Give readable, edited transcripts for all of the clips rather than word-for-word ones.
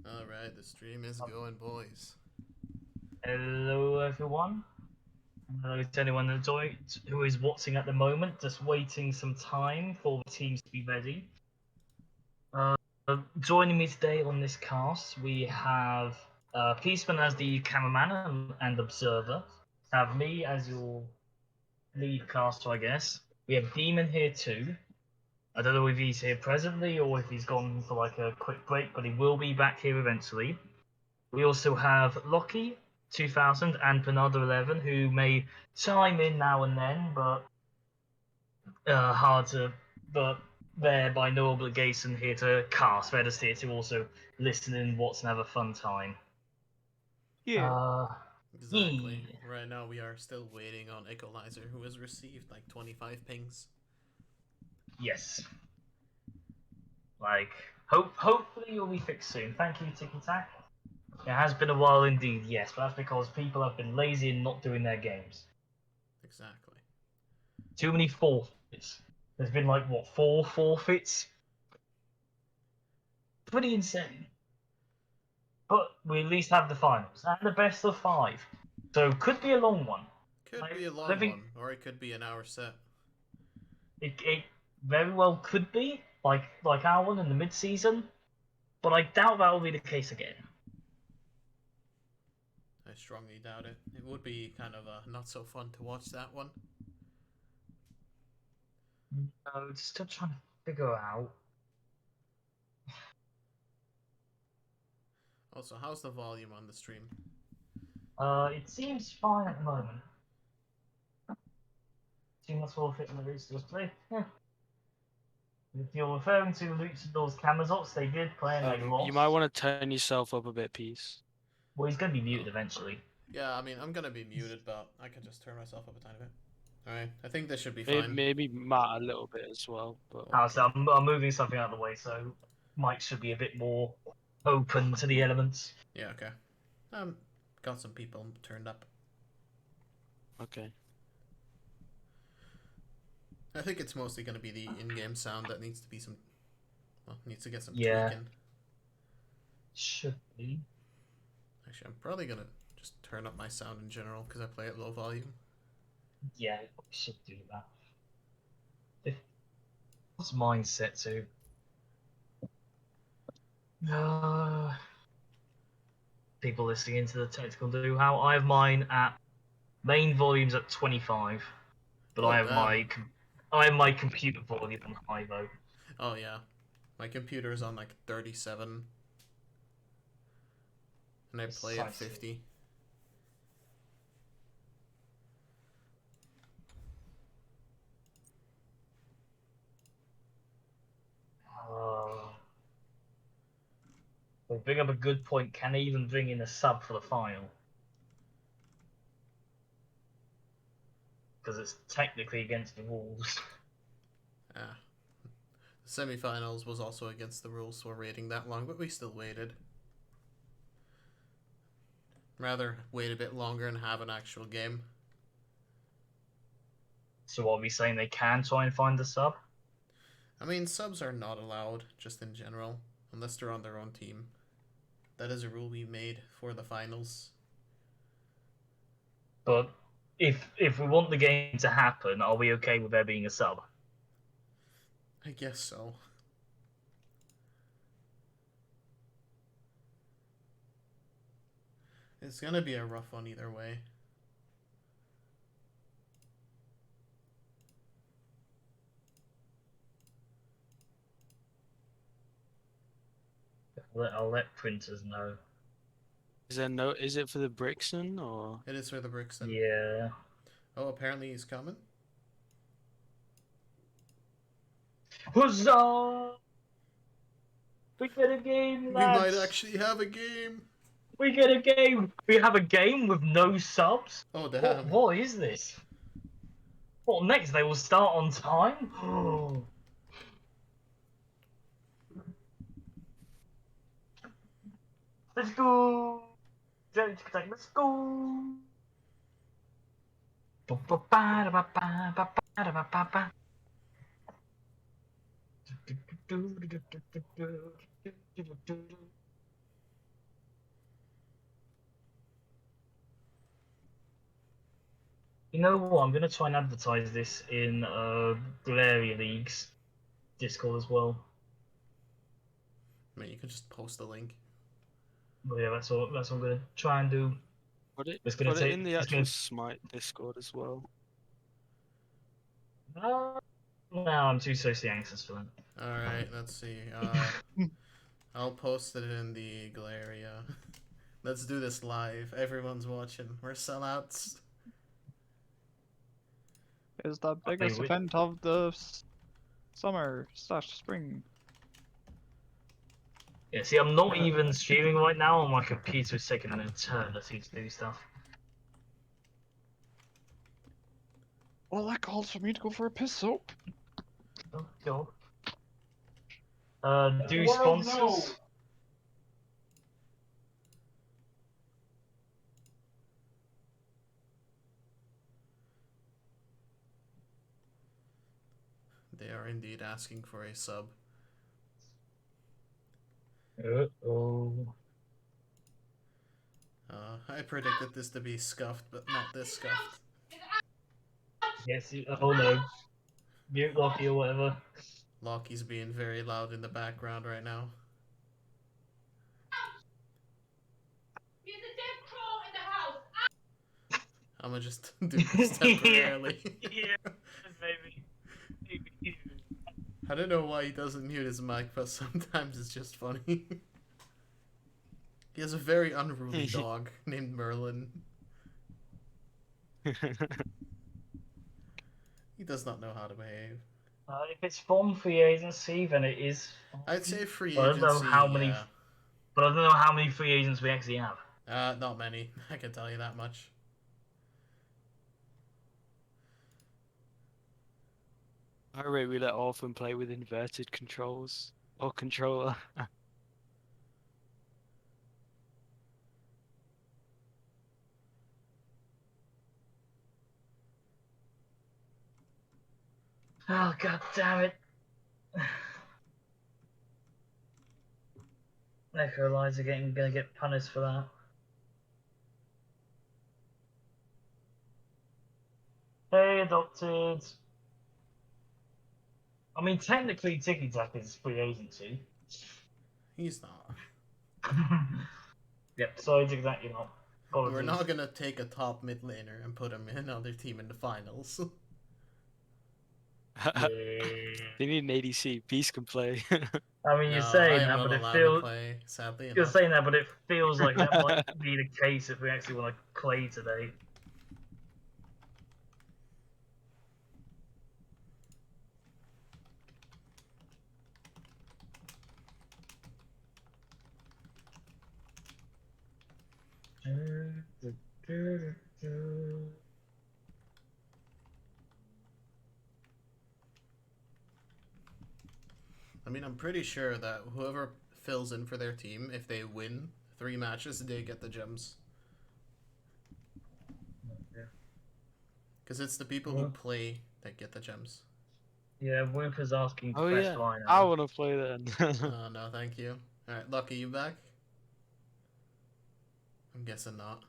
Alright, the stream is going, boys. Hello, everyone. Hello to anyone who is watching at the moment. Just waiting some time for the teams to be ready. Uh, Joining me today on this cast, we have Peaceman as the cameraman and observer. Have me as your lead caster, I guess. We have Demon here too. I don't know if he's here presently or if he's gone for like a quick break, but he will be back here eventually. We also have Lockie 2000 and Bernardo11, who may chime in now and then, but hard to. But they're by no obligation here to cast. They're just here to also listen and watch and have a fun time. Yeah. Exactly. Yeah. Right now we are still waiting on Equalizer, who has received like 25 pings. Yes. Like, hopefully you'll be fixed soon. Thank you, Tiki Tack. It has been a while indeed, yes, but that's because people have been lazy and not doing their games. Exactly. Too many forfeits. There's been like, what, 4 forfeits? Pretty insane. But we at least have the finals and the best of 5. So could be a long one. Could be a I long think one, or it could be an hour set. it very well could be like our one in the mid-season, but I doubt that will be the case again. I strongly doubt it. It would be kind of not so fun to watch that one. No, still trying to figure out. Also, how's the volume on the stream? It seems fine at the moment. Team that's forfeit in the Luchadors play. Yeah. If you're referring to Luchadors Camazotz, they did play and they lost. You might want to turn yourself up a bit, Peace. Well, he's going to be muted eventually. Yeah, I mean, I'm gonna be muted, but I can just turn myself up a tiny bit. Alright, I think this should be fine. Maybe Matt a little bit as well. But So I'm moving something out of the way, so Mike should be a bit more open to the elements. Yeah, okay. Got some people turned up. okay. I think it's mostly gonna be the in-game sound that needs to be needs to get some Yeah. tweaking. Should be. Actually, I'm probably gonna just turn up my sound in general because I play at low volume. Yeah, we should do that. What's mine set to? People listening into the technical know-how. I have mine at main volumes at 25, but Oh, I have damn. my computer volume on high though. Oh yeah, my computer is on like 37, and I play at 50. They bring up a good point. Can they even bring in a sub for the final? Because it's technically against the rules. Yeah. The semi-finals was also against the rules for waiting that long, but we still waited. Rather wait a bit longer and have an actual game. So are we saying they can try and find a sub? I mean, subs are not allowed, just in general, unless they're on their own team. That is a rule we made for the finals. But if we want the game to happen, are we okay with there being a sub? I guess so. It's gonna be a rough one either way. I'll let printers know. Is it for the Brixton or? It is for the Brixton. Yeah. Oh, apparently he's coming. Huzzah! We get a game, lads! We might actually have a game! We get a game! We have a game with no subs? Oh, damn. What is this? What, next they will start on time? Let's go! Let's go! You know what? I'm gonna try and advertise this in Galeria League's Discord as well. I mean, you could just post a link. But yeah, that's all. That's what I'm gonna try and do. Put it, It's gonna put it take. in the It's actual gonna. Smite Discord as well. No, I'm too socially anxious for that. Alright, let's see. I'll post it in the Galeria. Let's do this live. Everyone's watching. We're sellouts. Is the biggest wait. event of the summer/spring. Yeah, see, I'm not even streaming right now, and my computer's taking an eternity to do stuff. Well, that calls for me to go for a piss soap. Oh, God. Do sponsors? They are indeed asking for a sub. Uh-oh. I predicted this to be scuffed, but not this scuffed. Yes, oh no. Mute Locky or whatever. Lockie's being very loud in the background right now. There's a dead crow in the house. I'm gonna just do this temporarily. Yeah, maybe. I don't know why he doesn't mute his mic, but sometimes it's just funny. He has a very unruly dog named Merlin. He does not know how to behave. If it's from free agency, then it is. I'd say free But I agency, don't know how many. yeah. But I don't know how many free agents we actually have. Not many. I can tell you that much. I rate we let Orphan play with inverted controls or controller. Oh, God damn it. Necrolizer gonna get punished for that. Hey, adopted. I mean, technically, Tiki Tack is free agency. He's not. Yep, so it's exactly not. Apologies. We're not gonna take a top mid laner and put him in another team in the finals. Yeah. They need an ADC. Peace can play. I mean, No, you're saying I am that, not but it allowed to feels. play, sadly You're enough. saying that, but it feels like that might be the case if we actually want to play today. I mean, I'm pretty sure that whoever fills in for their team, if they win 3 matches, they get the gems. Because it's the people who play that get the gems. Yeah, Whoop is asking to Oh press yeah, line. I want to play then. Oh, no, thank you. Alright, Lucky, you back? I'm guessing not.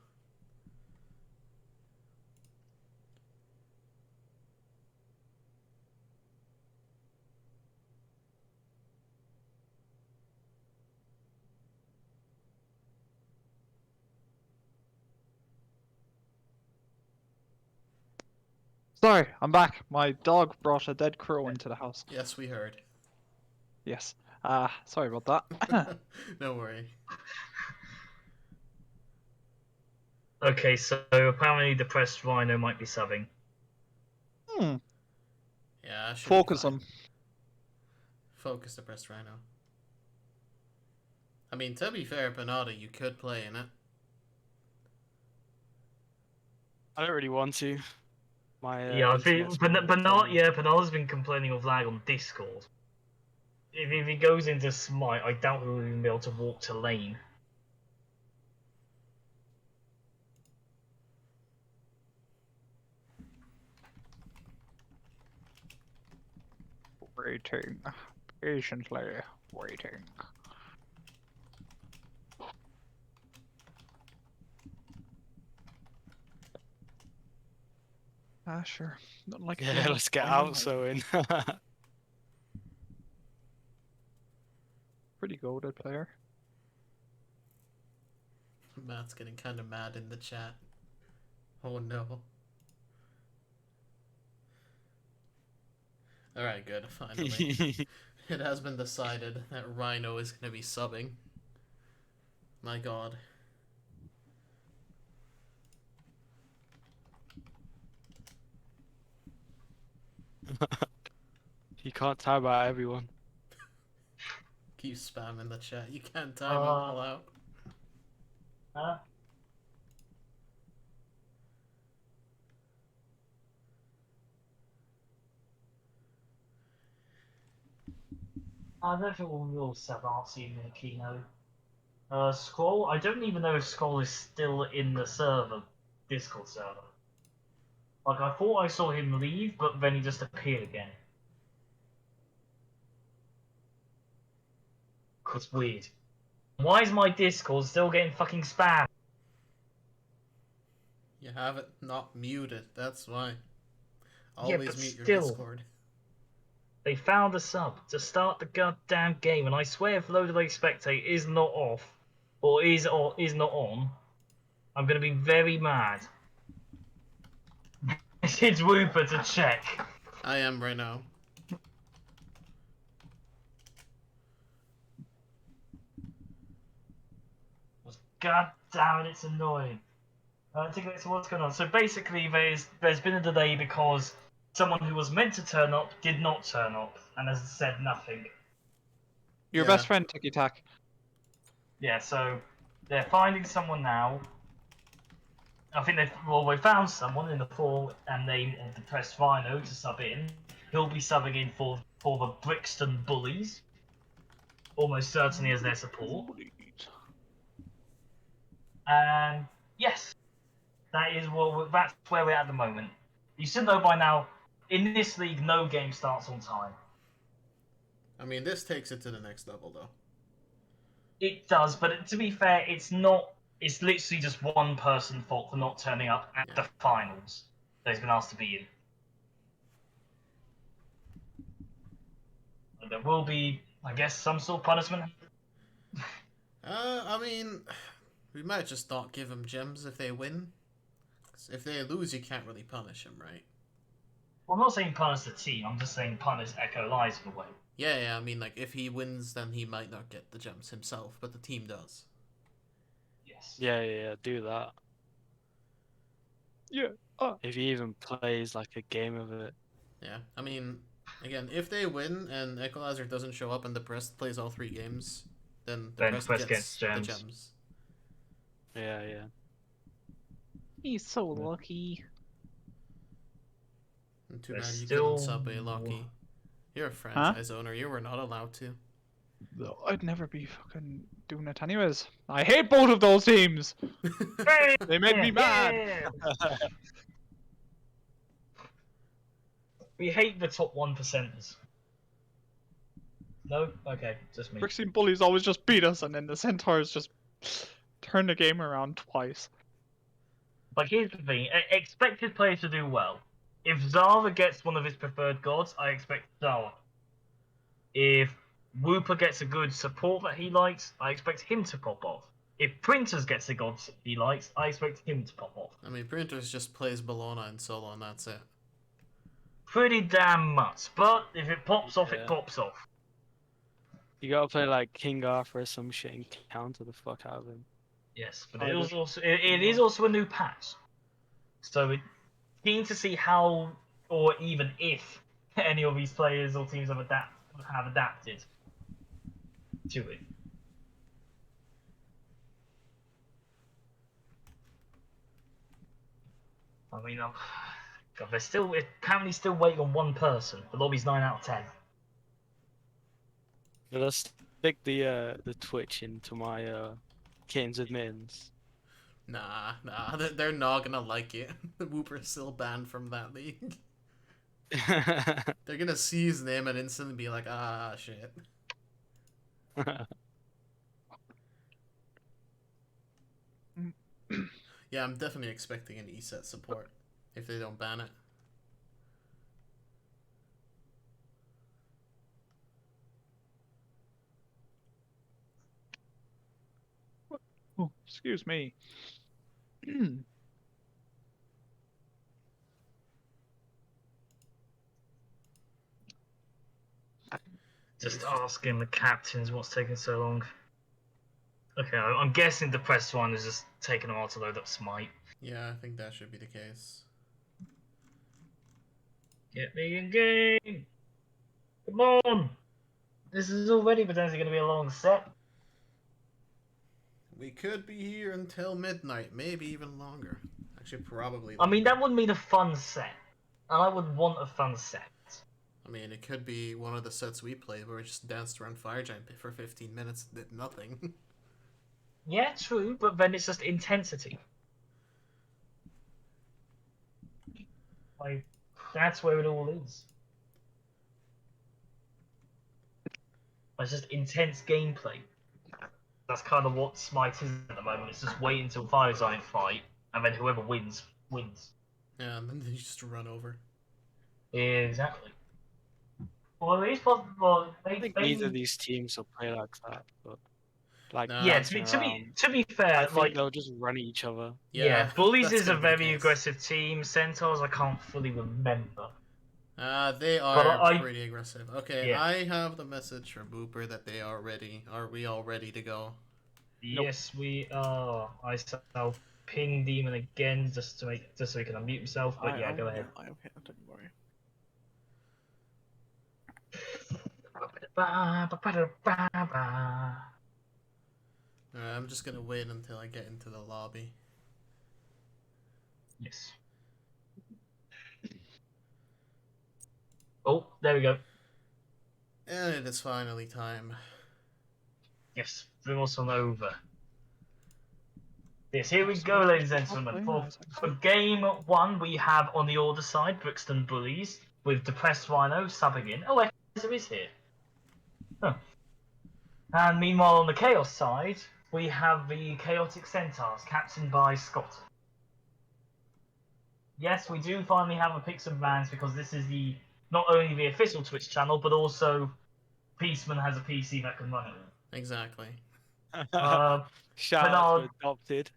Sorry, I'm back. My dog brought a dead crow into the house. Yes, we heard. Yes. Sorry about that. No worry. Okay, so apparently the pressed rhino might be subbing. Yeah, should Focus be fine. him. Focus the pressed rhino. I mean, to be fair, Panada, you could play in it. I don't really want to. My Yeah, I think internet's been a bit Bernard. funny. Yeah, Bernard's been complaining of lag on Discord. If he goes into Smite, I doubt he'll even be able to walk to lane. Waiting. Patiently waiting. Ah, sure. Not like Yeah, being let's get fine, out like, sewing. Pretty goated player. Matt's getting kind of mad in the chat. Oh no. Alright, good, finally. It has been decided that Rhino is going to be subbing. My god. You can't time out everyone. Keep spamming the chat. You can't time them all out. Huh? I don't think we'll sub Artsy in the keynote. Scroll, I don't even know if Scroll is still in the server, Discord server. Like, I thought I saw him leave, but then he just appeared again. It's weird. Why is my Discord still getting fucking spam? You have it not muted, that's why. Yeah, Always but mute your still. Discord. They found a sub to start the goddamn game, and I swear if Load of Lake Spectate is not off, or is not on, I'm gonna be very mad. It's Whooper to check. I am right now. God damn it, it's annoying. So what's going on? So basically, there's been a delay because someone who was meant to turn up did not turn up, and has said nothing. Your Yeah. best friend, Ticky Tack. Yeah, so they're finding someone now. I think they found someone in the fall, and they pressed Rhino to sub in. He'll be subbing in for the Brixton Bullies, almost certainly as their support. And yes, that's where we're at the moment. You should know by now, in this league, no game starts on time. I mean, this takes it to the next level, though. It does, but to be fair, it's not. It's literally just one person's fault for not turning up at the finals that he's been asked to be in. And there will be, I guess, some sort of punishment. I mean, we might just not give them gems if they win. 'Cause if they lose, you can't really punish them, right? Well, I'm not saying punish the team. I'm just saying punish Echo Lies in a way. Yeah, I mean, like, if he wins, then he might not get the gems himself, but the team does. Yes. Yeah, do that. Yeah. If he even plays like a game of it. Yeah, I mean, again, if they win and Equalizer doesn't show up and the Prest plays all 3 games, then the Prest gets the gems. Yeah. He's so lucky. And too There's bad you still- couldn't sub a Lucky. You're a franchise owner, you were not allowed to. No, I'd never be fucking doing it anyways. I hate both of those teams. They made me mad. Yeah. We hate the top 1%ers. No? Okay, just me. Brixton Bullies always just beat us, and then the Centaurs just turn the game around twice. But here's the thing, expected players to do well. If Zara gets one of his preferred gods, I expect Zara. If Whooper gets a good support that he likes, I expect him to pop off. If Printers gets a god he likes, I expect him to pop off. I mean, Printers just plays Bologna and solo and that's it. Pretty damn much, but if it pops off, it Yeah. pops off. You gotta play like King Arthur or some shit and counter the fuck out of him. Yes, but I it wish- is also a new patch. So it's keen to see how, or even if, any of these players or teams have adapted to it. I mean, God, they're apparently still waiting on one person. The lobby's 9 out of 10. But let's stick the Twitch into my Kittens with Mittens. Nah, they're not gonna like it. The Whooper's still banned from that league. They're gonna see his name and instantly be like, ah, shit. Yeah, I'm definitely expecting an ESET support if they don't ban it. Oh, excuse me. Just asking the captains what's taking so long. Okay, I'm guessing the press one is just taking a while to load up Smite. Yeah, I think that should be the case. Get me in game! Come on! This is already potentially going to be a long set. We could be here until midnight, maybe even longer. Actually, probably I mean, longer. that would mean a fun set. And I would want a fun set. I mean, it could be one of the sets we played where we just danced around Fire Giant Pit for 15 minutes and did nothing. Yeah, true, but then it's just intensity. Like, that's where it all is. It's just intense gameplay. That's kind of what Smite is at the moment. It's just wait until Fire Giant fight, and then whoever wins, wins. Yeah, and then they just run over. Yeah, exactly. Well, it is possible. I think neither of these teams will play like that, but like No. Yeah, dancing to be around. fair, I think like they'll just run at each other. yeah, Bullies that's is a gonna be the very case. aggressive team. Centaurs, I can't fully remember. They But are pretty aggressive. Okay, Yeah. I have the message from Booper that they are ready. Are we all ready to go? Yes, we are. I'll ping Demon again just so he can unmute himself. But yeah, go ahead. Okay, don't worry. I'm just gonna wait until I get into the lobby. Yes. Oh, there we go. And it is finally time. Yes, bring us on over. Yes, here we go, ladies and gentlemen. For game one, we have on the order side Brixton Bullies with Depressed Rhino subbing in. Oh, Ezer is here. Huh. And meanwhile, on the Chaos side, we have the Chaotic Centaurs, captained by Scott. Yes, we do finally have a pick some bands because this is not only the official Twitch channel, but also Peaceman has a PC that can run it. Exactly. Shout out to Adopted.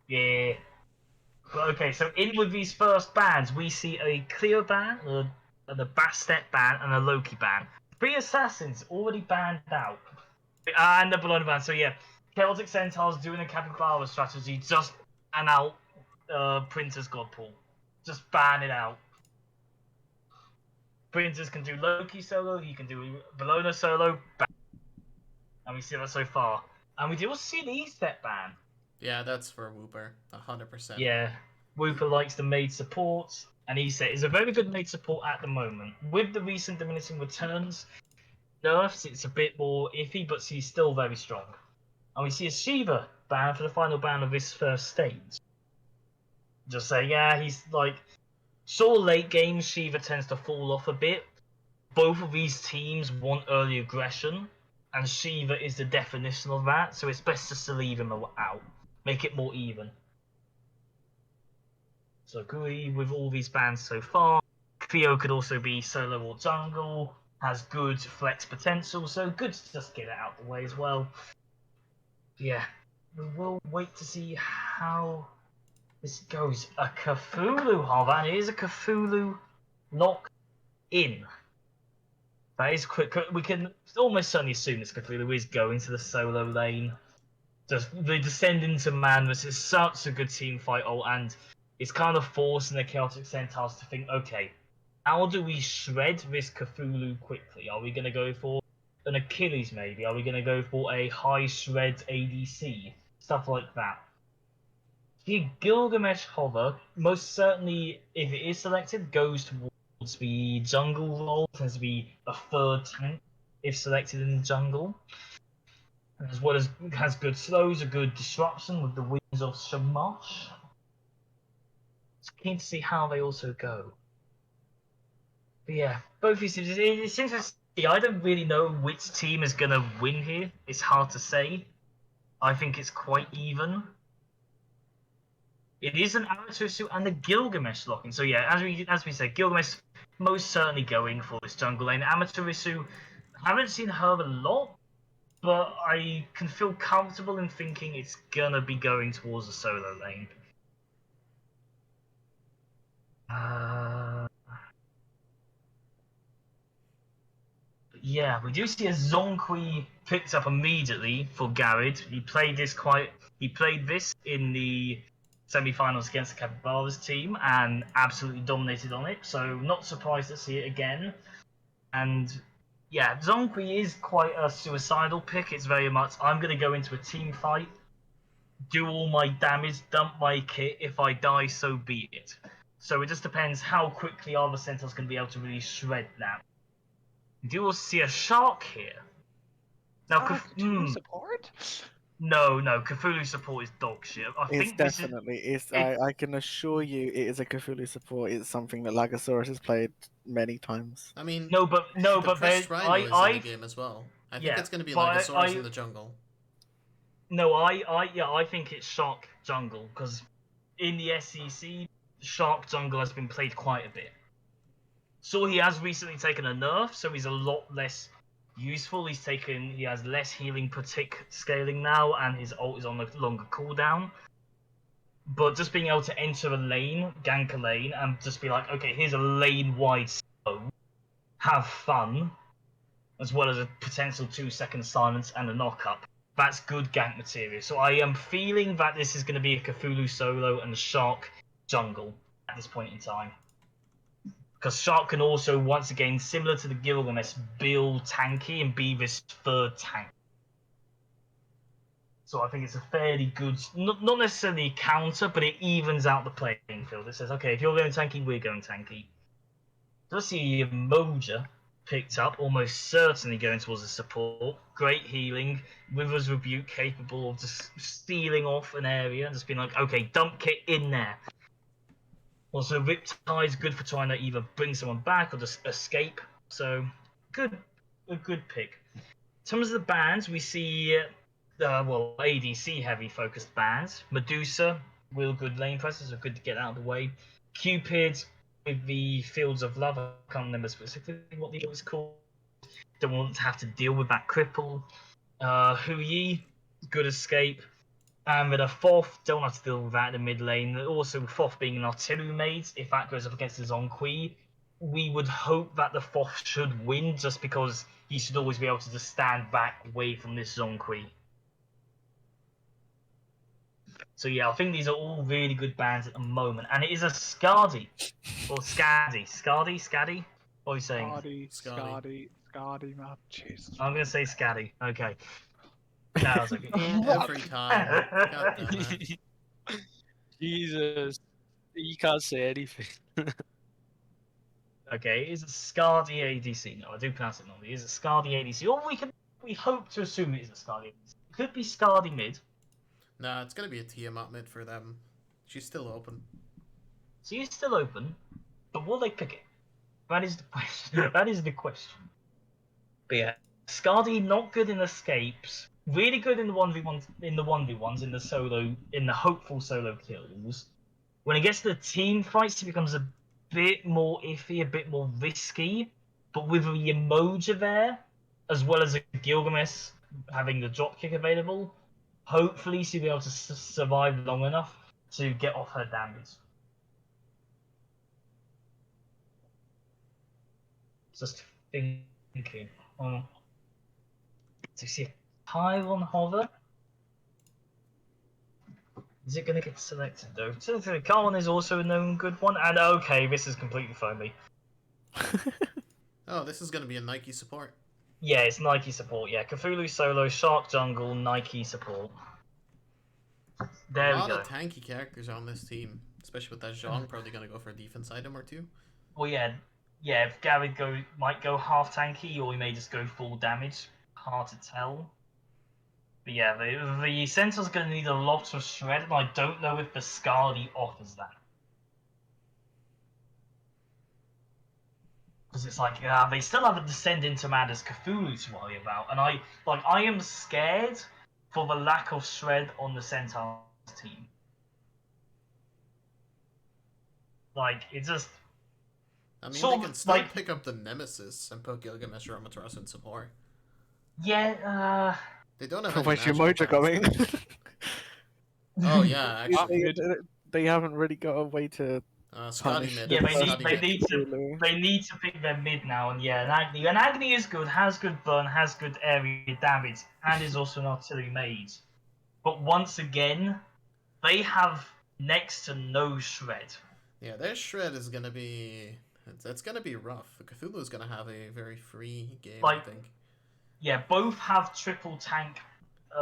Yeah. But okay, so in with these first bands, we see a Cleo ban, a Bastet ban, and a Loki ban. 3 assassins already banned out. And the Bologna ban. So yeah, Celtic Centaurs doing a Capybara strategy, just ban out Printer's Godpool. Just ban it out. Printers can do Loki solo, he can do Bologna solo, ban. And we see that so far. And we do also see an E-step ban. Yeah, that's for Whooper, 100%. Yeah, Whooper likes the maid support, and E-set is a very good maid support at the moment. With the recent diminishing returns, nerfs, it's a bit more iffy, but she's still very strong. And we see a Shiva ban for the final ban of this first stage. Just say, yeah, he's like, sure, late game, Shiva tends to fall off a bit. Both of these teams want early aggression, and Shiva is the definition of that, so it's best just to leave him out. Make it more even. So agree with all these bans so far. Cleo could also be solo or jungle, has good flex potential, so good to just get it out the way as well. Yeah, we will wait to see how this goes. A Cthulhu, Harvan. It is a Cthulhu lock in. That is quick. We can almost certainly assume this Cthulhu is going to the solo lane. Just the descend into Madness is such a good team fight, and it's kind of forcing the Chaotic Centaurs to think, okay, how do we shred this Cthulhu quickly? Are we going to go for an Achilles maybe? Are we going to go for a high shred ADC? Stuff like that. The Gilgamesh Hover, most certainly, if it is selected, goes towards the jungle role, tends to be a third tank if selected in the jungle. As well as has good slows, a good disruption with the Winds of Shamash. It's keen to see how they also go. But yeah, both these teams, it's interesting. I don't really know which team is going to win here. It's hard to say. I think it's quite even. It is an Amaterasu and a Gilgamesh locking. So yeah, as we said, Gilgamesh most certainly going for this jungle lane. Amaterasu, haven't seen her a lot, but I can feel comfortable in thinking it's gonna be going towards the solo lane. Yeah, we do see a Zonkui picked up immediately for Garrett. He played this in the semi-finals against the Capybara's team and absolutely dominated on it. So not surprised to see it again. And yeah, Zonkui is quite a suicidal pick. It's very much I'm gonna go into a team fight, do all my damage, dump my kit. If I die, so be it. So it just depends how quickly are the Centaurs going to be able to really shred that. You will see a shark here. Now, Cthulhu support? No, Cthulhu support is dog shit. I can assure you, it is a Cthulhu support. It's something that Lagosaurus has played many times. I mean, no, but Pressed Rhino is in the game as well. I think it's going to be Lagosaurus in the jungle. No, I think it's Shark Jungle, because in the SEC, Shark Jungle has been played quite a bit. So he has recently taken a nerf, so he's a lot less useful. He has less healing per tick scaling now, and his ult is on a longer cooldown. But just being able to enter a lane, gank a lane, and just be like, okay, here's a lane-wide slow, have fun, as well as a potential 2-second silence and a knock-up. That's good gank material. So I am feeling that this is going to be a Cthulhu solo and a Shark jungle at this point in time. Because Shark can also, once again, similar to the Gilgamesh, build tanky and be this third tank. So I think it's a fairly good, not necessarily a counter, but it evens out the playing field. It says, okay, if you're going tanky, we're going tanky. Does see Moja picked up, almost certainly going towards the support. Great healing, Wither's Rebuke capable of just stealing off an area and just being like, okay, dump kit in there. Also, Riptide's good for trying to either bring someone back or just escape. So, a good pick. In terms of the bans, we see, ADC heavy focused bans. Medusa, real good lane presses, so good to get out of the way. Cupid with the Fields of Love, I can't remember specifically what the it was called. Don't want to have to deal with that cripple. Hu Yi, good escape. And with a Foth, don't have to deal with that in the mid lane. Also, Foth being an artillery mate, if that goes up against the Zonkui, we would hope that the Foth should win, just because he should always be able to just stand back away from this Zonkui. So yeah, I think these are all really good bans at the moment. And it is a Skadi. Or Skadi? What are you saying? Skadi, man. Jesus. I'm going to say Skadi. Okay. No, I was like, Every time. God damn it. Jesus. You can't say anything. Okay, it's a Skadi ADC. No, I do pronounce it normally. It's a Skadi ADC. Or we hope to assume it is a Skadi ADC. It could be Skadi mid. Nah, it's going to be a Tiamat mid for them. She's still open. She's still open, but will they pick it? That is the question. That is the question. But yeah, Skadi not good in escapes. Really good in the 1v1s, in the hopeful solo kills. When it gets to the team fights, he becomes a bit more iffy, a bit more risky. But with a Yemoja there, as well as a Gilgamesh having the dropkick available, hopefully she'll be able to survive long enough to get off her damage. Just thinking. To see Pylon Hover. Is it going to get selected though? Carlin is also a known good one. And okay, this is completely thrown me. Oh, this is going to be a Nike support. Yeah, it's Nike support. Yeah, Cthulhu solo, Shark jungle, Nike support. There we go. A lot of tanky characters on this team, especially with that Zhong probably going to go for a defense item or two. Well, yeah. If Gary might go half tanky, or he may just go full damage. Hard to tell. But yeah, the Centaur's going to need a lot of shred, and I don't know if the Skadi offers that. Because it's like, they still have a Descend into Madness Cthulhu to worry about, and I am scared for the lack of shred on the Centaurs team. Like, it just... I mean, they can still pick up the Nemesis and put Gilgamesh or Amaterasu in support. Yeah, They don't have any Where's your magical mojo battles. going? Oh yeah, actually. They haven't really got a way to Scotty punish mid. yeah, Scotty they mid. need to Cthulhu. they need to pick their mid now, and yeah, and Agni is good, has good burn, has good area damage, and is also an artillery mage. But once again, they have next to no shred. Yeah, their shred is gonna be. It's gonna be rough. Cthulhu is gonna have a very free game, I Like- think. Yeah, both have triple tank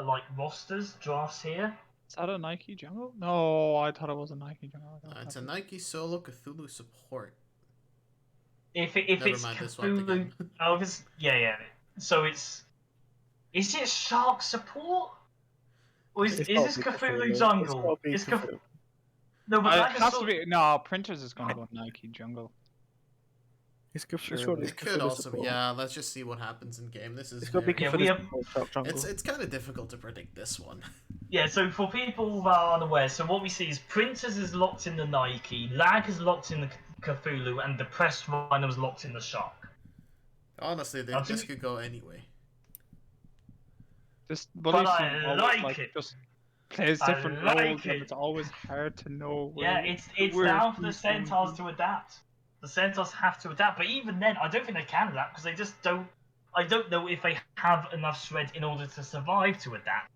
like rosters drafts here. Is that a Nike jungle? No, I thought it was a Nike jungle. It's a Nike solo Cthulhu support. If Never it's mind, this one Cthulhu, again. oh, yeah. So is it Shark support? Or is It's this gotta be Cthulhu It's jungle? gotta be Is Cthulhu. No, but It like has to be. No, Printers is gonna go Nike jungle. It's good. Sure, Surely It it's could Cthulhu also be. support. Yeah, let's just see what happens in game. This is It's got to be very- Yeah, Cthulhu we have- support top jungle. It's kind of difficult to predict this one. Yeah, so for people that are unaware, so what we see is Printers is locked in the Nike, Lag is locked in the Cthulhu, and Depressed Rhino is locked in the Shark. Honestly, I this think- could go anyway. This But Bullies I team always, like like, it. just plays I different like roles, it. and it's always hard to know. Yeah, where- it's where down for the who's going Centaurs to- to adapt. The Centaurs have to adapt, but even then, I don't think they can adapt because they just don't. I don't know if they have enough shred in order to survive to adapt.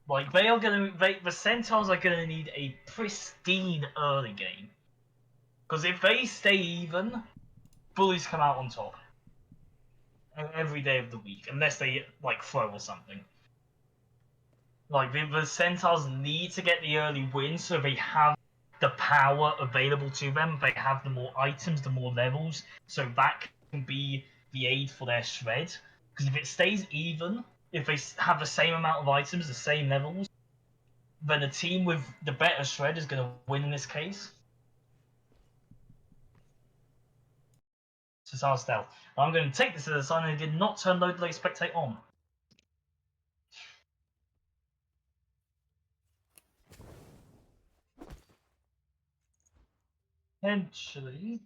Like the Centaurs are gonna need a pristine early game, because if they stay even, Bullies come out on top every day of the week, unless they like throw or something. Like the Centaurs need to get the early win so they have the power available to them. They have the more items, the more levels, so that can be the aid for their shred. Because if it stays even, if they have the same amount of items, the same levels, then the team with the better shred is going to win in this case. So Sarsdale. I'm going to take this as a sign I did not turn load delay spectate on. Potentially.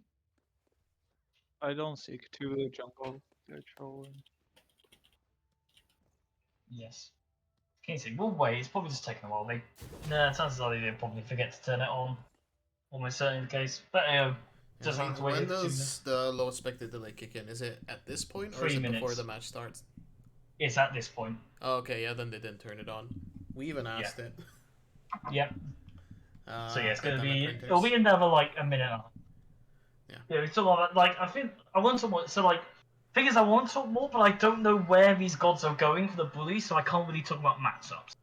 I don't see Cthulhu jungle. They're trolling. Yes. Can't see. We'll wait. It's probably just taking a while. Chances are they'll probably forget to turn it on. Almost certainly the case. But just have to wait. When a few minutes. does the low expected delay kick in? Is it at this point or 3 is it before minutes. the match starts? It's at this point. Oh, okay, yeah, then they didn't turn it on. We even asked it. Yep. So yeah, it's click gonna on the be. printers. It'll be another like a minute. And a half. Yeah. Yeah, it's all about like I think I want to talk more. So like, thing is, I want to talk more, but I don't know where these gods are going for the Bullies, so I can't really talk about matchups.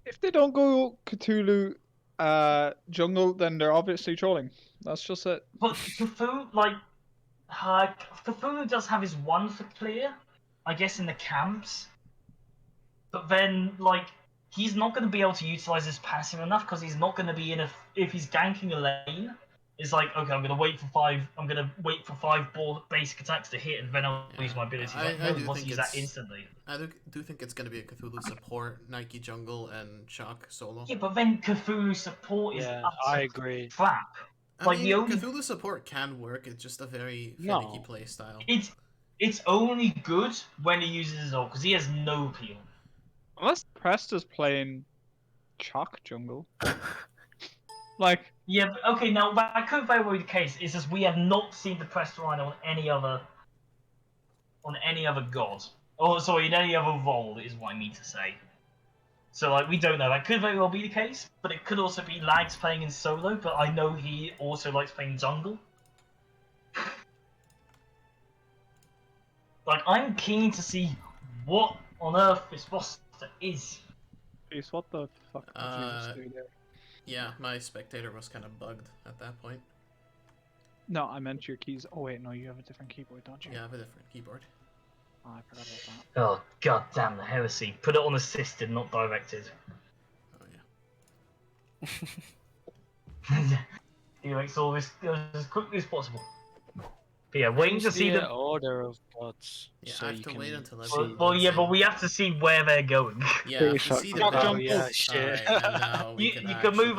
If they don't go Cthulhu jungle, then they're obviously trolling. That's just it. But Cthulhu, like, Cthulhu does have his one for clear, I guess, in the camps. But then, like, he's not going to be able to utilize his passive enough because he's not going to be in a. If he's ganking a lane, it's like, okay, I'm going to wait for 5 ball basic attacks to hit, and then I'll use my abilities. I Like, no, do he wants to think use that it's- instantly. I do think it's gonna be a Cthulhu support, Nike jungle, and Shock solo. Yeah, but then Cthulhu support is Yeah, utter I agree. crap. I like, mean, the only- Cthulhu support can work. It's just a very finicky No. play style. It's only good when he uses his ult because he has no peel. Unless Prest is playing Chalk jungle. Like, Yeah, but, okay, now that could very well be the case. It's just we have not seen the Pressed Rhino on any other god. Oh, sorry, in any other role is what I mean to say. So like we don't know. That could very well be the case, but it could also be Lags playing in solo. But I know he also likes playing jungle. Like I'm keen to see what on earth this roster is. Peace, what the fuck did you just do there? Yeah, my spectator was kind of bugged at that point. No, I meant your keys. Oh wait, no, you have a different keyboard, don't you? Yeah, I have a different keyboard. Oh, I forgot about that. Oh god damn the heresy! Put it on assisted, not directed. Oh yeah. He makes all this as quickly as possible. But yeah, waiting to Who's see the them. order of gods. Yeah, so I have you to can wait until see- everyone- Well, yeah, but we have to see where they're going. Yeah, Pretty if you see the shocked. red- Jump. yeah, shit. Alright, and now we You can can actually... move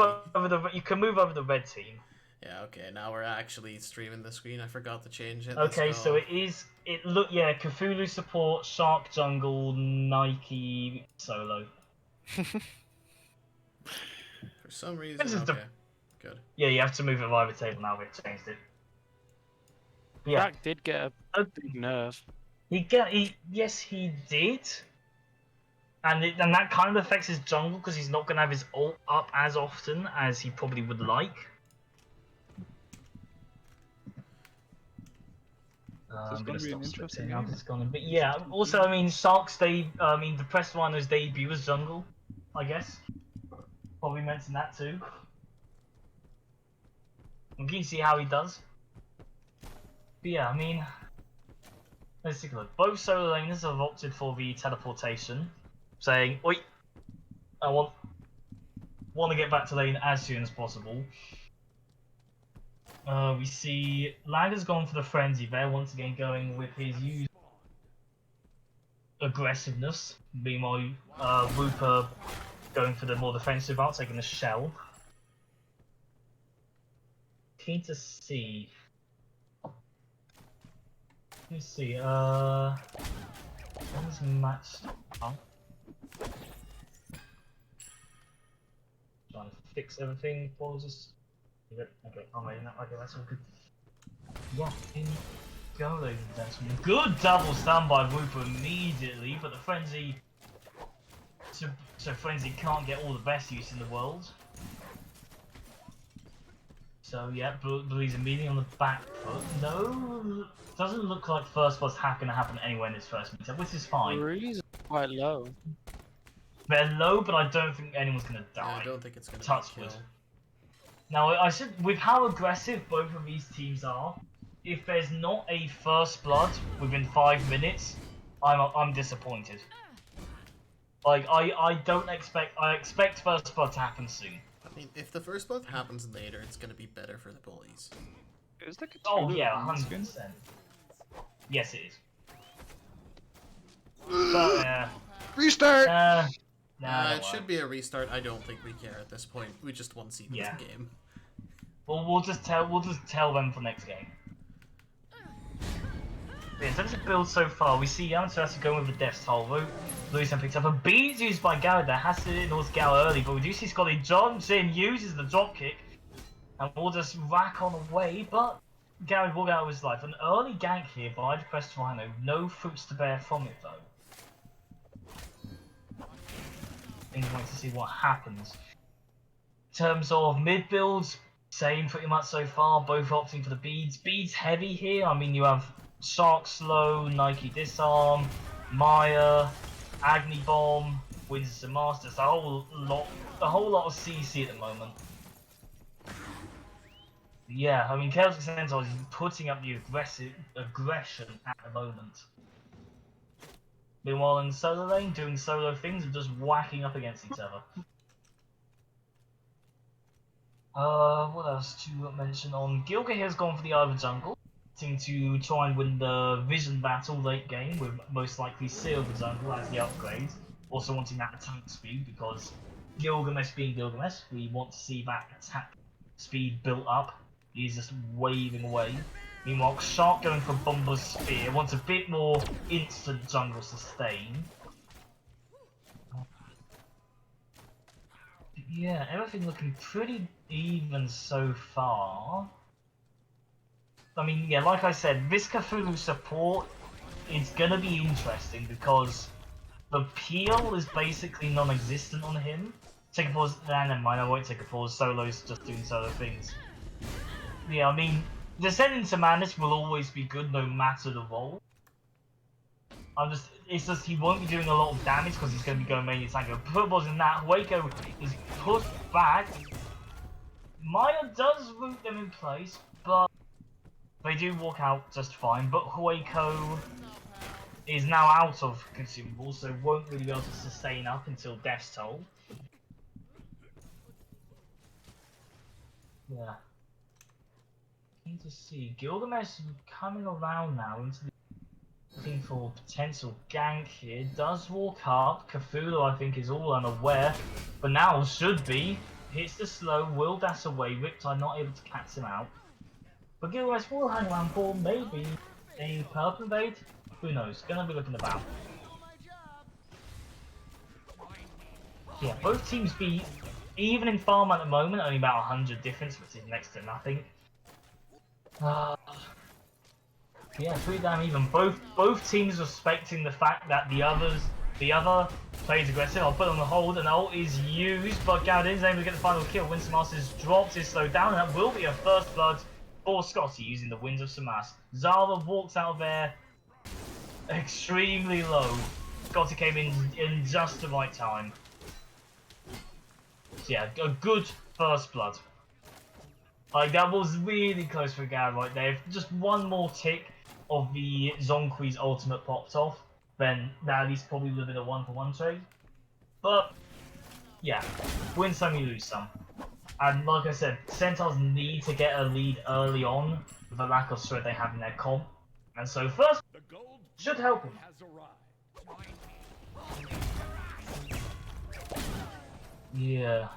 over the red team. Yeah, okay, now we're actually streaming the screen. I forgot to change it. Okay, Let's so go. it is. It look yeah. Cthulhu support, Shark Jungle, Nike solo. For some reason, This is the- okay. Good. Yeah, you have to move it via the table now. We've changed it. But yeah, Jack did get a big nerf. Yes, he did. And that kind of affects his jungle because he's not going to have his ult up as often as he probably would like. It's I'm gonna gonna be an stop interesting splitting now game. 'cause it's gonna be yeah. Also, I mean, the Press Rhino's debut was jungle, I guess. Probably mention that too. I'm keen to see how he does. But yeah, I mean, let's take a look. Both solo laners have opted for the teleportation, saying, "Oi, I want to get back to lane as soon as possible." We see Lager's gone for the frenzy there, once again going with his usual aggressiveness. Meanwhile, Wooper going for the more defensive route, taking the shell. Keen to see. Let me see. When's matched up? Trying to fix everything. Pauses. Okay, I'm ready now. Okay, that's all good. Yeah, in you go, ladies and gentlemen. Good double stun by Wooper immediately, but the frenzy. So frenzy can't get all the best use in the world. So yeah, Bullies immediately on the back foot. No, doesn't look like first blood's gonna happen anywhere in this first meetup, which is fine. Breeze is quite low. They're low, but I don't think anyone's gonna Yeah, die. I don't think it's gonna Touch be a wood. kill. Now, I should, with how aggressive both of these teams are, if there's not a first blood within 5 minutes, I'm disappointed. Like I expect first blood to happen soon. I mean, if the first blood happens later, it's gonna be better for the Bullies. Is the Oh Cthulhu yeah, on the screen? 100%. Yes, it is. But Restart! nah, It don't should worry. be a restart. I don't think we care at this point. We just want to see Yeah. this game. We'll just tell them for next game. But in terms of builds so far, we see Yamato going with the Death's Toll route. Lewis picked up a beat used by Garrett that has to ignore Gal early, but we do see Scotty Johnson uses the dropkick and will just rack on away, but Garrett will get out of his life. An early gank here by the Crest Rhino, no fruits to bear from it though. Wait to see what happens. In terms of mid builds, same pretty much so far, both opting for the beads. Beads heavy here, I mean you have Shark Slow, Nike Disarm, Maya, Agni Bomb, Wizards and Masters, a whole lot of CC at the moment. Yeah, I mean Chaos Centaurs is putting up the aggression at the moment. Meanwhile in solo lane, doing solo things and just whacking up against each other. What else to mention on? Gilga has gone for the Eye of the Jungle, to try and win the Vision battle late game with most likely Silver Jungle as the upgrade. Also wanting that attack speed because Gilgamesh being Gilgamesh, we want to see that attack speed built up. He's just waving away. Meanwhile, Shark going for Bomber's Spear wants a bit more instant jungle sustain. Yeah, everything looking pretty even so far. I mean, yeah, like I said, this Cthulhu support is gonna be interesting because the peel is basically non-existent on him. Take a pause, never mind, I won't take a pause, Solo's just doing solo things. Yeah, I mean, Descending to Madness will always be good no matter the role. It's just he won't be doing a lot of damage because he's going to be going mainly tango. Purple's in that, Waco is pushed back. Maya does root them in place, but they do walk out just fine. But Waco is now out of consumables, so won't really be able to sustain up until Death's Toll. Yeah. Keen to see Gilgamesh coming around now into the looking for potential gank here. Does walk up. Cthulhu I think is all unaware, but now should be. hits the slow, will dash away, Riptide not able to catch him out. But Gilres will hang around for maybe a purple invade. Who knows? Gonna be looking about. Yeah, both teams be even in farm at the moment, only about 100 difference, which is next to nothing. Yeah, 3 down even. Both teams respecting the fact that the other plays aggressive. I'll put on the hold, and ult is used, but Galadin is able to get the final kill. Winston Masters drops his slow down, and that will be a first blood for Scotty using the Winds of Samas. Zara walks out of there extremely low. Scotty came in just the right time. So yeah, a good first blood. Like, that was really close for Gad right there. If just one more tick of the Zonqui's ultimate popped off, then that at least probably would have been a 1-for-1 trade. But, yeah, win some, you lose some. And like I said, Centaurs need to get a lead early on with the lack of threat they have in their comp. And so first should help them. Yeah.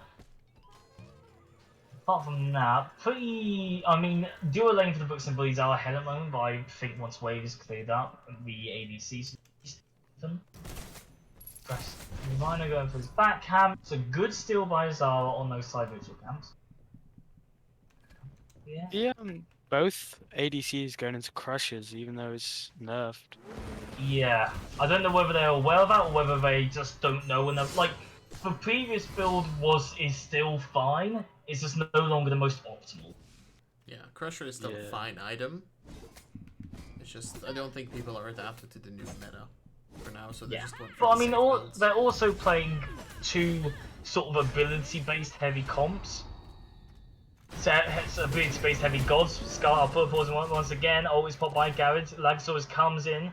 Apart from that, I mean, dual lane for the Brixton Bullies are ahead at the moment, but I think once wave is cleared up, the ADC system. Rhino going for his backhand. It's a good steal by Zara on those side virtual camps. Yeah. Yeah, both ADCs going into crushes, even though it's nerfed. Yeah. I don't know whether they're aware of that or whether they just don't know enough. Like, the previous build is still fine. It's just no longer the most optimal. Yeah, Crusher is still a fine item. It's just, I don't think people are adapted to the new meta for now, so they just went for But I the mean, safe builds. they're also playing 2 sort of ability-based heavy comps. So ability-based heavy gods. Scar, I'll put a pause once again. Always pop by Garrett. Lagsaurus comes in,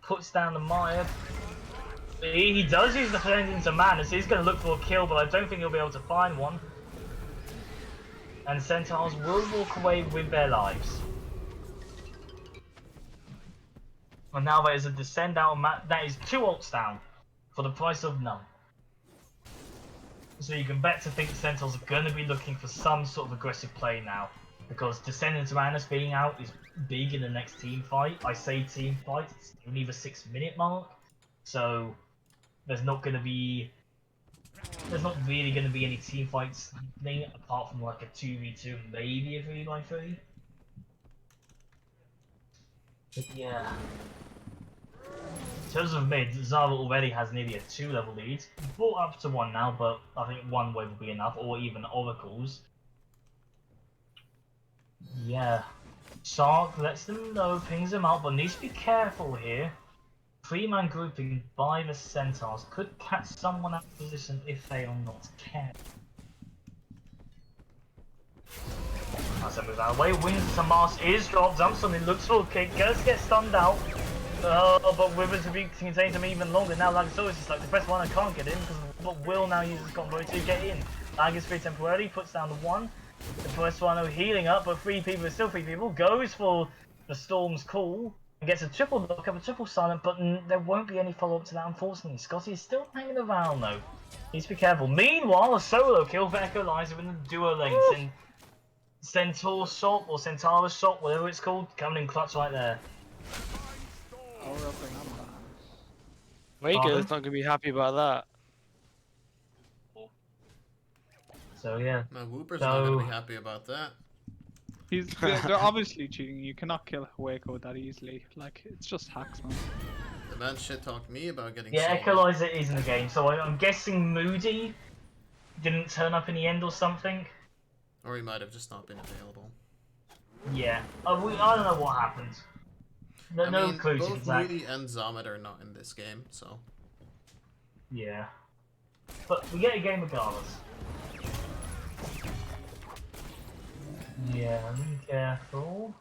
puts down the Maya. He does use the Flame into mana, so he's going to look for a kill, but I don't think he'll be able to find one. And Centaurs will walk away with their lives. And now there is a descend out that is 2 ults down for the price of none. So you can bet to think the Centaurs are going to be looking for some sort of aggressive play now. Because Descend into Madness being out is big in the next team fight. I say team fight, it's only the 6-minute mark. So there's not really going to be any team fights happening apart from like a 2v2, maybe a 3v3. But yeah. In terms of mid, Zara already has nearly a 2-level lead. Brought up to 1 now, but I think 1 wave will be enough, or even Oracles. Yeah. Shark lets them know, pings them out, but needs to be careful here. 3-man grouping by the Centaurs could catch someone out of position if they are not careful. As I move out of the way, Wings to Mars is dropped, jumps on it, looks for a kick, gonna get stunned out. But Withers will be contained him even longer. Now Lagasaurus is like, the press 1 I can't get in, but Will now uses combo to get in. Lag is free temporarily, puts down the 1. The press 1 healing up, but 3 people is still 3 people. Goes for the Storm's call. And gets a triple knock up, a triple silent, but there won't be any follow-up to that, unfortunately. Scotty is still hanging around, though. Needs to be careful. Meanwhile, a solo kill for Echo Liza in the duo lanes in Centaur shop, or Centaur's shop, whatever it's called, coming in clutch right there. Wager's not going to be happy about that. So, yeah. No, Whooper's not going to be happy about that. They're obviously cheating. You cannot kill Waco that easily. Like, it's just hacks, man. The man shit talked me about getting Yeah, solo. Equalizer is in the game, so I'm guessing Moody didn't turn up in the end or something. Or he might have just not been available. Yeah. I don't know what happened. I No mean, clues both exactly. Moody and Zomet are not in this game, so... Yeah. But we get a game regardless. Yeah, be careful.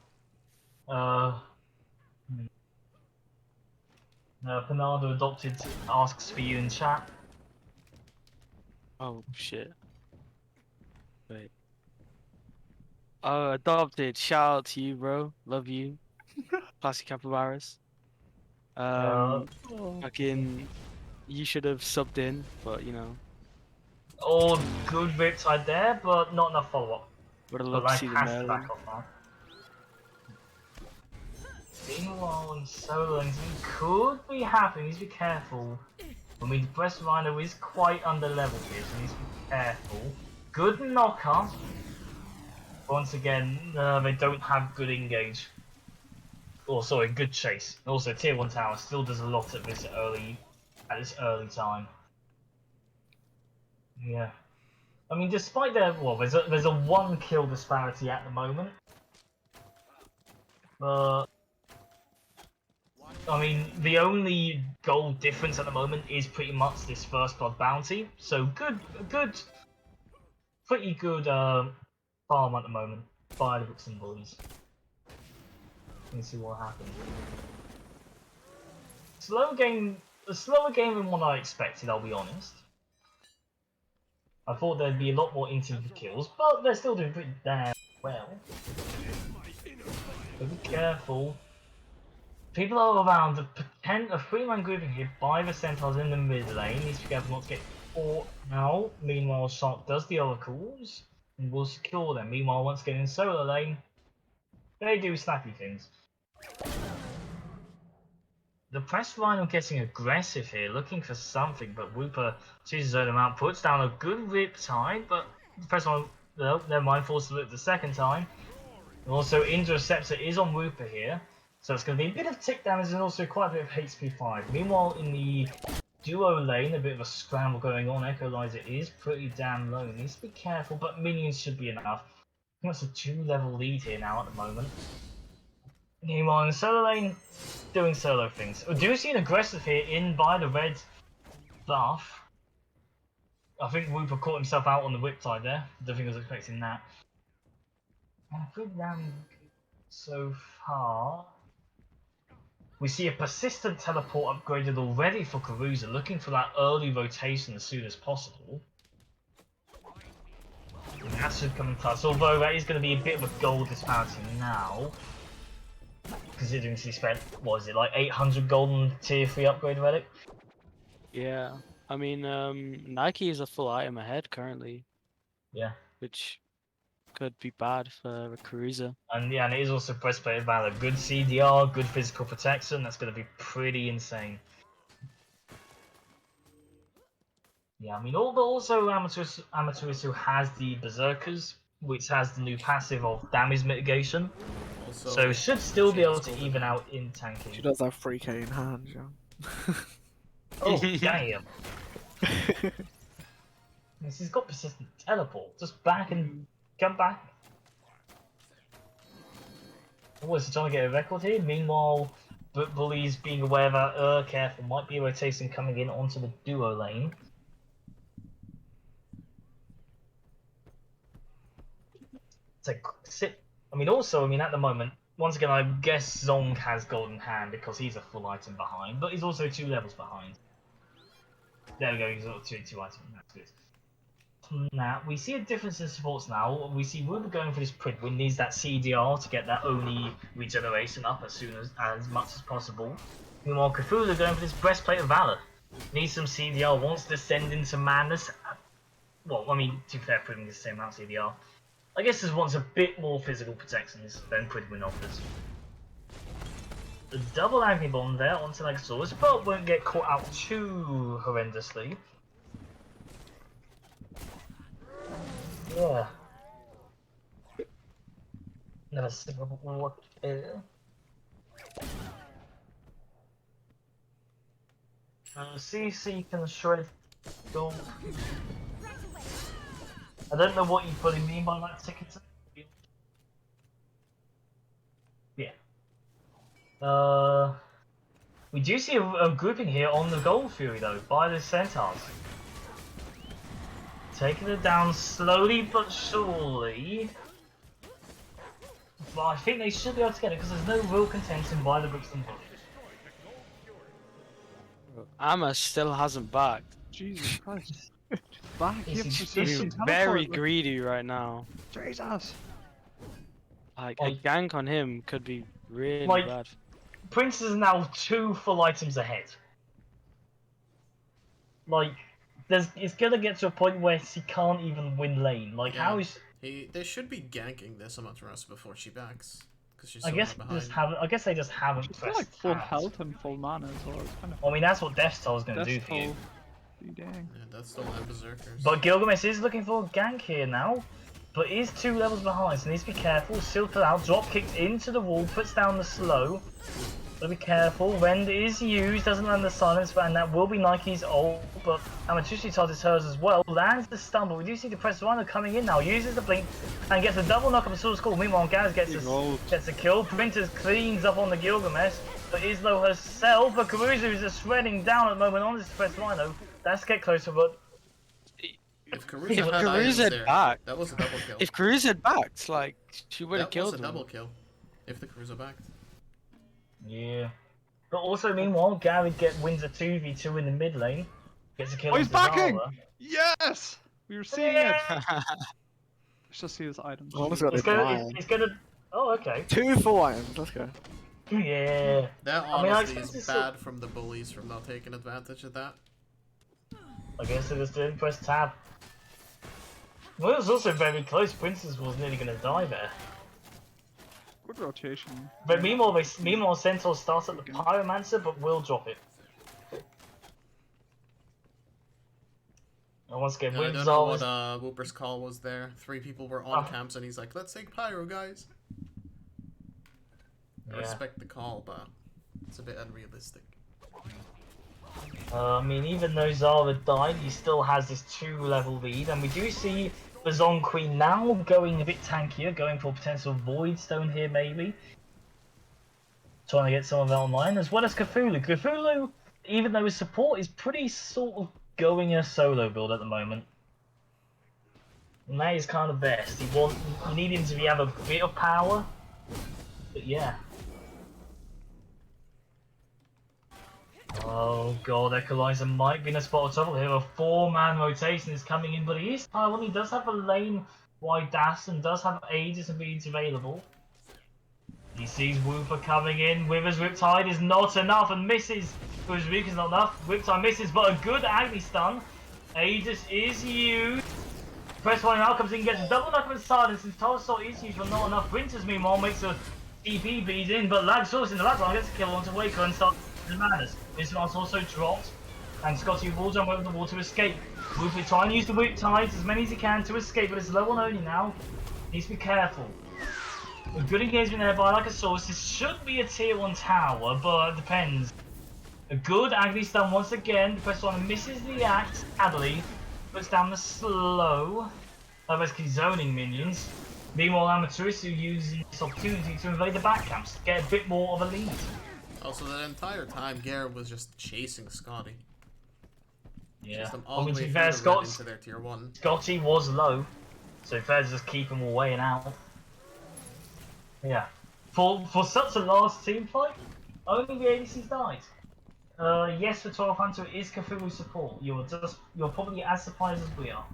Panado adopted asks for you in chat. Oh, shit. Wait. Oh, adopted. Shout out to you, bro. Love you. Classic Capybaras. Fucking... You should have subbed in, but you know. Oh, good Riptide there, but not enough follow-up. Would have But loved to life see the has to Merlin. back off now. Meanwhile, in solo lanes, he could be happy. He needs to be careful. I mean, the Breast Rhino is quite under level here, so he needs to be careful. Good knocker. Once again, they don't have good engage. Or sorry, good chase. Also, tier 1 tower still does a lot at this early time. Yeah. I mean, despite their there's a 1 kill disparity at the moment. But I mean, the only goal difference at the moment is pretty much this first blood bounty. So pretty good farm at the moment by the Brixton Bullies. Let's see what happens. A slower game than what I expected, I'll be honest. I thought there'd be a lot more in-team kills, but they're still doing pretty damn well. But be careful. People are around a 3-man grouping here by the Centaurs in the mid lane. Needs to be careful not to get caught out. Meanwhile, Shark does the oracles and will secure them. Meanwhile, once again in solo lane, they do snappy things. The Press Rhino getting aggressive here, looking for something, but Wooper chooses them out, puts down a good Riptide, but the Press Rhino, no, never mind, forced to look the second time. And also, Interceptor is on Wooper here, so it's going to be a bit of tick damage and also quite a bit of HP 5. Meanwhile, in the duo lane, a bit of a scramble going on. Equalizer is pretty damn low, needs to be careful, but minions should be enough. I think that's a 2-level lead here now at the moment. Meanwhile, in the solo lane, doing solo things. We do see an aggressive here in by the red buff. I think Wooper caught himself out on the Riptide there. Don't think I was expecting that. Good round so far. We see a persistent teleport upgraded already for Karuza, looking for that early rotation as soon as possible. And that should come in touch, although that is going to be a bit of a gold disparity now. Considering he spent, what is it, like 800 gold on tier 3 upgrade relic? Yeah, I mean, Nike is a full item ahead currently. Yeah. Which could be bad for a cruiser. And yeah, and it is also breastplate of valor. Good CDR, good physical protection. That's going to be pretty insane. Yeah, I mean, also Amaterasu has the Berserkers, which has the new passive of damage mitigation. Also, So should still be able to even out in tanking. She does have 3k in hand, yeah. Oh, damn. He's got persistent teleport. Just back and come back. Oh, is he trying to get a record here? Meanwhile, Bullies being aware that, careful, might be a rotation coming in onto the duo lane. I mean, also, at the moment, once again, I guess Zong has Golden Hand because he's a full item behind, but he's also 2 levels behind. There we go, he's got 2 items, that's good. Now, we see a difference in supports now. We see Ruber going for this Pridwin, needs that CDR to get that Oni regeneration up as much as possible. Meanwhile, Cthulhu going for this Breastplate of Valor. Needs some CDR, wants to send into Madness. Well, I mean, to be fair, Pridwin is the same amount of CDR. I guess this wants a bit more physical protections than Pridwin offers. The double Agni Bomb there onto Legosaurus, but won't get caught out too horrendously. Yeah. Never see what CC can shred gold. I don't know what you fully mean by that ticket. Yeah. We do see a grouping here on the Gold Fury though, by the Centaurs. Taking it down slowly but surely. But I think they should be able to get it because there's no real contention by the Brixton Bullies. Amma still hasn't backed. Jesus Christ. Back, He's He's very greedy right now. Jesus. Like, a gank on him could be really Like, bad. Prince is now 2 full items ahead. Like, it's gonna get to a point where she can't even win lane. Like Yeah. how is They should be ganking this Amaterasu before she backs, because she's so I guess far they just behind. haven't. I guess they just haven't She's got pressed like full tabs. health and full mana as well. It's kind of. I mean, that's what Death Toll's gonna do That's for you. full. Dang. Yeah, that's still have berserkers. But Gilgamesh is looking for a gank here now, but is 2 levels behind, so needs to be careful. Still put out, drop kicked into the wall, puts down the slow. Gotta be careful. Rend is used, doesn't land the silence, and that will be Nike's ult, but Amaterasu charges hers as well. Lands the stun, but we do see the Press Rhino coming in now, uses the blink, and gets a double knock up a Source Call. Meanwhile, Gaz gets a kill. Printers cleans up on the Gilgamesh, but Islo herself, but Caruso is just shredding down at the moment on this Press Rhino. That's get closer, but If Caruso had items had there, backed, that was a double kill. if Cruz had backed, like she would have That killed was a him. double kill. If the Caruso backed. yeah. But also, meanwhile, Gary wins a 2v2 in the mid lane. Gets a kill. Oh, he's on backing! Zara. Yes! We were seeing it. Let's just see his items. Almost got It's it gonna, blind. it's gonna. Oh, okay. 2 full items. Let's go. Yeah. That I mean, I honestly expect is to bad from the Bullies from not taking advantage of that. I guess they just didn't press tab. Well, it was also very close. Princess was nearly gonna die there. Good rotation. But meanwhile, Centaur starts at the Pyromancer, but will drop it. And once again, Yeah, I wins don't know always. what Whooper's call was there. 3 people were on Oh. camps and he's like, let's take Pyro, guys. I Yeah. respect the call, but it's a bit unrealistic. I mean, even though Zara died, he still has this 2-level lead, and we do see the Zon Queen now going a bit tankier, going for potential Void Stone here maybe. Trying to get some of that online, as well as Cthulhu. Cthulhu, even though his support is pretty sort of going a solo build at the moment. And that is kind of best. You need him to have a bit of power, but yeah. Oh god, Equalizer might be in a spot of trouble here. A 4-man rotation is coming in, but he is Taiwan. He does have a lane-wide dash and does have Aegis and beads available. He sees Woofer coming in. Withers Riptide is not enough and misses. Withers Reek is not enough. Riptide misses, but a good Agni stun. Aegis is used. Press 1 now comes in, gets a double knock with silence, and Torso is used, but not enough. Printers meanwhile makes a TP bead in, but Lag Source in the background gets a kill onto Waker and starts the madness. This one's also dropped, and Scotty will jump over the wall to escape. Woofer trying to use the whip tides as many as he can to escape, but it's low on only now. Needs to be careful. A good engagement there by like a source. This should be a tier 1 tower, but it depends. A good Agni stun once again. The press one misses the axe, sadly. Puts down the slow. Basically zoning minions. Meanwhile, Amaterasu using this opportunity to invade the back camps, get a bit more of a lead. Also, that entire time, Garrett was just chasing Scotty. Yeah. Chased them I all mean, the to way be through fair, the red into their tier 1. Scotty was low, so fair to just keep him away and out. Yeah. For such a large team fight, only the ADCs died. Yes, for 12 Hunter it is Cthulhu support. You're probably as surprised as we are.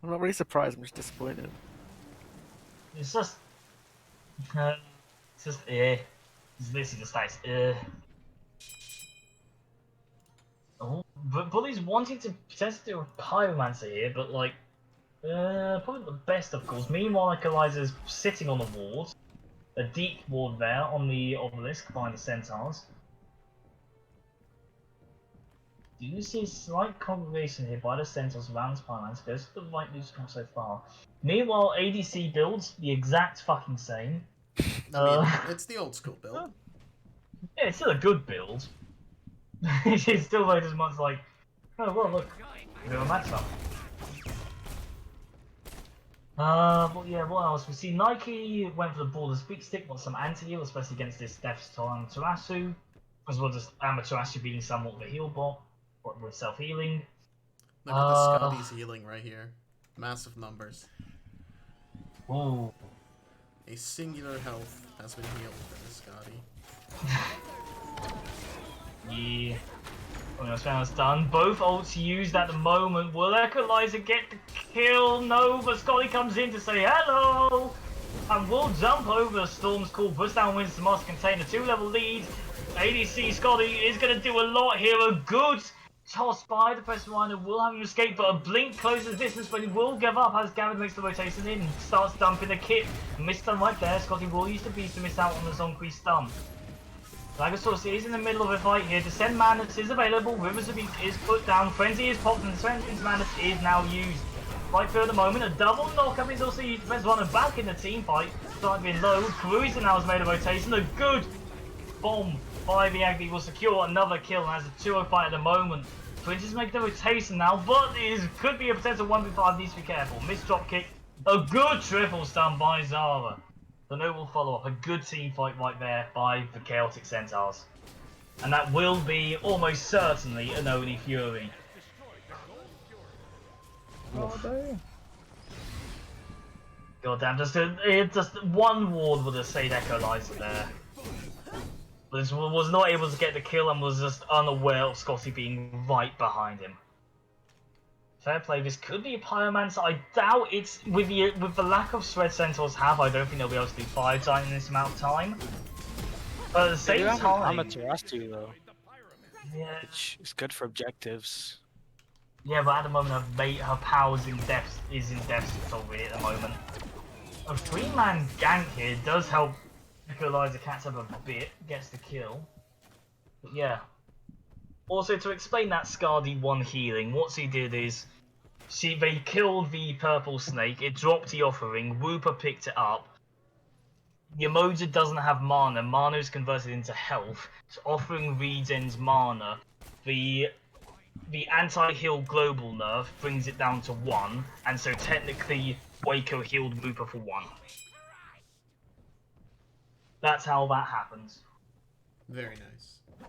I'm not really surprised, I'm just disappointed. It's just it's literally just nice. Oh, but Bullies wanting to potentially do a Pyromancer here, but like, probably the best of course. Meanwhile, Equalizer's sitting on the ward, a deep ward there on the obelisk behind the Centaurs. Do you see a slight congregation here by the Centaurs around the Pyromancer? Goes to the right loose camp so far. Meanwhile, ADC builds the exact fucking same. I mean, it's the old school build. Yeah, it's still a good build. It's still very as much like, oh well, look, we have a matchup. But yeah, what else? We see Nike went for the ball of speak stick, wants some anti-heal, especially against this Death Toll Amaterasu, as well as Amaterasu being somewhat of a heal bot, with self-healing. Look at the Scotty's healing right here. Massive numbers. Whoa. A singular health has been healed for the Scotty. Yeah. When it's done, both ults used at the moment. Will Equalizer get the kill? No, but Scotty comes in to say hello! And will jump over the Storm's Call, puts down wins the Master Container, 2-level lead. ADC Scotty is going to do a lot here. A good tossed by the Press Rhino, will have him escape, but a blink closes the distance, but he will give up as Garrett makes the rotation in, starts dumping the kit. Missed stun right there, Scotty will use the beast to miss out on the Zonkri stun. Lagasaurus is in the middle of a fight here. Descend Madness is available, Rivers of Ink is put down, Frenzy is popped, and Descend Madness is now used. Right for the moment, a double knockup is also used. Press Rhino back in the team fight, starting being low. Cruiser now has made a rotation, a good bomb by the Agni will secure another kill and has a 2-0 fight at the moment. Prince is making the rotation now, but it could be a potential 1v5, needs to be careful. Missed drop kick, a good triple stun by Zara. The noble follow up, a good team fight right there by the Chaotic Centaurs. And that will be almost certainly an Oni Fury. Oh, damn. God damn, just one ward would have stayed Echolyzer there. Was not able to get the kill and was just unaware of Scotty being right behind him. Fair play, this could be a Pyromancer. I doubt it's with the lack of Shred Centaurs have, I don't think they'll be able to do Fire Giant in this amount of time. But at the same time, Amaterasu though, yeah, which is good for objectives. yeah, but at the moment her powers in depth is in deficit already at the moment. A 3-man gank here does help Equalizer catch up a bit, gets the kill. But yeah. Also, to explain that Scardy 1 healing, what he did is they killed the purple snake, it dropped the offering, Wooper picked it up. Yamoja doesn't have mana, mana is converted into health, so offering regens mana. The anti-heal global nerf brings it down to 1, and so technically Waco healed Wooper for 1. That's how that happens. Very nice.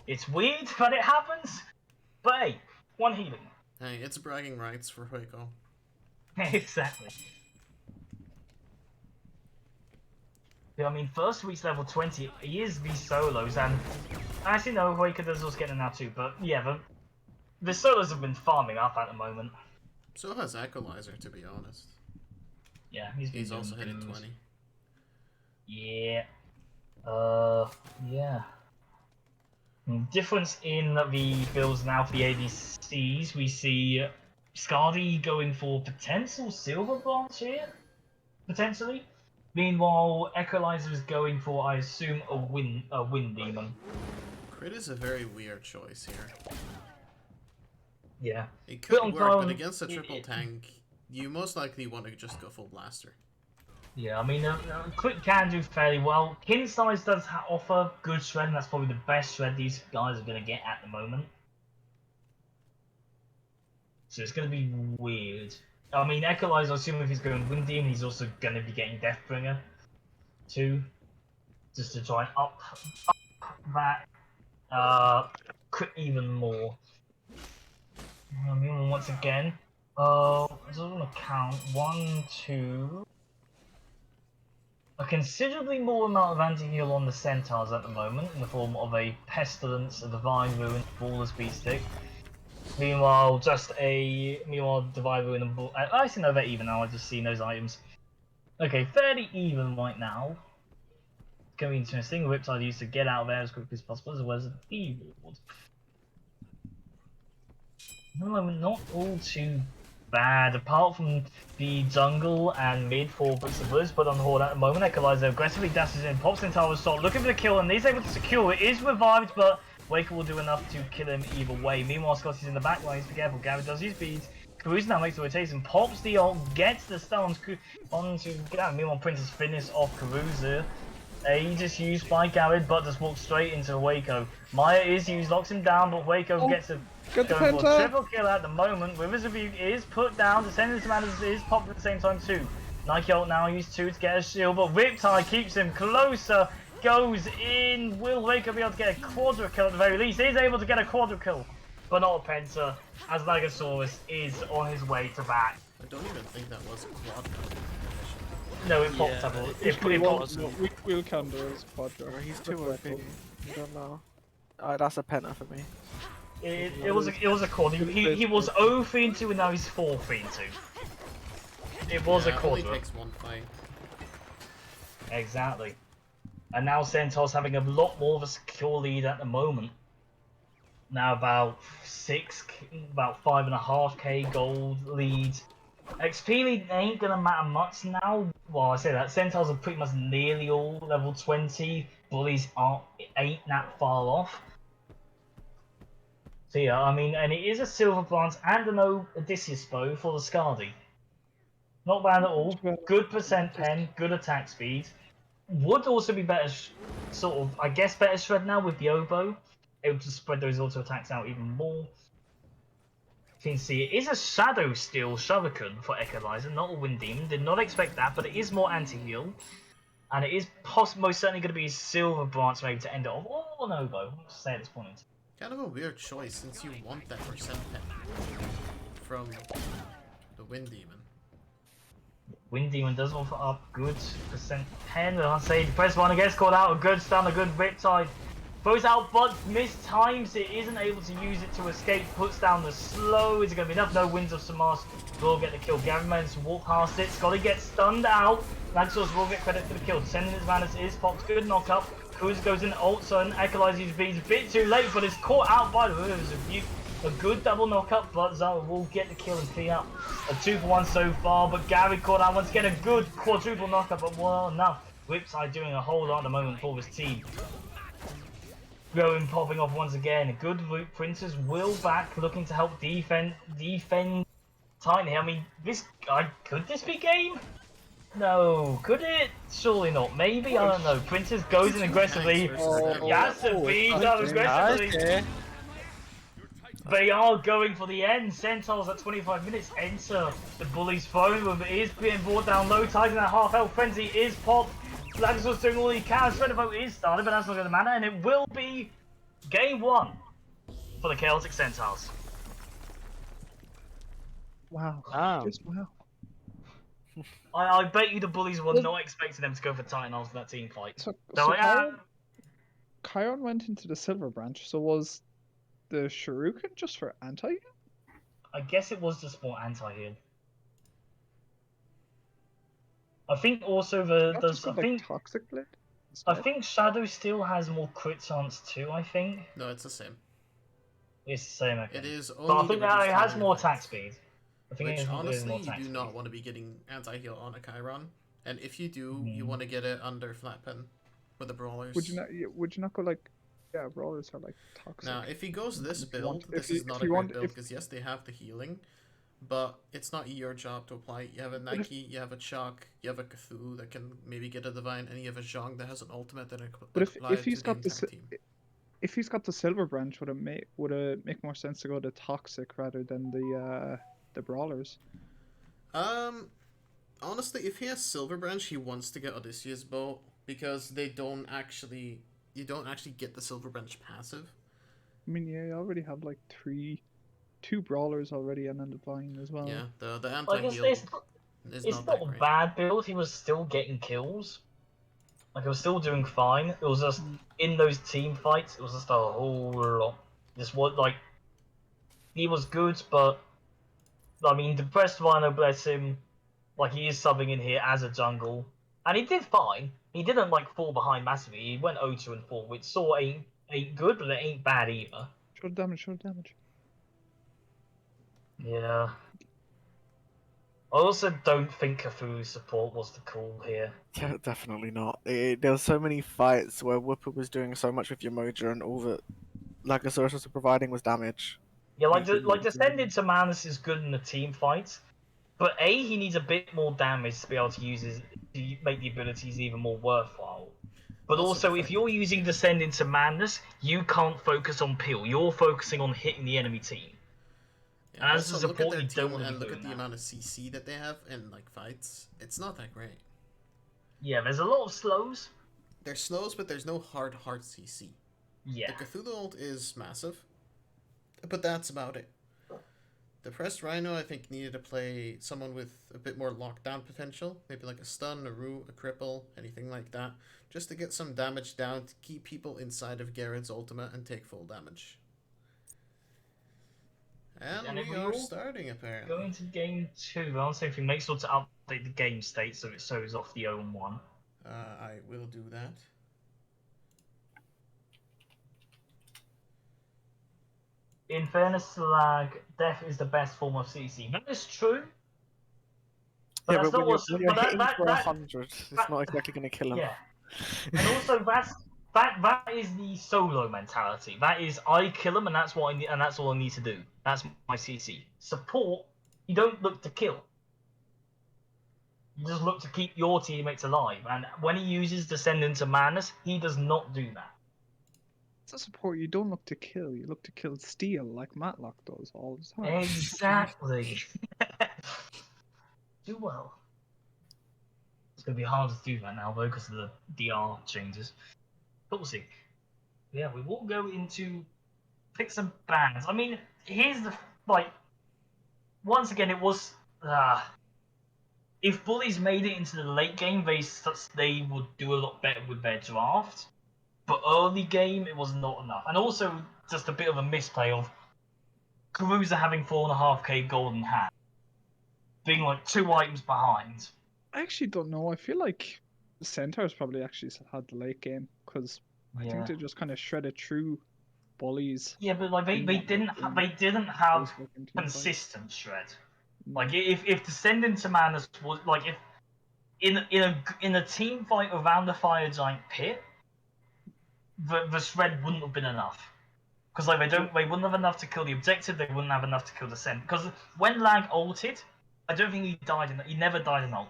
It's weird, but it happens. But hey, 1 healing. Hey, it's bragging rights for Hueco. Exactly. Yeah, I mean, first reach level 20, he is the solos, and actually no, Hueco does also get it now too, but yeah, the solos have been farming up at the moment. So has Equalizer, to be honest. Yeah, He's also doing hitting good. 20. Yeah. Yeah. Difference in the builds now for the ADCs. We see Scardy going for potential Silver Branch here, potentially. Meanwhile, Equalizer is going for, I assume, a Wind Demon. Crit is a very weird choice here. Yeah. It could But work, but against a triple tank, you most likely want to just go full blaster. Yeah, I mean, Quick can do fairly well. Kin size does offer good shred, and that's probably the best shred these guys are going to get at the moment. So it's going to be weird. I mean, Equalizer, I assume if he's going Wind Demon, he's also going to be getting Deathbringer too. Just to try and up that crit even more. I mean, once again, I just want to count 1, 2. A considerably more amount of anti-heal on the Centaurs at the moment, in the form of a Pestilence, a Divine Ruin, Baller's Beatstick. Meanwhile, Divine Ruin and Bull. I actually know they're even now, I've just seen those items. Okay, fairly even right now. It's going to be interesting. Riptide used to get out of there as quickly as possible, as well as an evil. At the moment, not all too bad, apart from the jungle and mid for Brixton Bullies put on hold at the moment. Equalizer aggressively dashes in, pops in Tower Stop, looking for the kill, and he's able to secure it. Is revived, but Waker will do enough to kill him either way. Meanwhile, Scotty's in the back line, be careful. Gary does his beads. Caruso now makes the rotation, pops the ult, gets the stuns onto Gary. Meanwhile, Princess finish off Caruso. Aegis used by Garrett, but just walks straight into Waco. Maya is used, locks him down, but Waco gets a Get the going for a penta! triple kill at the moment. Rivers of Eve is put down. Descendants of Madness is popped at the same time too. Nike ult now used 2 to get a shield, but Riptide keeps him closer. Goes in. Will Waco be able to get a quadra kill at the very least? He's able to get a quadra kill, but not a penta, as Lagasaurus is on his way to back. I don't even think that was a quad. No, it popped Yeah, up. it It popped. We'll can do is quadra. Or he's too OP. I don't know. That's a penner for me. It was a quad. He was 0-3-2 and now he's 4-3-2. It was a It only quadra. takes 1 fight. Exactly. And now Centaur's having a lot more of a secure lead at the moment. now about 5.5k gold lead. XP lead ain't gonna matter much now. Well, I say that Centaurs are pretty much nearly all level 20. Bullies ain't that far off. So yeah, I mean, and it is a silver branch and an Odysseus bow for the Scardy. Not bad at all. Good percent pen, good attack speed. Would also be better, sort of, I guess, better shred now with the oboe. Able to spread those auto attacks out even more. You can see it is a Shadow Steel Shuriken for Equalizer, not a Wind Demon. Did not expect that, but it is more anti-heal. And it is most certainly going to be a Silver Branch maybe to end it off. Or an oboe, I'll say at this point. Kind of a weird choice since you want that percent pen from the Wind Demon. Wind Demon does offer up good percent pen. I'll say the press one gets called out, a good stun, a good Riptide. Throws out, but mistimes it, isn't able to use it to escape, puts down the slow. Is it going to be enough? No, Winds of Samas will get the kill. Gary manages to walk past it. Scotty gets stunned out. Laxos will get credit for the kill. Descending his Manus is Fox. Good knock up. Cruz goes in ult, and Equalizer uses beats a bit too late, but it's caught out by the Rivers of Butte. A good double knock up, but Zara will get the kill and clean up. A 2-for-1 so far, but Gary caught out once again. A good quadruple knock up, but well enough. Riptide doing a whole lot at the moment for this team. Growing popping off once again. A good route. Princess will back, looking to help defend Titan here. I mean, could this be game? No, could it? Surely not. Maybe, I don't know. Princess goes in aggressively. Yes, aggressively. They are going for the end. Centaurs at 25 minutes enter the Bullies' phone room. It is being brought down low. Titan at half health. Frenzy is popped. Lagasaur's doing all he can. Stredivo is started, but that's not going to matter. And it will be game 1 for the Chaotic Centaurs. Wow. Wow. Just wow. I bet you the Bullies were not expecting them to go for Titan after that team fight. So yeah. Chiron went into the Silver Branch, so was the Shuriken just for anti-heal? I guess it was just more anti-heal. I think also Toxic Blade? I think Shadow Steel has more crit chance too, I think. No, it's the same. It's the same, okay. It is only But I think that it has more attack speed. I think Which, it honestly, more you attack do speed. not want to be getting anti-heal on a Chiron. And if you do, you want to get it under flat pen with the Brawlers. Would you not go like, yeah, Brawlers are like toxic. Now, if he goes this build, if this you- is if not you a want- great build, if- because yes, they have the healing, but it's not your job to apply it. You have a Nike, you have a Chalk, you have a Cthulhu that can maybe get a Divine, and you have a Zhang that has an ultimate that can But apply if it to he's the got the entire team. if he's got the Silver Branch, would it make more sense to go to Toxic rather than the Brawlers? Honestly, if he has Silver Branch, he wants to get Odysseus Bow, because you don't actually get the Silver Branch passive. I mean, yeah, you already have like two Brawlers already and a Divine as well. Yeah, the Like, anti-heal it's is not that a great. bad build. He was still getting kills. Like, he was still doing fine. It was just, in those team fights, it was just a whole lot. Just what, like, he was good, but, I mean, Depressed Rhino, bless him, like, he is subbing in here as a jungle. And he did fine. He didn't, like, fall behind massively. He went 0-2 and 4, which sort of ain't good, but it ain't bad either. Show damage, show damage. Yeah. I also don't think Cthulhu's support was the call here. Yeah, definitely not. There were so many fights where Whooper was doing so much with Yamoja, and all that Lagosaurus was providing was damage. Yeah, like Descended to Manus is good in the team fights, but he needs a bit more damage to be able to to make the abilities even more worthwhile. But also, if you're using Descend into Madness, you can't focus on Peel. You're focusing on hitting the enemy team. Yeah, As a also, look at support, their you don't team want to and be look at doing the that. amount of CC that they have in like fights. It's not that great. Yeah, there's a lot of slows. There's slows, but there's no hard CC. Yeah. The Cthulhu ult is massive, but that's about it. The Pressed Rhino, I think, needed to play someone with a bit more lockdown potential. Maybe like a stun, a root, a cripple, anything like that. Just to get some damage down to keep people inside of Garrett's ultimate and take full damage. And we are starting, apparently. Going to game 2, but also if you make sure to update the game state so it shows off the 0-1. I will do that. in fairness to Lag, Death is the best form of CC. That is true. But Yeah, that's but not what. when you're But hitting for that 100, it's that- not exactly going to kill him. yeah. And also that is the solo mentality. That is I kill him and that's what I need, and that's all I need to do. That's my CC. Support, you don't look to kill. You just look to keep your teammates alive. And when he uses Descend into Madness, he does not do that. It's a support. You don't look to kill. You look to kill steal, like Matlock does all the time. Exactly. Do well. It's going to be hard to do that now, though, because of the DR changes. But we'll see. Yeah, we will go into pick some bands. I mean, here's the once again, it was if Bullies made it into the late game, they would do a lot better with their draft. But early game, it was not enough, and also just a bit of a misplay of Caruza having 4.5k golden hat, being like 2 items behind. I actually don't know. I feel like the Centaurs probably actually had the late game because I think they just kind of shredded through Bullies. Yeah, but like they didn't have consistent shred. Like if Descending to Madness was like if in a team fight around the Fire Giant pit, the shred wouldn't have been enough. Because like they wouldn't have enough to kill the objective. They wouldn't have enough to kill the Descent. Because when Lag ulted, I don't think he never died in ult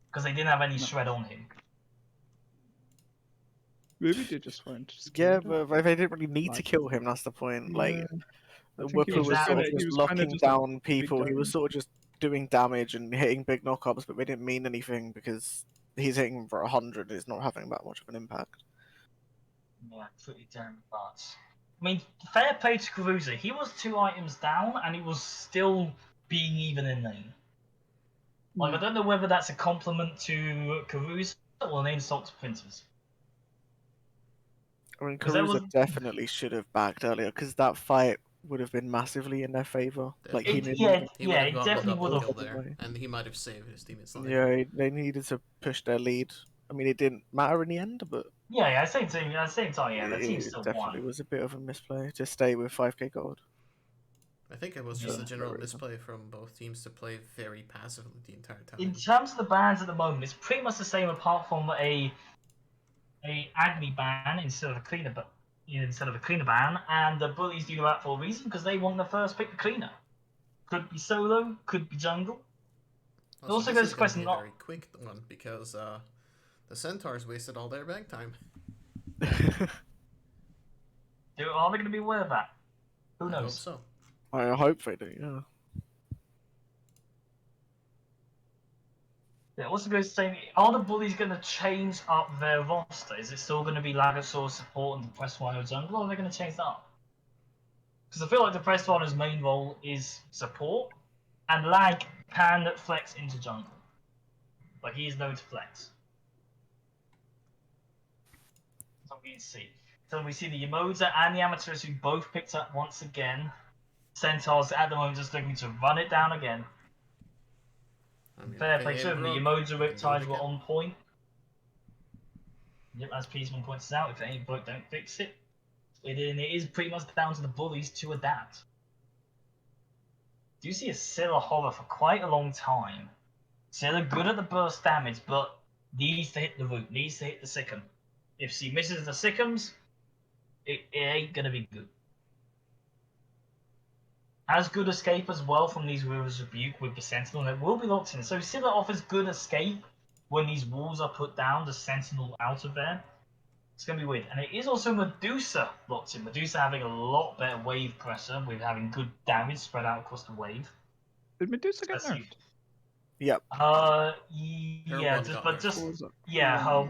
because they didn't have any shred on him. Maybe they just weren't. Yeah, scared but they didn't really need to kill him. That's the point. Like, I think Whipper he was was sort of kinda- just locking down people. He was sort of just doing damage and hitting big knockups, but they didn't mean anything because he's hitting for 100. It's not having that much of an impact. Yeah, pretty damn bad. I mean, fair play to Caruza. He was 2 items down and he was still being even in lane. Like, I don't know whether that's a compliment to Caruza or an insult to Printers. I mean, 'Cause that Caruza was- definitely should have backed earlier because that fight would have been massively in their favor. Like It- he nearly yeah, He would have it gotten definitely a double would kill have. there, and he might have saved his teammates' life. Yeah, they needed to push their lead. I mean, it didn't matter in the end, but Yeah, at the same time, yeah, the team it still definitely won. was a bit of a misplay to stay with 5k gold. I think it was just Yeah. a general No reason. misplay from both teams to play very passively the entire time. In terms of the bans at the moment, it's pretty much the same apart from a Agni ban instead of a cleaner, ban, and the Bullies do that for a reason because they want the first pick the cleaner. Could be solo, could be jungle. Also this goes is to gonna question be a not- very quick one because the Centaurs wasted all their bank time. Are they going to be aware of that? Who I hope knows? so. I hope they do. Yeah. Yeah, also goes to say, are the Bullies going to change up their roster? Is it still going to be Lagasaur support and Depressed Rhino jungle, or are they going to change that up? Because I feel like Depressed Rhino's main role is support, and Lag can flex into jungle. Like, he is known to flex. So we see. So we see the Yamoda and the Amateurs who both picked up once again. Centaurs at the moment just looking to run it down again. I mean, Fair okay, play to them. The Brook, Yamoda you can do it Riptides were again. on point. Yep, as Peaceman points out, if it ain't broke, don't fix it. It is pretty much down to the Bullies to adapt. Do you see a Scylla hover for quite a long time? Scylla good at the burst damage, but needs to hit the root, needs to hit the Sikkim. If she misses the Sikkums, it ain't gonna be good. Has good escape as well from these River's Rebuke with the Sentinel, and it will be locked in. So Scylla offers good escape when these walls are put down, the Sentinel out of there. It's going to be weird. And it is also Medusa locked in. Medusa having a lot better wave pressure with having good damage spread out across the wave. Did Medusa get Let's see. nerfed? Yep. Yeah, one just, got but nerfed. just Or was it- yeah, her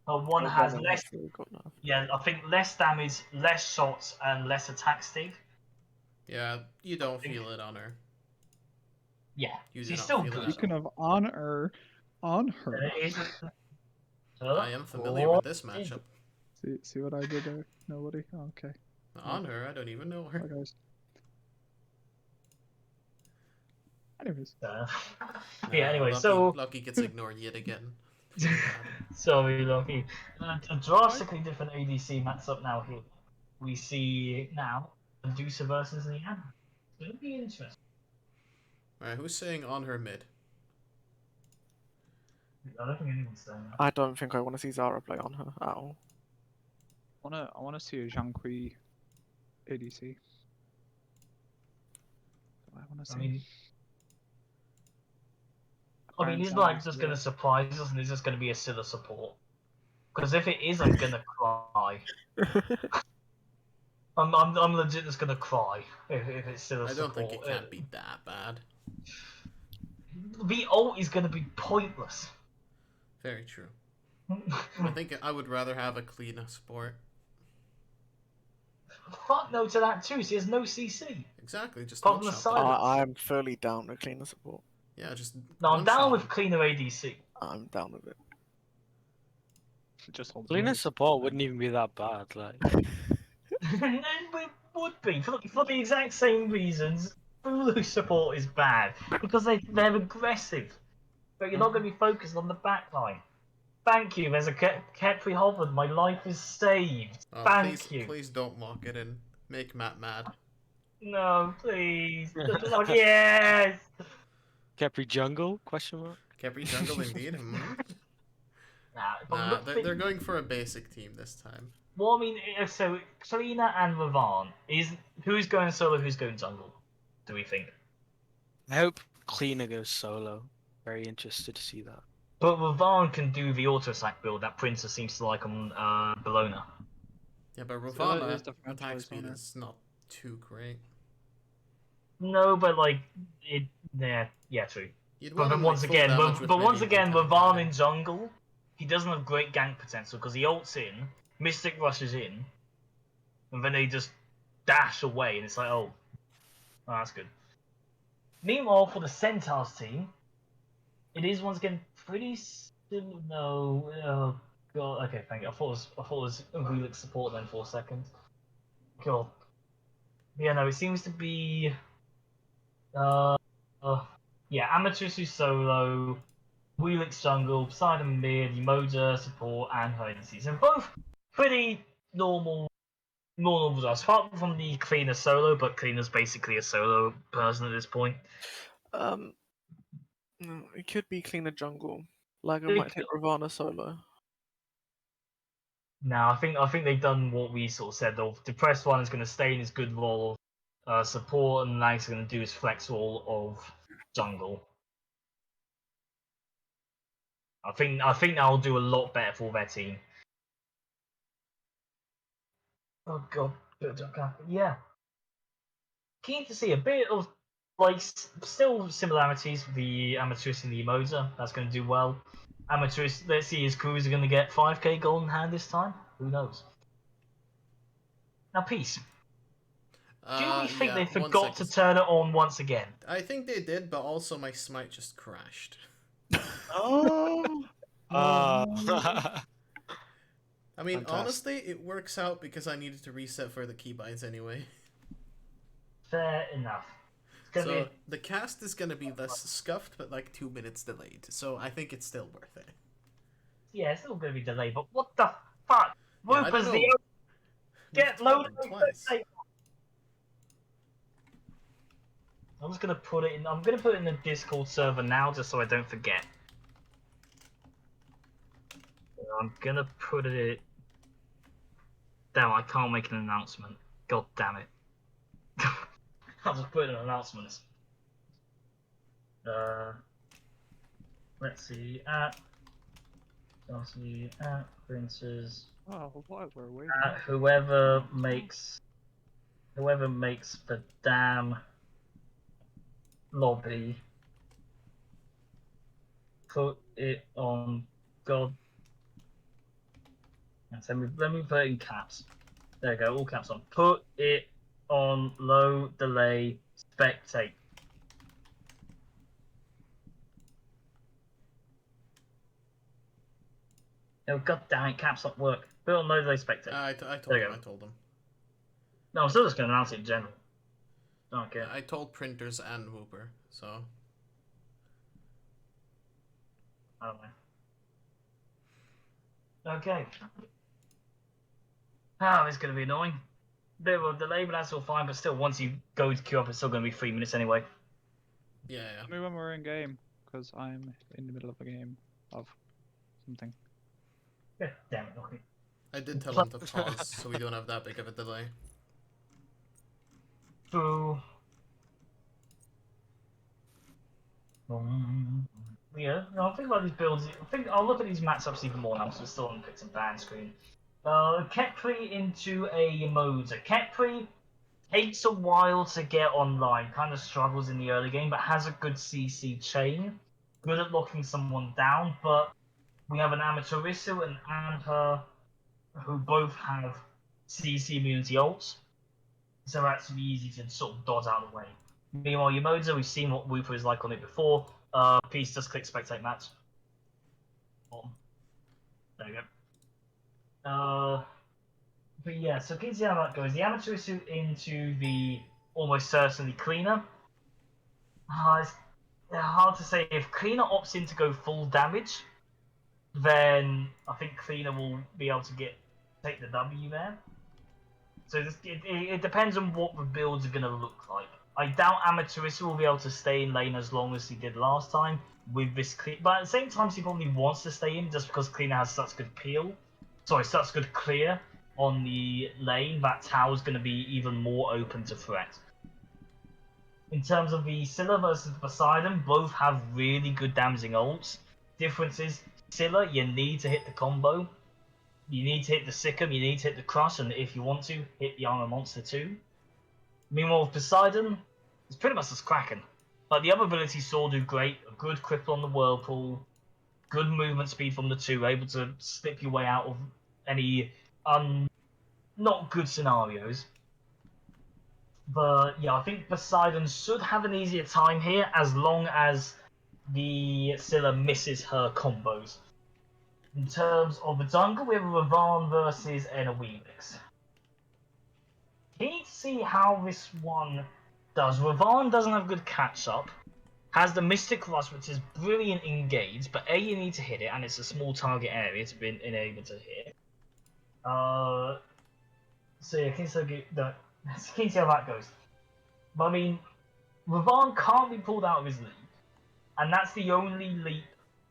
one has less. Got Yeah, I think less damage, less shots, and less attack stig. Yeah, you don't feel it on her. Yeah, You do she's not still feel it good. at all. Speaking of honor, on her. It is- I am familiar with this matchup. See what I did there? Nobody? Oh, okay. On her, I don't even know her. Hi guys. Anyways. Yeah, anyway, Lucky, so Lucky gets ignored yet again. sorry, Lucky. A drastically different ADC matchup now here. We see now Medusa versus Leanne. It'll be interesting. Alright, who's saying on her mid? I don't think anyone's saying that. I don't think I want to see Zara play on her at all. I wanna see a Zhang Kui ADC. I wanna see. I mean, he's not just going to surprise us, and he's just going to be a Scylla support. Because if it is, I'm going to cry. I'm legit just going to cry if it's Scylla I support. don't think it can be that bad. The ult is going to be pointless. Very true. I think I would rather have a cleaner support. Fuck no to that too. So he has no CC. Exactly, just Apart one from the shot. silence. I'm fully down with cleaner support. Yeah, just No, I'm one down shot. with cleaner ADC. I'm down with it. Just hold Cleaner on. support wouldn't even be that bad. Like, And it would be for the exact same reasons. Bulu support is bad because they're aggressive, but you're not going to be focused on the backline. Thank you. There's a Kepri Hovland. My life is saved. Oh, Thank you. Please don't mock it and make Matt mad. No, please. Yes. Kepri jungle? Question mark. Kepri jungle indeed. Nah, Nah, they're going for a basic team this time. Well, I mean, so Kalina and Ravan who's going solo, who's going jungle? Do we think? I hope Cleaner goes solo. Very interested to see that. But Ravan can do the auto sack build that Princess seems to like on Bologna. Yeah, but So that Ravana is the attack franchise speed owner. is not too great. No, but like it, yeah, true. You'd But want then him, once like, full again, damage with but once maybe again, one tank Ravan guy. in jungle, he doesn't have great gank potential because he ults in, Mystic rushes in, and then they just dash away, and it's like, oh that's good. Meanwhile, for the Centaurs team, it is once again pretty similar. No, oh god. Okay, thank you. I thought it was Relix support then for a second. God. Yeah, no, it seems to be. Yeah, Amaterasu solo, Wheelix jungle, Poseidon mid, Emoja support, and Hoensis. And both pretty normal results, apart from the Cleaner solo, but Cleaner's basically a solo person at this point. It could be cleaner jungle. Like I It might take Ravana solo. Now, I think they've done what we sort of said. The depressed one is going to stay in his good role of support, and Knight's going to do his flex role of jungle. I think that'll do a lot better for their team. Oh god, yeah. Keen to see a bit of still similarities with the Amateurs and the Emoza. That's going to do well. Amateurs, let's see, his crews are going to get 5k golden hand this time. Who knows? Now, peace. Do we think they forgot to turn it on once again? I think they did, but also my Smite just crashed. Oh. I mean, Fantastic. honestly, it works out because I needed to reset for the keybinds anyway. Fair enough. It's So gonna be the cast is gonna be less scuffed, but like 2 minutes delayed. So I think it's still worth it. yeah, it's still gonna be delayed. But what the fuck? Yeah, I Rupers don't the know. get We've told loaded. them twice. I'm just gonna put it in. I'm gonna put it in the Discord server now, just so I don't forget. I'm gonna put it. Damn, I can't make an announcement. God damn it. I'll just put in an announcement. Let's see. At Princes. Oh, while we're waiting. Whoever makes the damn lobby, put it on God. And let me put it in caps. There you go, all caps on. Put it on low delay spectate. Oh god damn it, caps lock work. Put it on low delay spectate. I There you go. told them. No, I'm still just gonna announce it in general. Don't care. I told printers and Whooper, so. I don't know. Okay. Oh, it's gonna be annoying. bit of a delay, but that's all fine. But still, once you go to queue up, it's still going to be 3 minutes anyway. Yeah, Tell me when we're in game, because I'm in the middle of a game of something. Yeah, damn it, okay. I did tell him to pause, so we don't have that big of a delay. So, yeah, no, I'll think about these builds. I'll look at these matchups even more now, so we're still on Pix and Ban screen. Kepri into a Moza. Kepri takes a while to get online, kind of struggles in the early game, but has a good CC chain. Good at locking someone down, but we have an Amaterasu and Anher who both have CC immunity ults, so that's be easy to sort of dodge out of the way. Meanwhile, Yamoza, we've seen what Wooper is like on it before. Please just click spectate match. There you go. But yeah, so can see how that goes. The amateur suit into the almost certainly cleaner. It's hard to say. If cleaner opts in to go full damage, then I think cleaner will be able to take the W there. So it depends on what the builds are going to look like. I doubt Amateurissa will be able to stay in lane as long as he did last time with this clear. But at the same time, he probably wants to stay in just because cleaner has such good such good clear on the lane that tower's going to be even more open to threat. In terms of the Scylla versus Poseidon, both have really good damaging ults. Difference is, Scylla, you need to hit the combo. You need to hit the Sikkim, you need to hit the Crush, and if you want to, hit the Armor Monster too. Meanwhile, with Poseidon, it's pretty much just Kraken. Like, the other abilities all do great. A good cripple on the Whirlpool, good movement speed from the two, able to slip your way out of any not good scenarios. But yeah, I think Poseidon should have an easier time here as long as the Scylla misses her combos. In terms of the jungle, we have a Ravan versus an Awelix. Keen to see how this one does. Ravan doesn't have good catch-up. Has the Mystic Rush, which is brilliant engage, but A, you need to hit it, and it's a small target area to be able to hit. So yeah, keen to see how that goes. But I mean, Ravan can't be pulled out of his league, and that's the only leap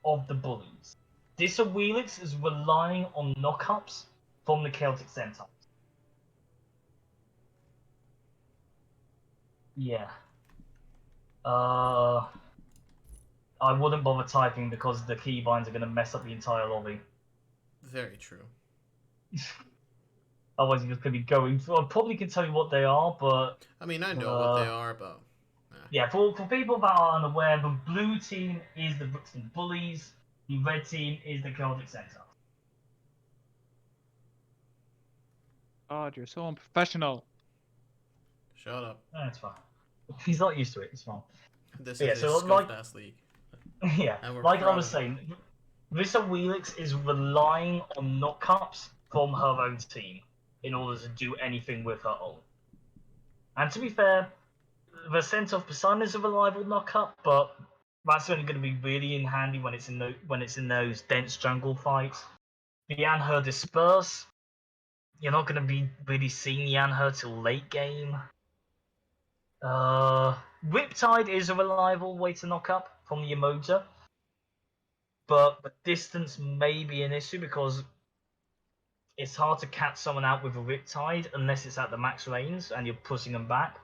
of the Bullies. This Awelix is relying on knockups from the Celtic Centaurs. Yeah. I wouldn't bother typing because the keybinds are going to mess up the entire lobby. Very true. Otherwise, you're just going to be going through. I probably can tell you what they are, but... I mean, I know what they are, but... Yeah, for people that are unaware, the blue team is the Brixton Bullies. The red team is the Celtic Centaurs. God, you're so unprofessional. Shut up. That's fine. He's not used to it. It's fine. This Yeah, is so a scuffed-ass league. Yeah, And we're like I proud was of it. saying, this Awelix is relying on knockups from her own team in order to do anything with her own. And to be fair, the Scent of Poseidon is a reliable knockup, but that's only going to be really handy when it's in those dense jungle fights. The Anher Disperse, you're not going to be really seeing the Anher till late game. Riptide is a reliable way to knock up from the Emoja, but the distance may be an issue because it's hard to catch someone out with a Riptide unless it's at the max range and you're pushing them back.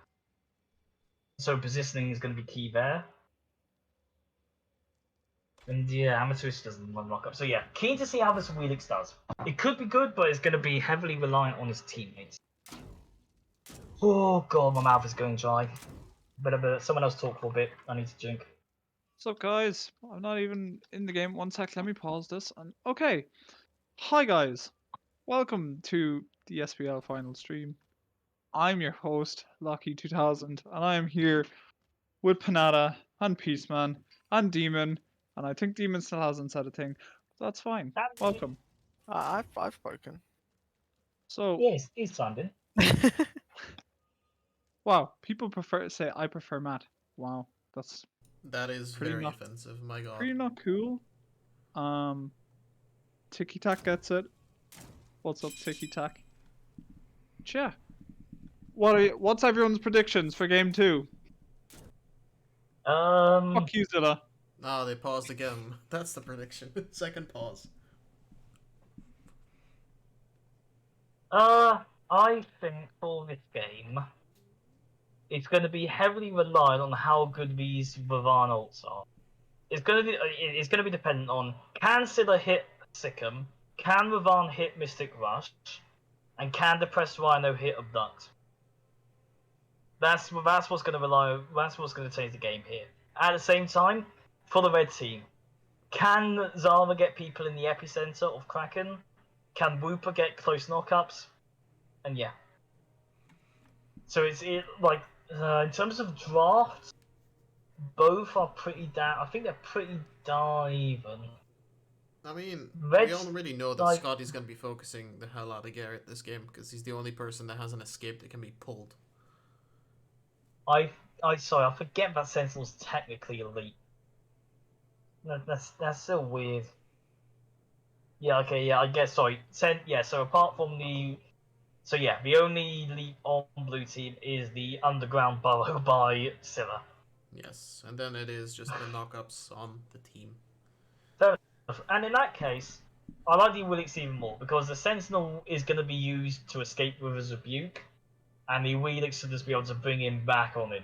So positioning is going to be key there. And yeah, Amateurs doesn't run knock up. So yeah, keen to see how this Wheelix does. It could be good, but it's going to be heavily reliant on his teammates. Oh god, my mouth is going dry. Better someone else talk for a bit. I need to drink. What's up, guys? I'm not even in the game. One sec, let me pause this. Okay. Hi, guys. Welcome to the SBL final stream. I'm your host, Lucky2000, and I am here with Panada and Peaceman and Demon, and I think Demon still hasn't said a thing. That's fine. Welcome. I've spoken. So, Yes, he's chimed in. wow, people say I prefer Matt. Wow, that's That is Pretty very not- offensive, my god. pretty not cool. Tiki Tac gets it. What's up, Tiki Tac? Yeah. What's everyone's predictions for game 2? Fuck you, Zilla. Oh, they paused again. That's the prediction. Second pause. I think for this game, it's going to be heavily reliant on how good these Vavan ults are. It's going to be dependent on, can Scylla hit Sikkim, can Vavan hit Mystic Rush, and can Depressed Rhino hit Abduct. That's what's going to that's what's going to change the game here. At the same time, for the red team, can Zava get people in the epicenter of Kraken? Can Wooper get close knockups? And yeah. So in terms of drafts, both are pretty down. I think they're pretty even. I mean, Red's, we already know that like- Scotty's going to be focusing the hell out of Garrett this game because he's the only person that has an escape that can be pulled. I forget that Sentinel's technically elite. That's so weird. Yeah, okay, yeah, I guess, sorry. So apart from the only elite on blue team is the underground burrow by Scylla. Yes, and then it is just the knockups on the team. And in that case, I like the Willix even more because the Sentinel is going to be used to escape with his rebuke, and the Willix should just be able to bring her back on in.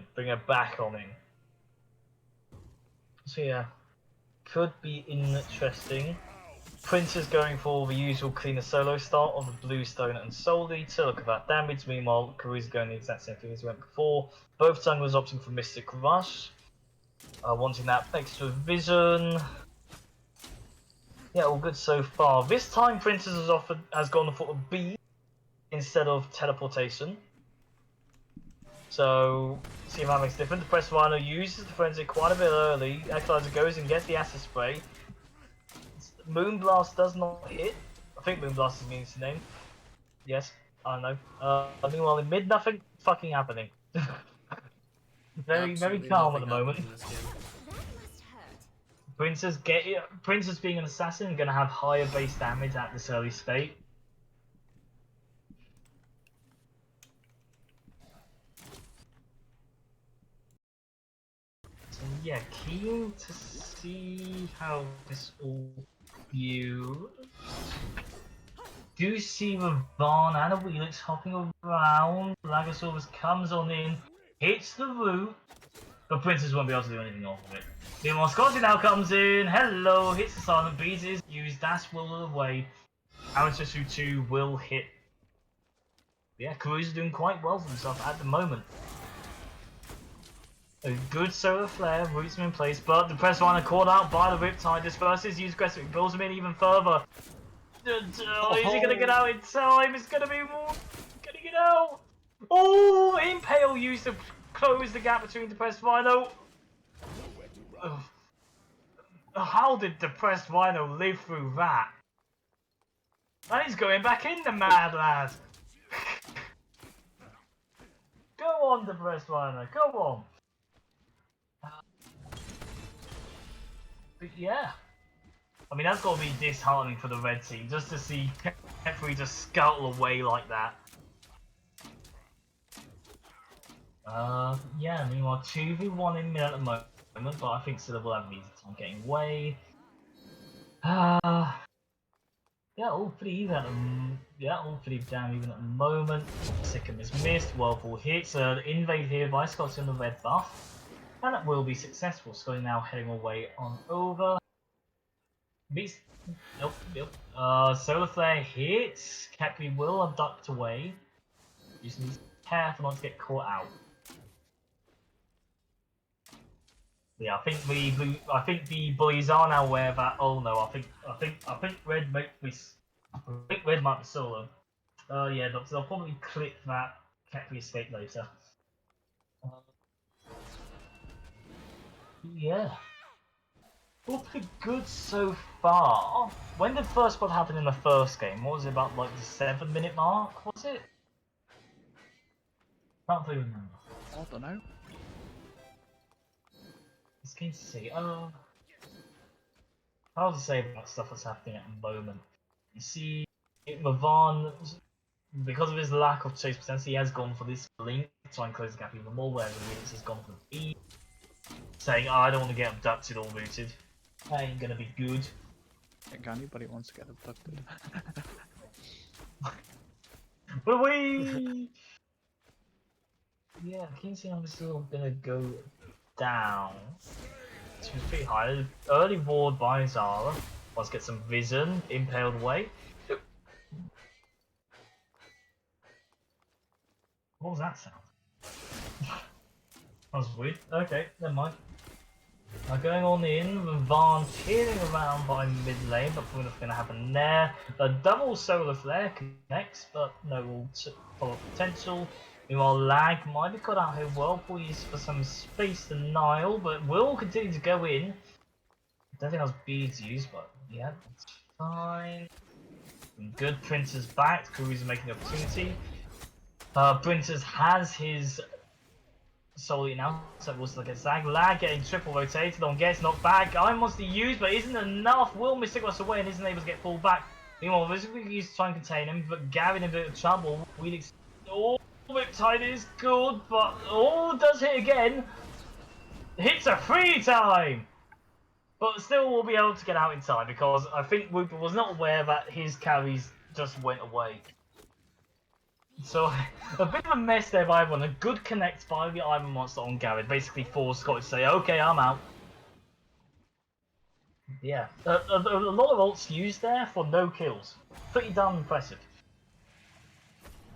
So yeah, could be interesting. Prince is going for the usual cleaner solo start of the Bluestone and Soul Eater. Look at that damage. Meanwhile, Karu's going the exact same thing as he went before. Both junglers opting for Mystic Rush, wanting that extra vision. Yeah, all good so far. This time, Princess has gone for a B instead of teleportation. So, see if that makes a difference. The Press Rhino uses the Frenzy quite a bit early. Equalizer goes and gets the Acid Spray. Moonblast does not hit. I think Moonblast is means name. Yes, I don't know. Meanwhile, in mid, nothing fucking happening. very Absolutely calm at nothing the moment. happens in this game. Princess being an assassin, going to have higher base damage at this early state. So yeah, keen to see how this all views. Do see Ravon and a Wheelix hopping around. Lagosaurus comes on in, hits the root, but Princess won't be able to do anything off of it. Meanwhile, Scotty now comes in. Hello, hits the silent beat is used. Dash will away. Amateur 2 will hit. Yeah, Karu's doing quite well for himself at the moment. A good solar flare, roots him in place, but the press runner caught out by the Riptide. Disperses, use aggressive, pulls him in even further. Is he gonna get out in time? It's gonna be more. Can he get out? Oh, Impale used to close the gap between Depressed Rhino. How did Depressed Rhino live through that? And he's going back in, the mad lad. Go on, Depressed Rhino, go on. But yeah. I mean, that's got to be disheartening for the red team, just to see Kefri just scuttle away like that. Yeah, meanwhile, 2v1 in mid at the moment, but I think Scylla will have an easy time getting away. Yeah, all pretty even at all pretty damn even at the moment. Sikkim is missed, Whirlpool hits, invade here by Scotty on the red buff, and that will be successful. Scotty now heading away on over. Beast. Nope. Solar Flare hits. Kepri will abduct away. Just needs to be careful not to get caught out. Yeah, I think the bullies are now aware that. Oh no, I think red might be solo. Yeah, they'll probably clip that Kepri escape later. Yeah. All pretty good so far. When did first blood happen in the first game? What was it, about like the 7-minute mark, was it? Can't really remember. I don't know. It's keen to see. How to say about stuff that's happening at the moment. You see Mavan because of his lack of chase potential, he has gone for this blink to try and close the gap even more, whereas Willis has gone for the E, saying, oh, I don't want to get abducted or booted. That ain't gonna be good. I think anybody wants to get abducted. But we... Yeah, Kingston is still gonna go down. She was pretty high. Early ward by Zara. Let's get some vision, impaled away. What was that sound? That was weird. Okay, never mind. Going on in, Van tearing around by mid lane, but probably nothing going to happen there. A double solar flare connects, but no follow potential. Meanwhile, lag might be cut out here well, please, for some space denial, but will continue to go in. I don't think that was beads used, but yeah, that's fine. Good, Prince's back. Kuru's making the opportunity. Prince's has his solely now, so it was like a zag. Lag getting triple rotated on gets knocked back. I wants to use, but isn't enough. Will Mystic us away and isn't able to get pulled back. Meanwhile, Mystic used to try and contain him, but Gavin in a bit of trouble. Wheelix, oh, Riptide is good, but oh, does hit again. Hits a free time, but still will be able to get out in time because I think Whooper was not aware that his carries just went away. So, a bit of a mess there by everyone. A good connect by the Iron Monster on Garrett. Basically forced Scott to say, okay, I'm out. Yeah. A lot of ults used there for no kills. Pretty damn impressive.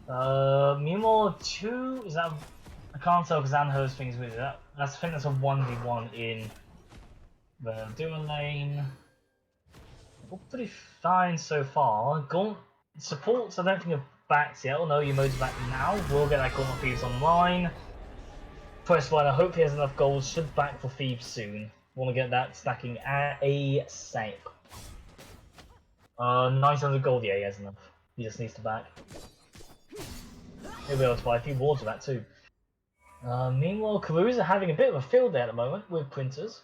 Meanwhile, 2... Is that... I can't tell because Anhurst things with it. I think that's a 1v1 in the dual lane. All pretty fine so far. Gaunt supports, I don't think have backed yet. Oh no, your mode's back now. We'll get that Gauntlet Thieves online. Press one, I hope he has enough gold. Should back for Thieves soon. Want to get that stacking ASAP. 900 gold, yeah, he has enough. He just needs to back. He'll be able to buy a few wards of that too. Meanwhile, Caruza having a bit of a field day at the moment with printers.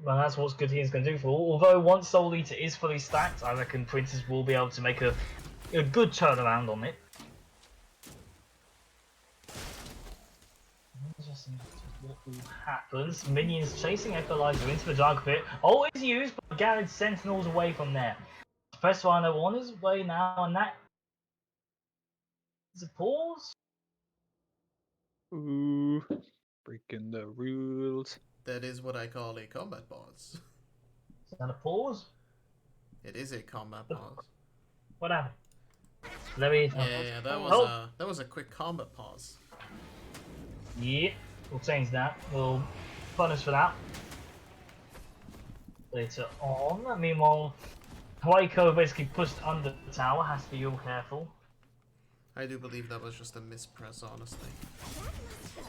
Well, that's what's good he's going to do for all. Although once Soul Eater is fully stacked, I reckon Printers will be able to make a good turnaround on it. Just what happens. Minions chasing Equalizer into the Dark Pit. Always used, but Garrett's Sentinels away from there. Press Rhino on his way now, and that is a pause. Ooh, breaking the rules. That is what I call a combat pause. Is that a pause? It is a combat pause. What happened? Let me. Yeah, that was a quick combat pause. Yeah, we'll change that. We'll punish for that later on. Meanwhile, Huayco basically pushed under the tower. Has to be real careful. I do believe that was just a mispress, honestly.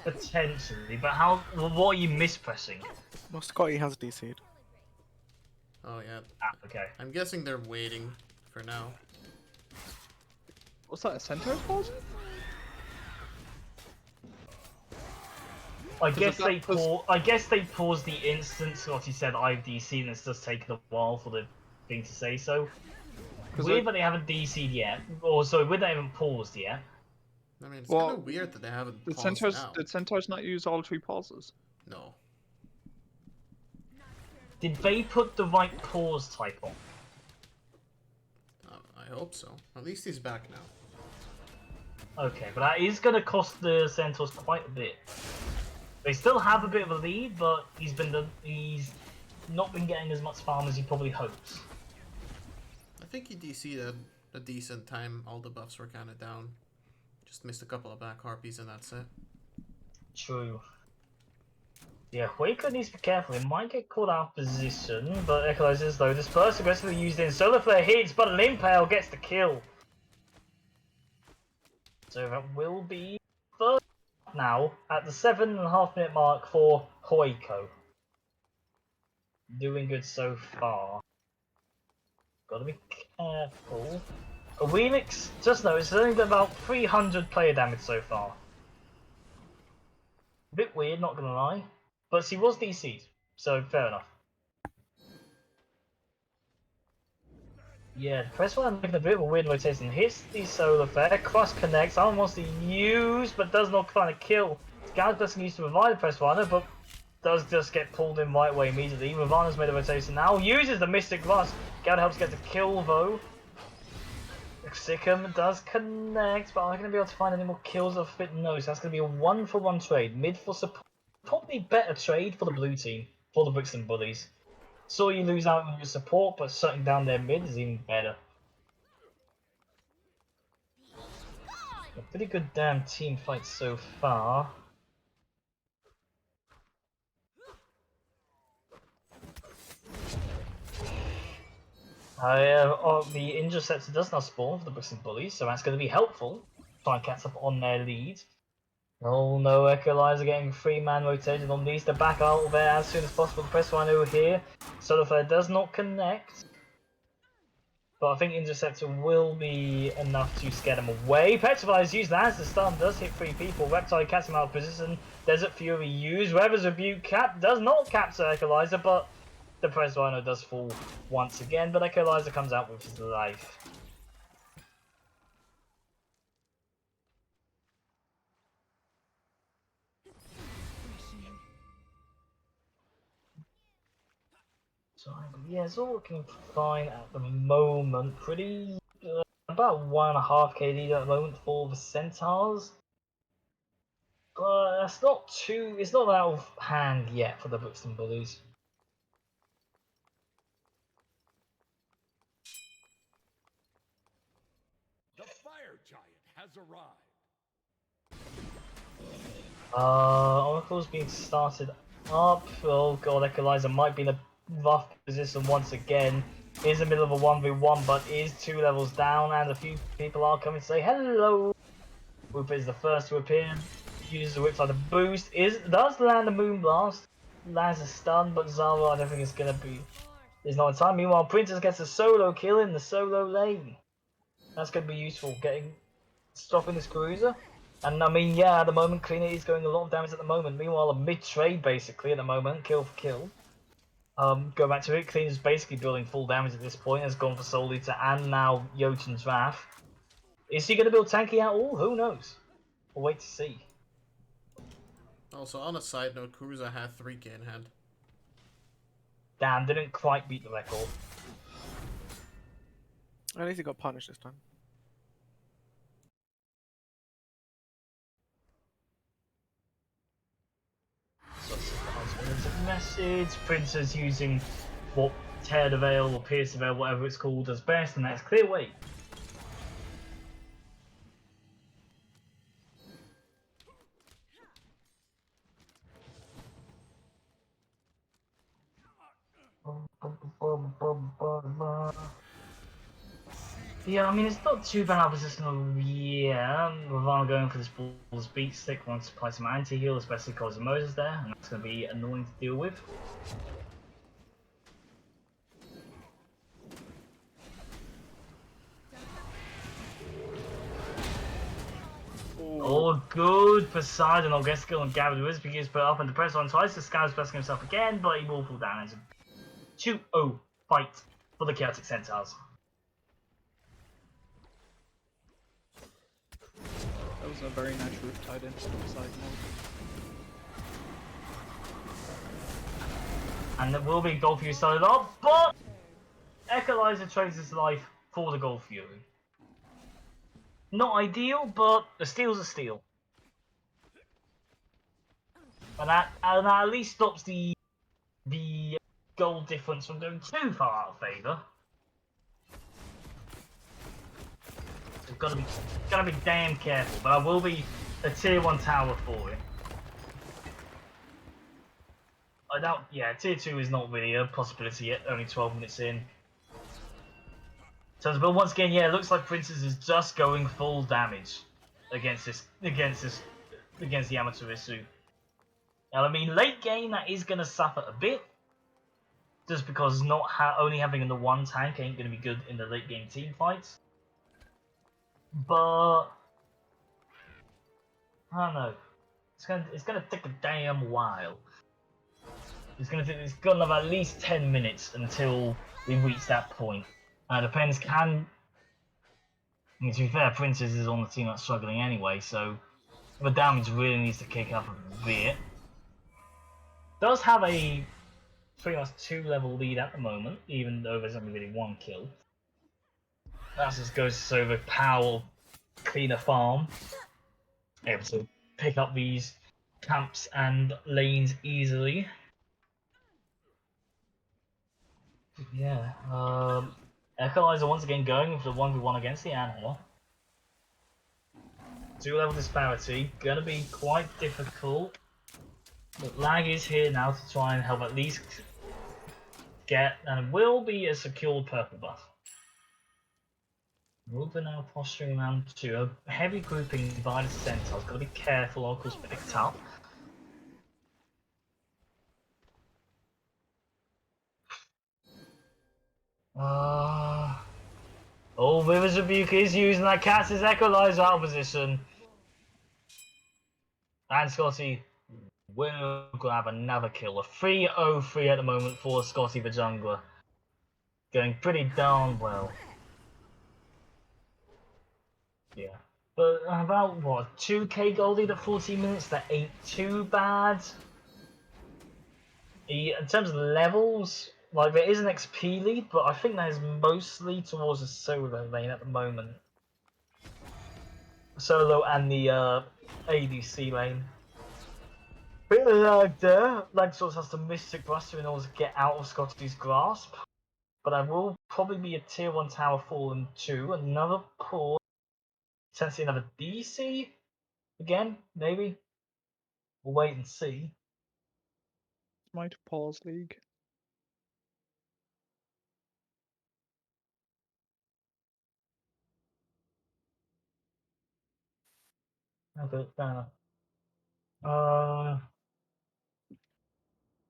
Potentially, but how? What are you mispressing? Well, Scotty has DC'd. Oh yeah. Ah, okay. I'm guessing they're waiting for now. What's that, a Centaurs pause? I guess they paused the instant Scotty said I've DC'd and it's just taken a while for the thing to say so. Weird that they haven't DC'd yet. Or sorry, weird they haven't paused yet. I mean, it's kind of weird that they haven't paused now. Did Centaurs not use all 3 pauses? No. Did they put the right pause type on? I hope so. At least he's back now. Okay, but that is going to cost the Centaurs quite a bit. They still have a bit of a lead, but he's not been getting as much farm as he probably hopes. I think he DC'd at a decent time. All the buffs were kind of down. Just missed a couple of back harpies and that's it. True. Yeah, Huayco needs to be careful. He might get caught out of position, but Equalizers though dispersed aggressively used in. Solar Flare hits, but Limpale gets the kill. So that will be first now at the 7.5 minute mark for Huayco. Doing good so far. Gotta be careful. A Wheelix, just know it's only got about 300 player damage so far. A bit weird, not gonna lie. But she was DC'd, so fair enough. Yeah, the press one making a bit of a weird rotation. Hits the solar flare, cross connects, Allen wants to use, but does not find a kill. Scout's blessing used to revive the press runner, but does just get pulled in right way immediately. Ravana's made a rotation now, uses the Mystic Glass. Gad helps get the kill though. Sikkim does connect, but are they going to be able to find any more kills of fit? No, so that's going to be a 1-for-1 trade. Mid for support. Probably better trade for the blue team, for the Brixton Bullies. So you lose out on your support, but shutting down their mid is even better. A pretty good damn team fight so far. The Interceptor does not spawn for the Brixton Bullies, so that's going to be helpful. Try and catch up on their lead. Oh no, Equalizer getting 3-man rotated on these to back out there as soon as possible. The press line over here. Solar Flare does not connect. But I think Interceptor will be enough to scare them away. Petrifies used as the stun does hit 3 people. Reptile catches him out of position. Desert Fury used. Weather's Rebuke does not capture Equalizer, but the Press Rhino does fall once again. But Equalizer comes out with his life. So yeah, it's all looking fine at the moment. Pretty about 1.5k lead at the moment for the Centaurs. But that's not too. It's not out of hand yet for the Brixton Bullies. The fire giant has arrived. Oracle's being started up. Oh god, Equalizer might be in a rough position once again. Is in the middle of a 1v1, but is 2 levels down, and a few people are coming to say hello. Whoop is the first to appear. Uses the Whipside to boost. Does land a Moonblast. Lands a stun, but Zara I don't think it's gonna be. There's not a time. Meanwhile, Princess gets a solo kill in the solo lane. That's gonna be useful, stopping this cruiser. And I mean, yeah, at the moment, Cleaner is going a lot of damage at the moment. Meanwhile, a mid-trade basically at the moment, kill for kill. Go back to it, Cleaner's basically building full damage at this point, has gone for Soul Eater and now Jotun's Wrath. Is he going to build tanky at all? Who knows? We'll wait to see. Also, on a side note, Cruiser had 3k in hand. Damn, didn't quite beat the record. At least he got punished this time. So there's a message. Princess using what Tear the Veil or Pierce the Veil, whatever it's called, as best, and that's clear weight. Yeah, I mean, it's not too bad positional. Yeah, Ravana going for this Ball's Beat Stick wants to apply some anti-heal, especially because Moses there, and that's going to be annoying to deal with. Oh, good Poseidon. I'll get skill and Gavin Wisby is put up and the press on twice. The Scou's pressing himself again, but he will fall down. It's a 2-0 fight for the Chaotic Centaurs. That was a very nice Riptide into the side mode. And there will be Gold Fury started off, but Equalizer trades his life for the Gold Fury. Not ideal, but a steal's a steal. And that at least stops the gold difference from going too far out of favour. So gotta be damn careful, but I will be a tier 1 tower for it. I doubt, yeah, tier 2 is not really a possibility yet, only 12 minutes in. So, but once again, yeah, it looks like Princess is just going full damage against the Amaterasu. Now, I mean, late game that is gonna suffer a bit, just because not only having the one tank ain't gonna be good in the late game team fights. But I don't know. It's gonna take a damn while. It's gonna have at least 10 minutes until we reach that point. Depends, I mean, to be fair, Princess is on the team that's struggling anyway, so the damage really needs to kick up a bit. Does have a pretty much 2-level lead at the moment, even though there's only really 1 kill. That just goes to the power of cleaner farm. Able to pick up these camps and lanes easily. Yeah, Equalizer once again going for the 1v1 against the Anhor. 2-level disparity, gonna be quite difficult. But Lag is here now to try and help at least get, and it will be a secured purple buff. Ruben now posturing around to a heavy grouping by the Centaurs. Gotta be careful, Oracle's picked up. Oh, Vivis Rebuke is using that Cass's Equalizer out of position. And Scotty will grab another kill. A 3-0-3 at the moment for Scotty the jungler. Going pretty darn well. Yeah. But about, what, 2k gold lead at 14 minutes? That ain't too bad. In terms of levels, like, there is an XP lead, but I think that is mostly towards the solo lane at the moment. Solo and the ADC lane. Bit of lag there. Lag sort of has to Mystic Buster in order to get out of Scotty's grasp. But there will probably be a tier 1 tower fallen 2. Another pull. Potentially another DC? Again, maybe? We'll wait and see. Smite pause league. Okay, fair enough.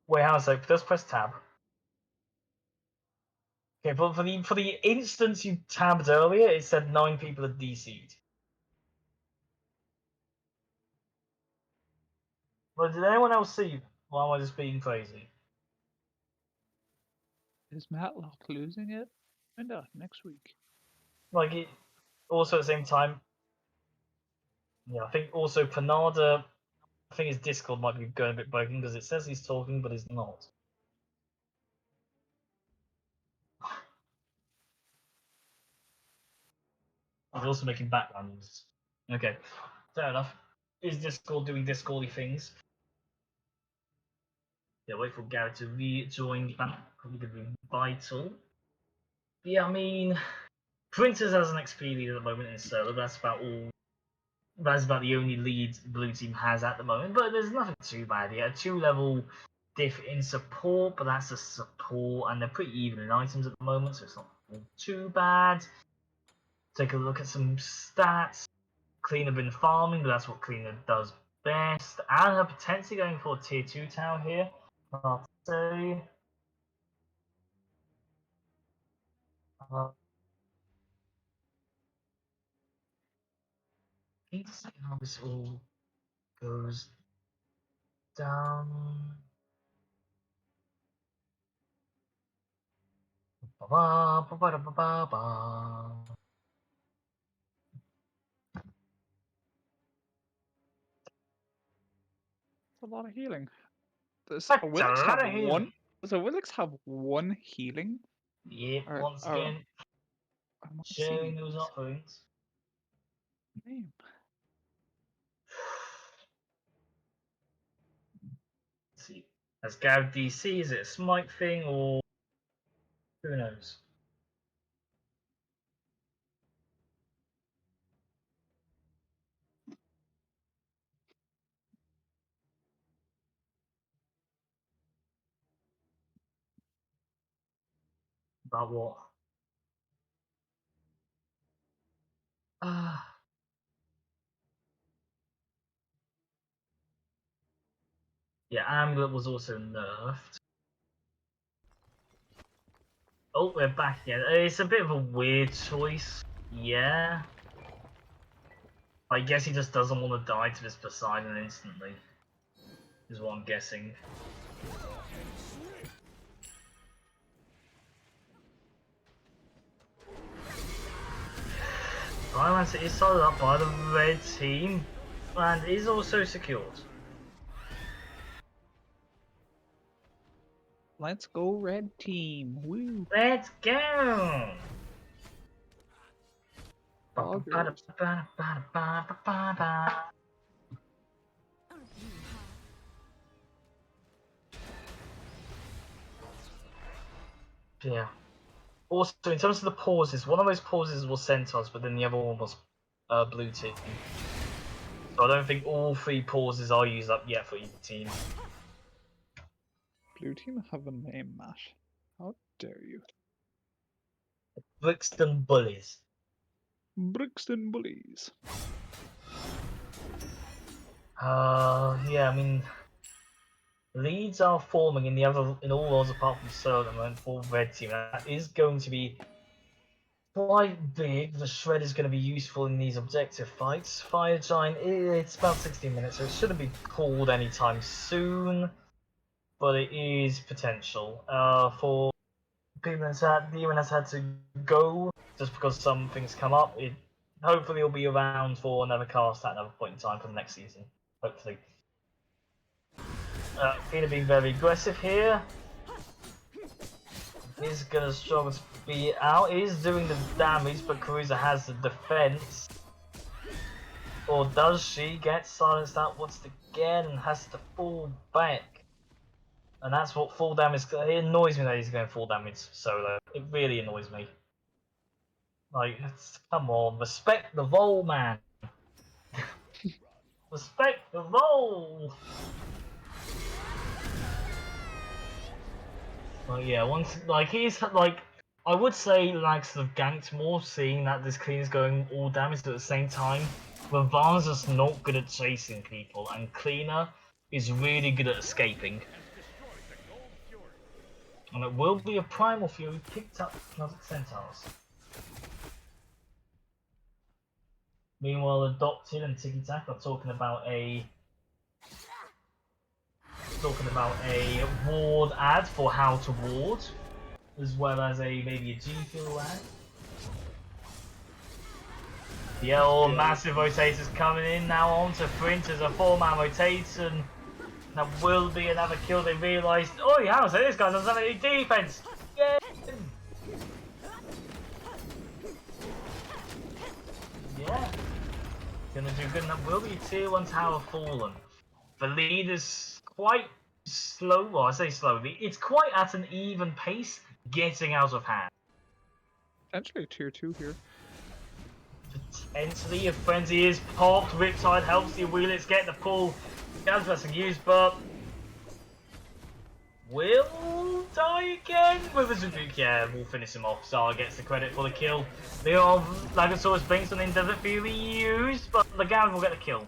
Wait, how's that? Just press tab. Okay, but for the instance you tabbed earlier, it said 9 people had DC'd. But did anyone else see? Or am I just being crazy? Is Matlock losing it? Find out next week. Like, it, also at the same time, yeah, I think also Panada, I think his Discord might be going a bit broken because it says he's talking, but he's not. He's also making background music. Okay, fair enough. Is Discord doing Discordy things? Yeah, wait for Garrett to rejoin back. Probably going to be vital. Yeah, I mean, Princess has an XP lead at the moment in solo. That's about all. That's about the only lead blue team has at the moment. But there's nothing too bad here. 2-level diff in support, but that's a support, and they're pretty even in items at the moment, so it's not too bad. Take a look at some stats. Cleaner been farming, but that's what Cleaner does best. And her potentially going for a tier 2 tower here. I'll say. Need to see how this all goes down. Ba ba ba ba ba ba. It's a lot of healing. Does That's a a Willix lot have of healing. one? Does a Willix have 1 healing? Yep, Or- once or- again, I'm not sharing seeing those his offerings. name. Let's see. As Gav DC, is it a Smite thing or who knows? About what? Yeah, Amulet was also nerfed. Oh, we're back again. It's a bit of a weird choice. Yeah. I guess he just doesn't want to die to his Poseidon instantly. Is what I'm guessing. stance is started up by the red team and is also secured. Let's go, red team. Woo. Let's go! Poggers. Yeah. Also, in terms of the pauses, one of those pauses was Centaurs, but then the other one was blue team. So I don't think all 3 pauses are used up yet for either team. Blue team have a name, Matt. How dare you? Brixton Bullies. Brixton Bullies. Yeah, I mean, leads are forming in all roles apart from Solo at the moment for red team. That is going to be quite big. The shred is going to be useful in these objective fights. Fire Giant, it's about 16 minutes, so it shouldn't be called anytime soon, but it is potential. For people that Demon has had to go just because some things come up, it hopefully will be around for another cast at another point in time for the next season. Hopefully. Fina being very aggressive here. Is gonna struggle to be out. Is doing the damage, but Caruza has the defense. Or does she get silenced out once again and has to fall back? And that's what full damage. It annoys me that he's going full damage solo. It really annoys me. Like, come on, respect the role, man. Respect the role. But yeah, once he's like, I would say like sort of ganked more, seeing that this clean is going all damage at the same time. But Varn's just not good at chasing people, and Cleaner is really good at escaping. And it will be a Primal Fury picked up Camazotz Centaurs. Meanwhile, Adopted and Tiki Tak are talking about a ward ad for how to ward, as well as maybe a G Fuel ad. The massive rotators coming in now onto Fringe as a 4-man rotation. That will be another kill. They realised, oh yeah, so this guy doesn't have any defense. Yeah. Yeah. Gonna do good. And that will be a tier 1 tower fallen. The lead is quite slow. Well, I say slowly. It's quite at an even pace, getting out of hand. Potentially tier 2 here. Potentially, if Frenzy is popped, Riptide helps the Wheelits get the pull. Guns pressing used, but will die again with a Zubuki. Yeah, we'll finish him off. Zara gets the credit for the kill. The old Lagosaurus Brixton in doesn't feel used, but the Gavin will get the kill.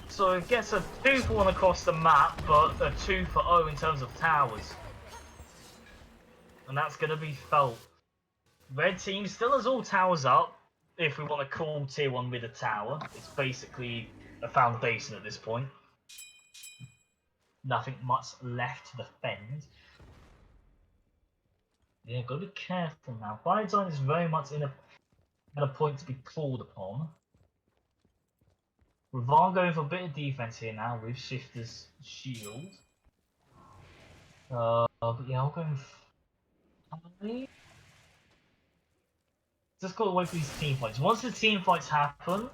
So it gets a 2 for 1 across the map, but a 2 for 0 in terms of towers. And that's going to be felt. Red team still has all towers up, if we want to call tier 1 with a tower. It's basically a foundation at this point. Nothing much left to defend. Yeah, gotta be careful now. Biodine is very much at a point to be called upon. Ravan going for a bit of defense here now with Shifter's shield. But yeah, I'll go with... Just gotta wait for these team fights. Once the team fights happen,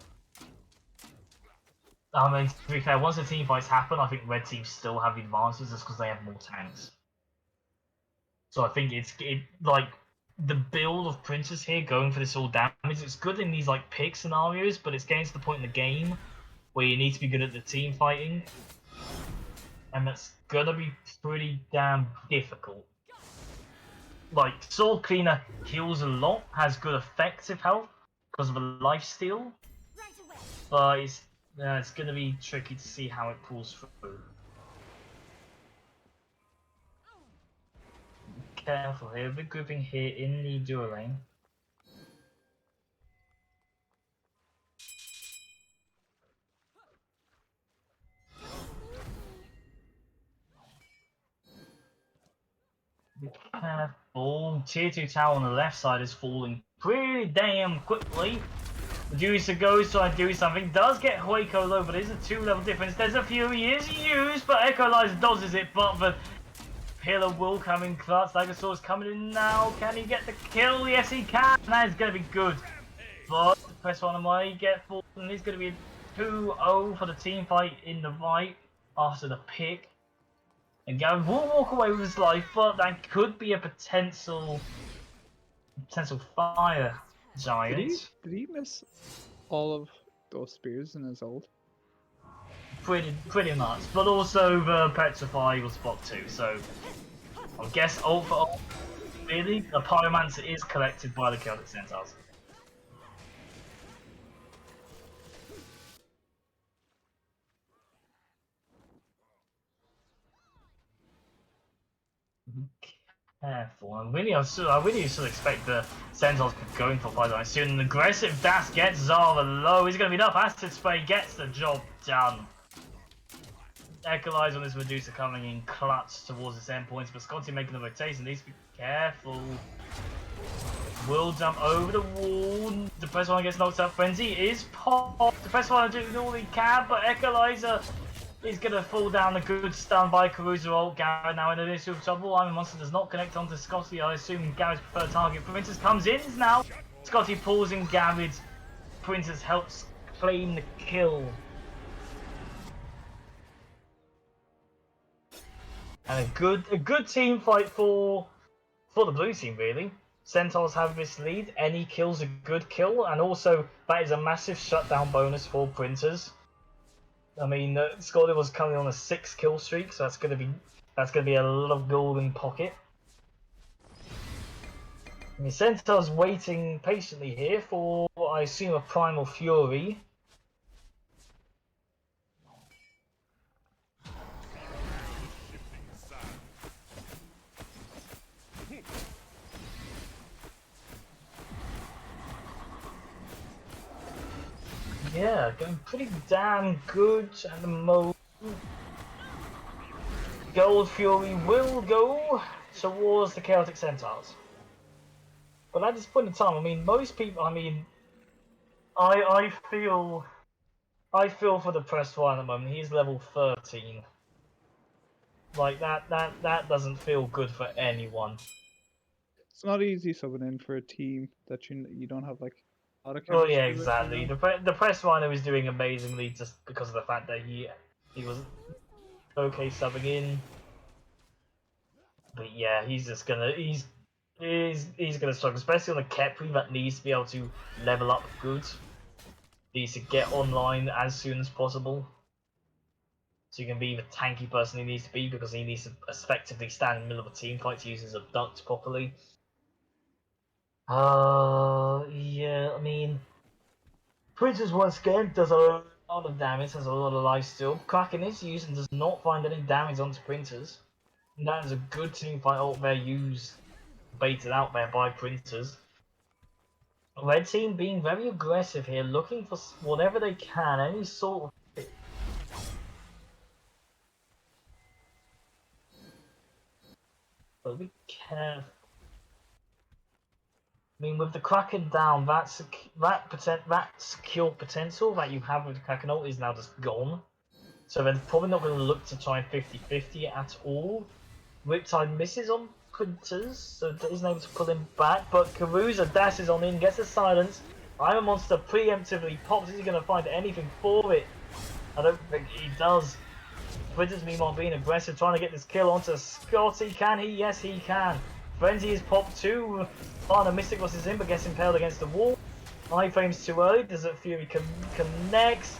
I mean, to be fair, once the team fights happen, I think red teams still have the advances just because they have more tanks. So I think like the build of Princess here going for this all damage. It's good in these like pick scenarios, but it's getting to the point in the game where you need to be good at the team fighting, and that's gonna be pretty damn difficult. Like Sword Cleaner heals a lot, has good effective health because of a lifesteal, but it's gonna be tricky to see how it pulls through. Careful here, big grouping here in the duo lane. Be careful. Tier 2 tower on the left side is falling pretty damn quickly. Medusa goes trying to do something, does get Hueco low, but it is a 2-level difference. There's a Fury is used, but Equalizer dodges it, but the Pillar will come in clutch. Legosaur's coming in now. Can he get the kill? Yes, he can. That is going to be good. But the press one might get full, and it's going to be a 2-0 for the team fight in the right after the pick. And Gavin will walk away with his life, but that could be a potential fire giant. Did he miss all of those spears in his ult? Pretty much. But also the Petrify will spot too, so I guess ult for ult. Really, the Pyromancer is collected by the Celtic Centaurs. Careful. I really should expect the Centaurs going for fight line soon. An aggressive dash gets Zara low. Is it going to be enough? Acid Spray gets the job done. Equalize on this Medusa coming in clutch towards his endpoints, but Scotty making the rotation. Needs to be careful. Will jump over the wall. The press one gets knocked out. Frenzy is popped. The press one doing all he can, but Equalizer is going to fall down. A good stun by Caruso ult. Garrett now in an issue of trouble. Iron Monster does not connect onto Scotty. I assume Garrett's preferred target. Princess comes in now. Scotty pulls in Garrett. Princess helps claim the kill. And a good team fight for the blue team, really. Centaurs have this lead. Any kill's a good kill, and also that is a massive shutdown bonus for Printers. I mean, Scotty was coming on a 6-kill streak, so that's gonna be a lot of golden pocket. I mean, Centaurs waiting patiently here for, I assume, a Primal Fury. Yeah, going pretty damn good at the moment. Gold Fury will go towards the Celtic Centaurs. But at this point in time, I mean, most people, I mean, I feel for the pressed one at the moment. He's level 13. Like, that doesn't feel good for anyone. It's not easy subbing in for a team that you don't have like a lot of Oh chemistry yeah, with, exactly. you know? The press rhino is doing amazingly just because of the fact that he was okay subbing in. But yeah, he's gonna struggle, especially on a Kepri that needs to be able to level up good. Needs to get online as soon as possible. So you can be the tanky person he needs to be, because he needs to effectively stand in the middle of a team fight to use his abduct properly. Yeah, I mean, Princess once again does a lot of damage, has a lot of life still. Kraken is used and does not find any damage onto Printers. And that is a good team fight ult there used, baited out there by Printers. Red team being very aggressive here, looking for whatever they can, any sort of hit. But be careful. I mean, with the Kraken down, that secure potential that you have with the Kraken ult is now just gone. So they're probably not going to look to try and 50-50 at all. Riptide misses on Printers, so isn't able to pull him back, but Caruso dashes on in, gets a silence. Iron Monster preemptively pops. Is he going to find anything for it? I don't think he does. Printers, meanwhile, being aggressive, trying to get this kill onto Scotty. Can he? Yes, he can. Frenzy is popped too. Oh, Mystic was in, but gets impaled against the wall. Iframe's too early. Desert Fury connects.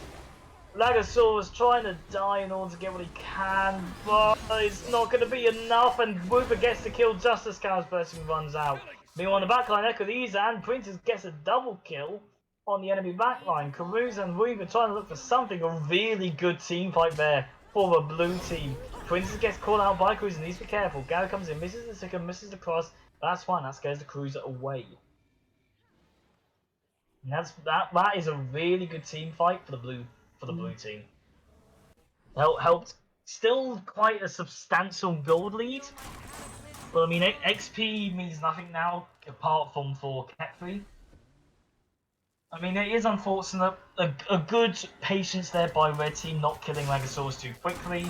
Lagosaurus trying to die in order to get what he can, but it's not going to be enough, and Wooper gets the kill just as Chaos Bursting runs out. Meanwhile, on the backline, Echo and Princess gets a double kill on the enemy backline. Caruso and Wooper trying to look for something. A really good team fight there for the blue team. Princess gets called out by Cruiser, needs to be careful. Gary comes in, misses the second, misses the cross. That's fine, that scares the Cruiser away. And that is a really good team fight for the blue team. Helped still quite a substantial gold lead. But I mean, XP means nothing now. apart from for Kefri. I mean, it is unfortunate. A good patience there by Red Team not killing Legosaurus too quickly.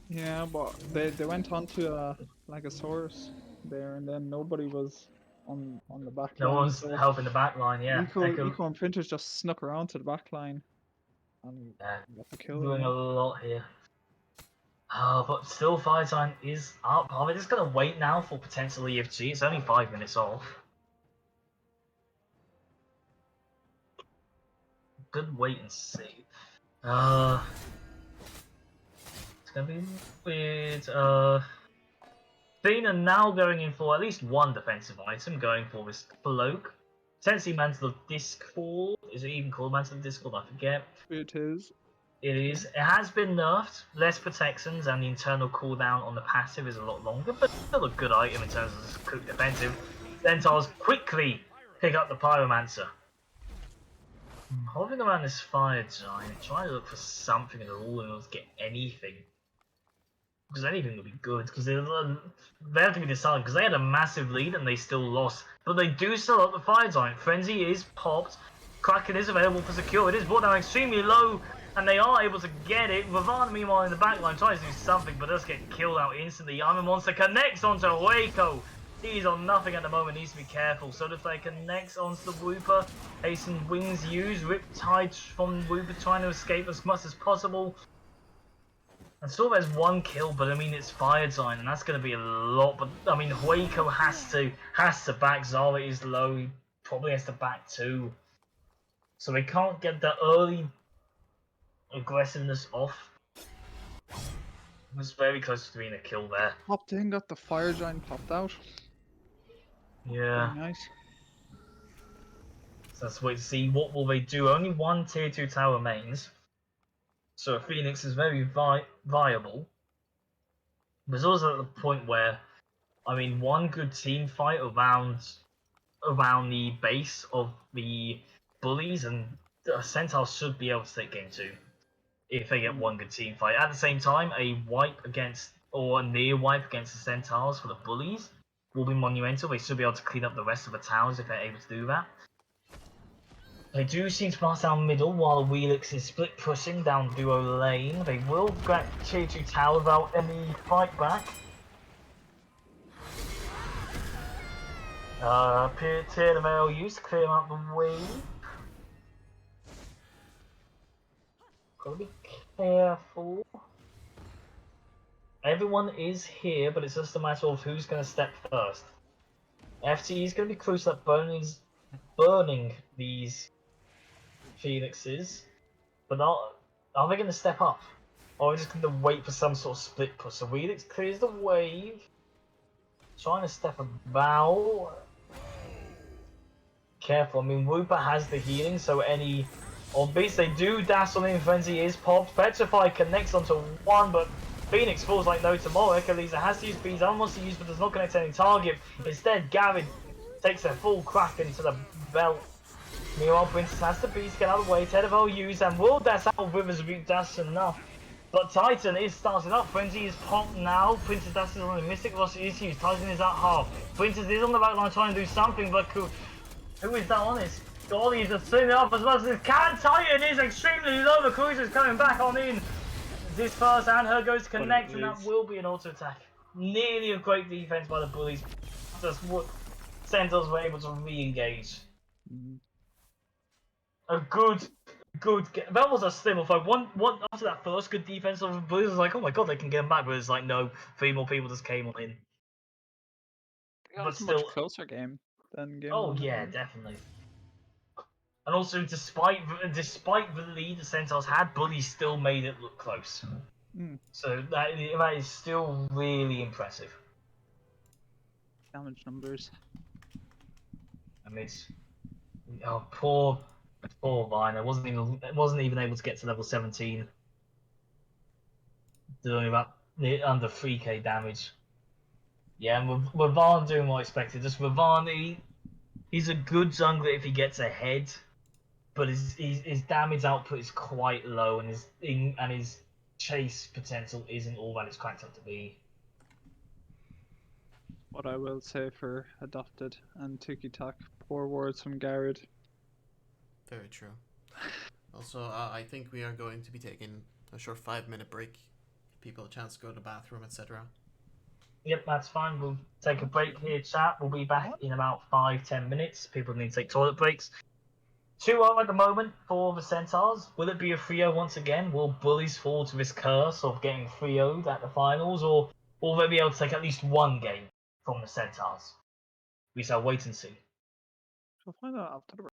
Yeah, but they went on to Legosaurus there, and then nobody was on the back No line. one's So helping the back line, yeah. Eco and Printers just snuck around to the back line and got the kill. Doing a lot here. But still, fire time is up. I'm just going to wait now for potential EFG. It's only 5 minutes off. Good wait and see. It's going to be weird. Fina now going in for at least one defensive item, going for this cloak. Potentially Mantle of Discord. Is it even called Mantle of Discord? I forget. It is. It is. It has been nerfed. Less protections and the internal cooldown on the passive is a lot longer, but still a good item in terms of quick defensive. Centaurs quickly pick up the Pyromancer. Hovering around this fire giant, trying to look for something at all in order to get anything. Because anything would be good, because they have to be decided, because they had a massive lead and they still lost. But they do still up the fire giant. Frenzy is popped. Kraken is available for secure. It is brought down extremely low, and they are able to get it. Ravana, meanwhile, in the backline tries to do something, but does get killed out instantly. Iron Monster connects onto Waco. He's on nothing at the moment, needs to be careful. So the play connects onto the Wooper. Hasten wings used. Riptide from Wooper trying to escape as much as possible. And still there's one kill, but I mean it's Fire Giant, and that's going to be a lot. But I mean Waco has to back. Zara is low. He probably has to back too. So they can't get the early aggressiveness off. It was very close to being a kill there. Popped in, got the fire giant popped out. Yeah. Very nice. So let's wait to see what will they do. Only one tier 2 tower remains. So Phoenix is very viable. But it's also at the point where, I mean, one good team fight around the base of the Bullies, and the Centaurs should be able to take game 2 if they get one good team fight. At the same time, a wipe against, or a near wipe against the Centaurs for the Bullies will be monumental. They should be able to clean up the rest of the towers if they're able to do that. They do seem to pass down middle while Wheelix is split pushing down duo lane. They will get tier 2 tower without any fight back. Tier of mail use to clear out the way. Gotta be careful. Everyone is here, but it's just a matter of who's going to step first. FTE is going to be crucial at burning these Phoenixes, but are they going to step up? Or are we just going to wait for some sort of split push? So Wheelix clears the wave, trying to step about. Careful, I mean Wooper has the healing, so any on beats they do dash on in. Frenzy is popped. Petrify connects onto one, but Phoenix falls like no tomorrow. Echeliza has to use beats, wants to use, but does not connect any target. Instead, Gavin takes a full crack into the belt. Meanwhile, Princess has the beast, get out of the way. Tedeville use and will dash out with his root dash enough. But Titan is starting up. Frenzy is popped now. Princess dashes on the Mystic Rush is used. Titan is at half. Princess is on the back line trying to do something, but who is that on this? Golly is just swinging up as much as it can. Titan is extremely low. The Cruiser is coming back on in. This first and her goes to connect, and that will be an auto attack. Nearly a great defense by the Bullies. Just what Centaurs were able to re-engage. A good. That was a stable fight. One after that first good defense of the Bullies was like, oh my god, they can get them back. But it's like, no, 3 more people just came on in. It was a much closer game than game Oh 1. yeah, definitely. And also, despite the lead the Centaurs had, Bullies still made it look close. So that is still really impressive. Damage numbers. I mean, poor Vine. Wasn't even able to get to level 17. Doing about under 3k damage. Yeah, and with Vaughn doing what I expected. Just with Vaughn, he's a good jungler if he gets ahead, but his damage output is quite low, and his chase potential isn't all that it's cracked up to be. what I will say for adopted and tiki tack. Poor words from Garrett. Very true. Also, I think we are going to be taking a short 5-minute break. Give people a chance to go to the bathroom, etc. Yep, that's fine. We'll take a break here, chat. We'll be back in about 5-10 minutes. People need to take toilet breaks. 2-0 at the moment for the Centaurs. Will it be a 3-0 once again? Will Bullies fall to this curse of getting 3-0'd at the finals, or will they be able to take at least one game from the Centaurs? We shall wait and see. We'll find out after the break.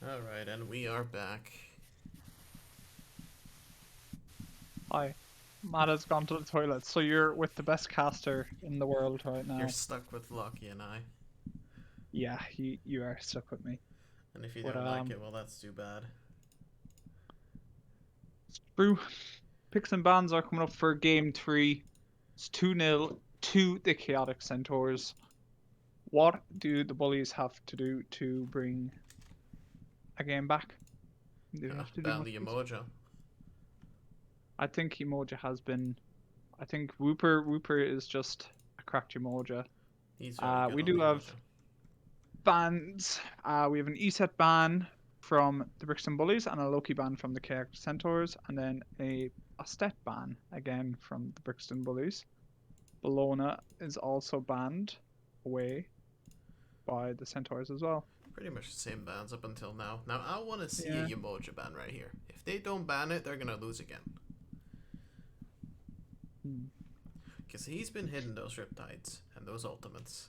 Alright, and we are back. Hi. Matt has gone to the toilet, so you're with the best caster in the world right now. You're stuck with Lucky and I. Yeah, you are stuck with me. And if you But, don't like it, well, that's too bad. It's true. Picks and bans are coming up for game 3. It's 2-0 to the Chaotic Centaurs. What do the Bullies have to do to bring a game back? They don't have to do Ban much. the Emoja. I think Emoja has been. I think Whooper is just a cracked Emoja. He's very good We on do the have Emoja. bans. We have an ESET ban from the Brixton Bullies and a Loki ban from the KX Centaurs, and then a stat ban again from the Brixton Bullies. Bologna is also banned away by the Centaurs as well. Pretty much the same bans up until now. Now I want to see Yeah. a Emoja ban right here. If they don't ban it, they're gonna lose again. Because he's been hitting those Riptides and those Ultimates.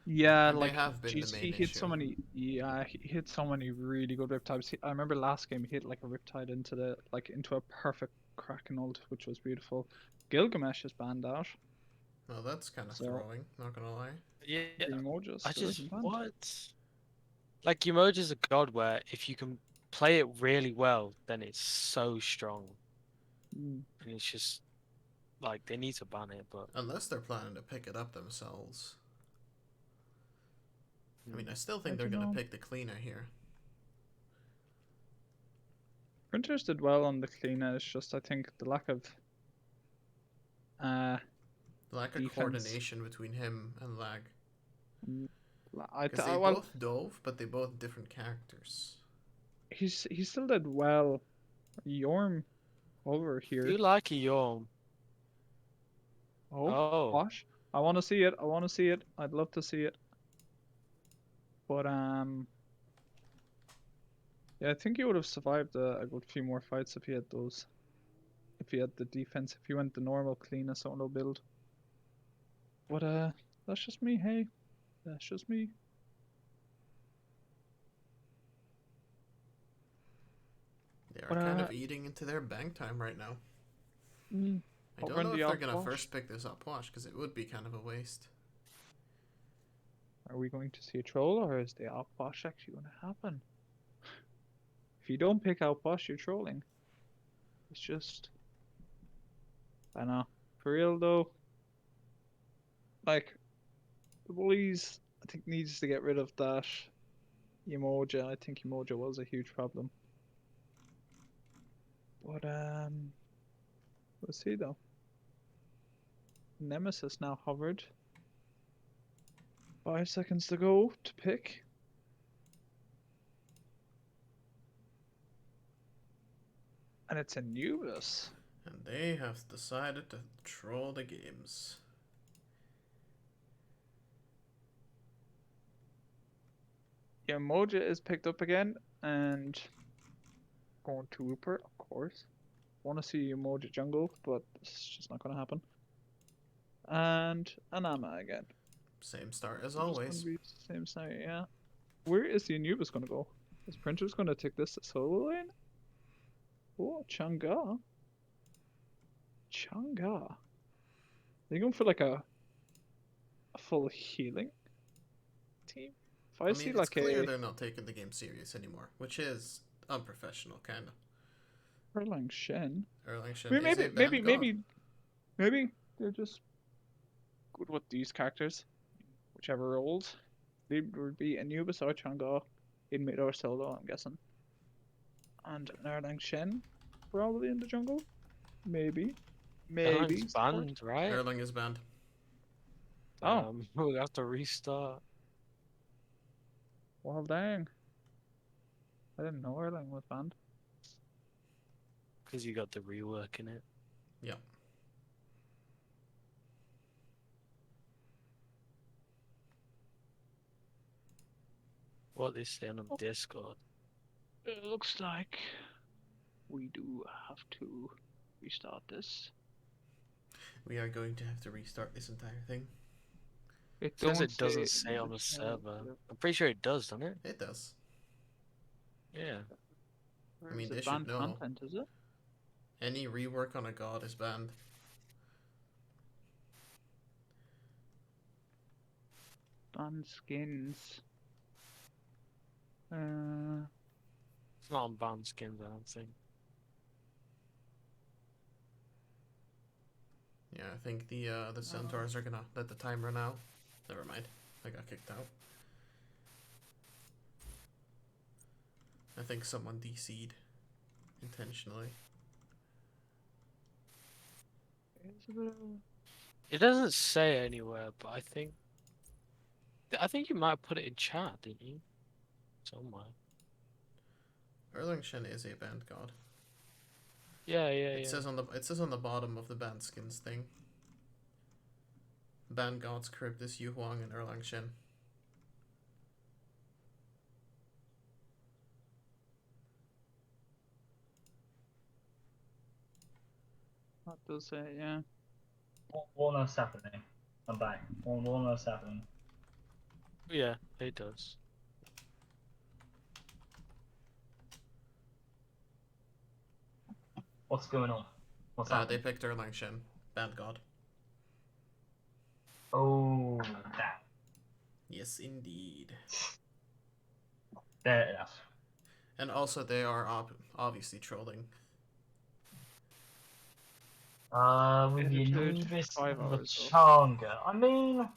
Yeah, And like they have been the jeez, main he hit issue. so many. Yeah, he hit so many really good Riptides. I remember last game he hit like a Riptide into a perfect Kraken ult, which was beautiful. Gilgamesh is banned out. Well, that's kind of So- throwing, not gonna lie. Yeah, The Emoja I still just isn't banned. what? Like Emoja's a god where if you can play it really well, then it's so strong, Mm. and it's just like they need to ban it. But Unless they're planning to pick it up themselves. I mean, I still I think they're dunno. gonna pick the cleaner here. Printers did well on the cleaner. It's just I think the lack of The lack of defense. coordination between him and Lag. I Because they well, both dove, but they both different characters. he still did well. Yorm over here. you like a Yorm? Oh, Oh, gosh. I want to see it. I want to see it. I'd love to see it. But yeah, I think he would have survived a good few more fights if he had those. If he had the defense, if he went the normal clean solo build. But that's just me. Hey, that's just me. They are But, kind of eating into their bank time right now. Mm, I but don't when know the if they're gonna Upwash- first pick this up wash, because it would be kind of a waste. Are we going to see a troll, or is the outwash actually going to happen? If you don't pick outwash, you're trolling. It's just, I know. For real though, like the Bullies, I think needs to get rid of that Emoja. I think Emoja was a huge problem. But we'll see though. Nemesis now hovered. 5 seconds to go to pick. And it's Anubis. And they have decided to troll the games. Emoja is picked up again and going to Rupert, of course. Want to see Emoja jungle, but it's just not going to happen. And Anama again. Same start as It's gonna always. be the same side, yeah. Where is the Anubis going to go? Is Printer's going to take this to solo lane? Oh, Chang'e. Chang'e. Are you going for like a full healing team? If I, I see mean, it's like clear a they're not taking the game serious anymore, which is unprofessional, kind of. Erlang Shen, Erlang Shen maybe is a banned god. maybe they're just good with these characters, whichever roles. They would be Anubis or Chang'e in mid or solo, I'm guessing. And an Erlang Shen, probably in the jungle. Maybe. Erlang's support. banned, right? Erlang is banned. Oh. We'll have to restart. Well, dang. I didn't know Erlang was banned. Because you got the rework in it. Yep. What they say on Discord. It looks like we do have to restart this. We are going to have to restart this entire thing. It Says don't it doesn't say say in on the chat. server. I'm pretty sure it does, doesn't it? It does. Yeah. Where I mean, is they it? should Banned know. content, is it? Any rework on a god is banned. Banned skins. It's not on banned skins, I don't think. Yeah, I think the Centaurs are gonna let the time run out. Never mind. I got kicked out. I think someone DC'd intentionally. It doesn't say anywhere, but I think you might have put it in chat, didn't you? Somewhere. Erlang Shen is a band god. Yeah. It says on the bottom of the band skins thing. Band gods Charybdis, Yu Huang, and Erlang Shen. That does say, yeah. What else happening? I'm back. What else happening? Yeah, it does. What's going on? What's They happening? picked Erlang Shen, band god. Oh, that. Yes, indeed. Fair enough. And also, they are obviously trolling. With the Edited Anubis 5 and the hours off. Changa. I mean,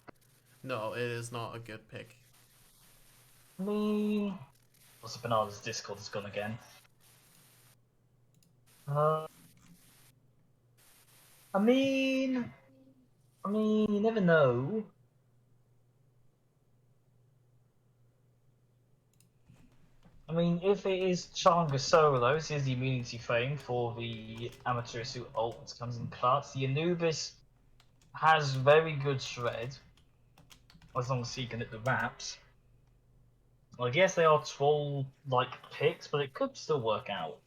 No, it is not a good pick. what's the Bernardo's Discord has gone again? I mean, you never know. I mean, if it is Changa solo, this is the immunity frame for the Amaterasu ult that comes in clutch. The Anubis has very good shred, as long as he can hit the wraps. I guess they are troll-like picks, but it could still work out.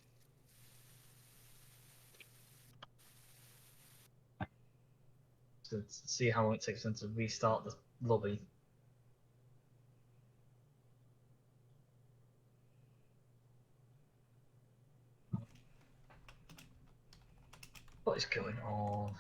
To see how long it takes them to restart the lobby. What is going on?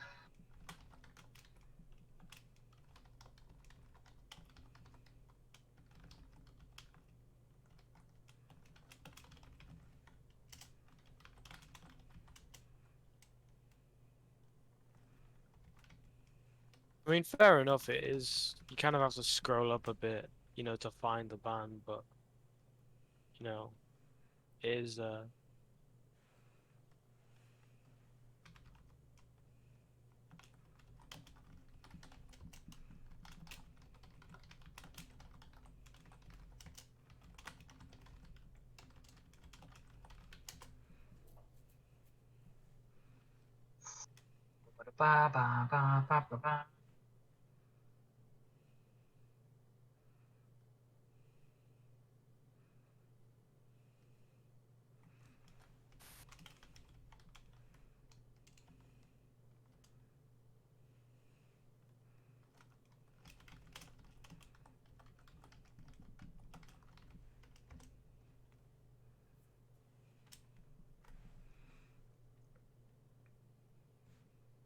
I mean, fair enough. It is. You kind of have to scroll up a bit, to find the band, but it is. Ba ba ba ba ba ba.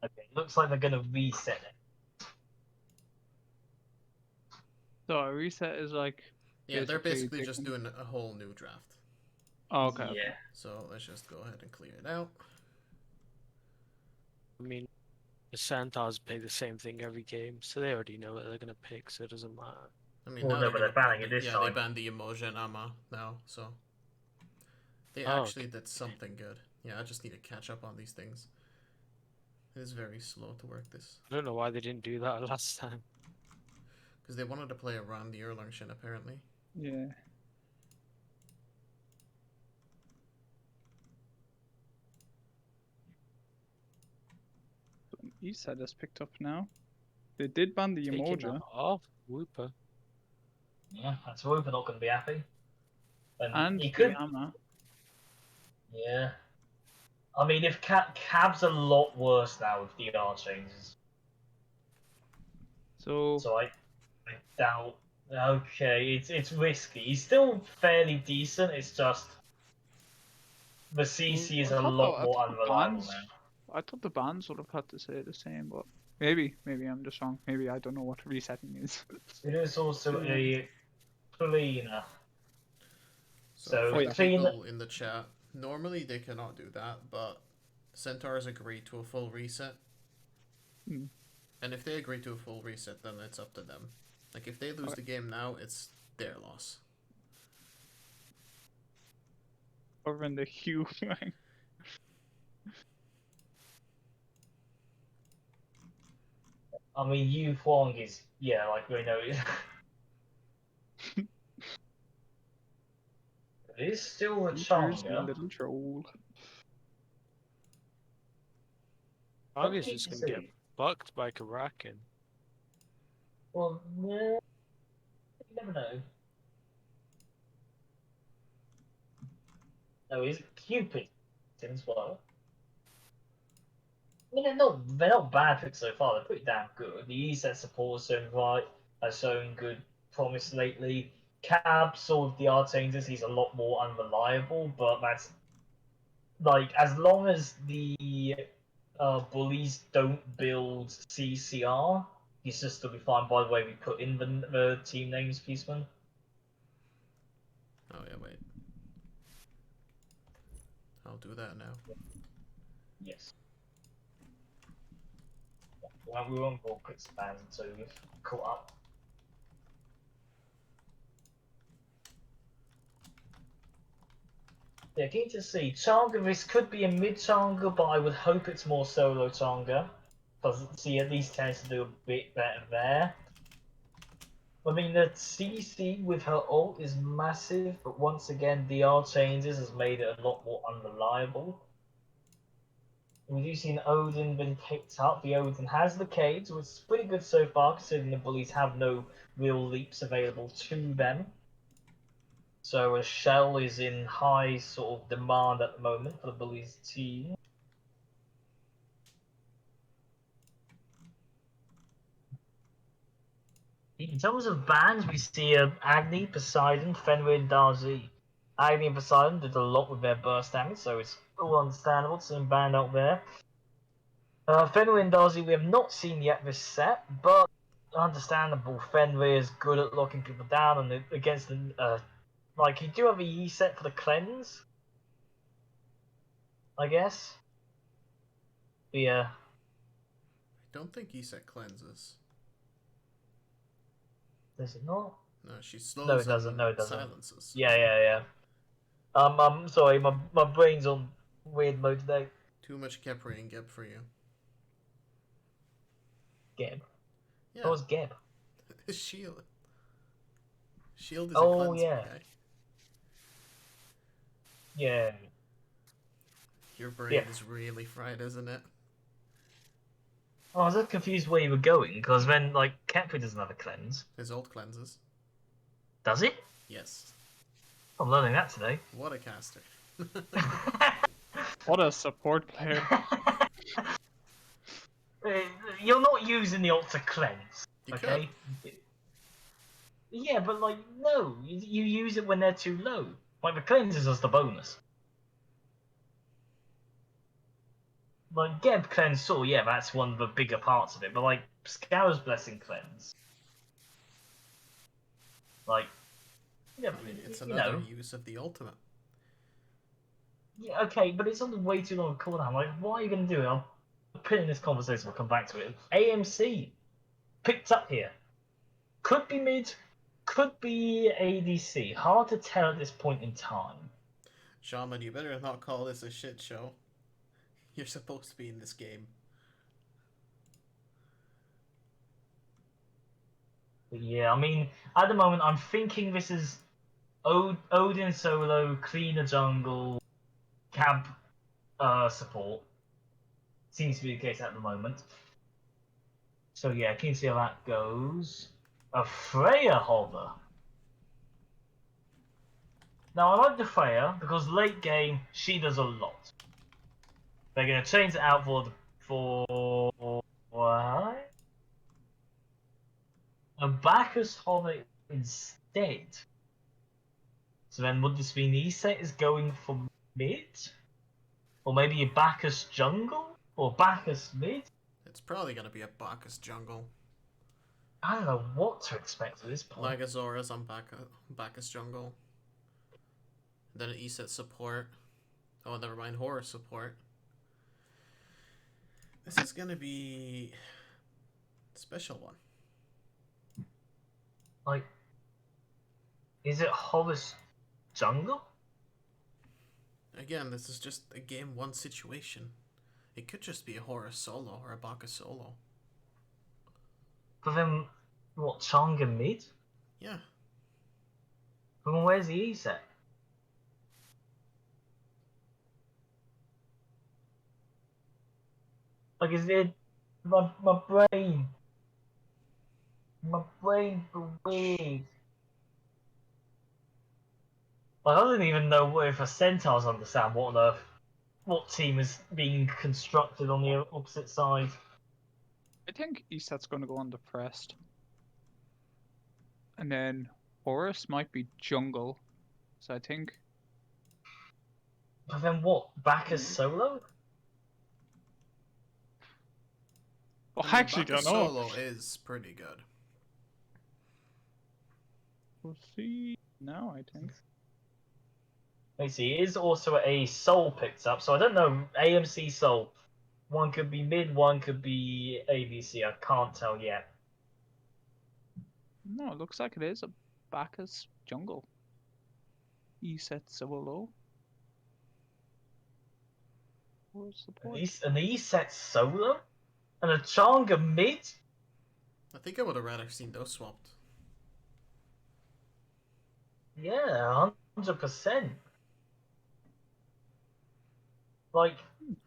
Okay, looks like they're gonna reset it. So a reset is like. Yeah, they're basically just taking- doing a whole new draft. Oh, okay. okay. Yeah. So let's just go ahead and clear it out. I mean, the Centaurs pick the same thing every game, so they already know what they're gonna pick, so it doesn't matter. I mean, Well, now no, but they're gonna banning it this yeah, time. they banned the emoji and Amma now, so they Oh, actually did something good. Yeah, I just need to catch up on these things. It is very slow to work this I don't know why they didn't do that last time. because they wanted to play around the Erlang Shen apparently. Yeah. Eastside has picked up now. They did ban the Taking emoji. that off, Whooper. Yeah, that's Whooper not gonna be happy. And he the could. hammer. Yeah. I mean, if Cab's a lot worse now with DR changes. So So I doubt. Okay, it's risky. He's still fairly decent. It's just the CC is a lot I more thought the unreliable bans. now. I thought the bans would have had to say the same, but maybe I'm just wrong. Maybe I don't know what resetting is. It is also Yeah. a cleaner. So So for the clean. people in the chat, normally they cannot do that, but Centaurs agreed to a full reset. Hmm. And if they agree to a full reset, then it's up to them. Like, if they lose the game now, it's their loss. Over in the Hugh. I mean, Yu Huang is, yeah, like we know. It is still a Features, you Changa. little troll. Arg is just gonna get fucked by Karakin. Well, no, you never know. No, he's Cupid as well. I mean, they're not bad picks so far. They're pretty damn good. The ESET support has shown right, has shown good promise lately. Cab, sort of the Archangers, he's a lot more unreliable, but that's like as long as the bullies don't build CCR, he's just gonna be fine. By the way, we put in the team names, Peaceman. Oh, yeah, wait. I'll do that now. Yes. Well, we won't go quick spans until we've caught up. Yeah, can you just see Changa? This could be a mid Changa, but I would hope it's more solo Changa. Because see, at least tends to do a bit better there. I mean, the CC with her ult is massive, but once again, DR changes has made it a lot more unreliable. We've seen Odin been picked up. The Odin has the Cage, which is pretty good so far, considering the bullies have no real leaps available to them. So a shell is in high sort of demand at the moment for the bullies team. In terms of bans, we see Agni, Poseidon, Fenrir, and Darzi. Agni and Poseidon did a lot with their burst damage, so it's all understandable to see them banned out there. Fenrir and Darzi we have not seen yet this set, but understandable. Fenrir is good at locking people down, and against the like you do have a E set for the cleanse, I guess. But yeah. I don't think ESET cleanses. Does it not? No, she slows No, it doesn't. and No, it doesn't. silences. Yeah. I'm sorry, my brain's on weird mode today. Too much Gepri and Gep for you. Geb. Yeah. What was Geb? Shield. Shield is a Oh, cleanser, yeah. guy. Yeah. Your brain Yeah. is really fried, isn't it? Oh, I was just confused where you were going, because then, like, Kepri doesn't have a cleanse. His ult cleanses. Does it? Yes. I'm learning that today. What a caster. What a support player. You're not using the ult to cleanse, You okay? Yeah, but, like, no. You use it when they're too low. Like, the cleanse is just a bonus. Like, Geb cleanse Saw, yeah, that's one of the bigger parts of it, but, like, Scour's Blessing cleanse. Like, yeah, I mean, it's you another know. use of the ultimate. Yeah, okay, but it's on way too long a cooldown. Like, why are you going to do it? I'll put it in this conversation, we'll come back to it. AMC picked up here. Could be mid, could be ADC. Hard to tell at this point in time. Shaman, you better not call this a shit show. You're supposed to be in this game. But yeah, I mean, at the moment, I'm thinking this is Odin solo, cleaner jungle, cab support. Seems to be the case at the moment. So yeah, can you see how that goes? A Freya hover. Now I like the Freya because late game she does a lot. They're gonna change it out for what? A Bacchus hover instead. So then would this mean E-set is going for mid? Or maybe a Bacchus jungle? Or Bacchus mid? It's probably gonna be a Bacchus jungle. I don't know what to expect at this point. Lagazora's on Bacchus jungle. Then an ESET support. Oh, never mind, horror support. This is gonna be a special one. Like, is it Horus jungle? Again, this is just a game 1 situation. It could just be a Horus solo or a Bacchus solo. But then, what, Changa mid? Yeah. But then where's the E set? Like, is it my brain? My brain believes. Like, I don't even know if a Centaurs understand what team is being constructed on the opposite side. I think Easthat's going to go undepressed. And then Horus might be jungle. So I think. But then what? Bacchus solo? Well, I I mean, actually Bacchus don't know. solo is pretty good. We'll see now, I think. Let's see, it is also a soul picked up, so I don't know. AMC soul. One could be mid, one could be ABC. I can't tell yet. No, it looks like it is a Bacchus jungle. East solo. Where's the point? An E set solo? And a Changa mid? I think I would have rather seen those swapped. Yeah, 100%. Like,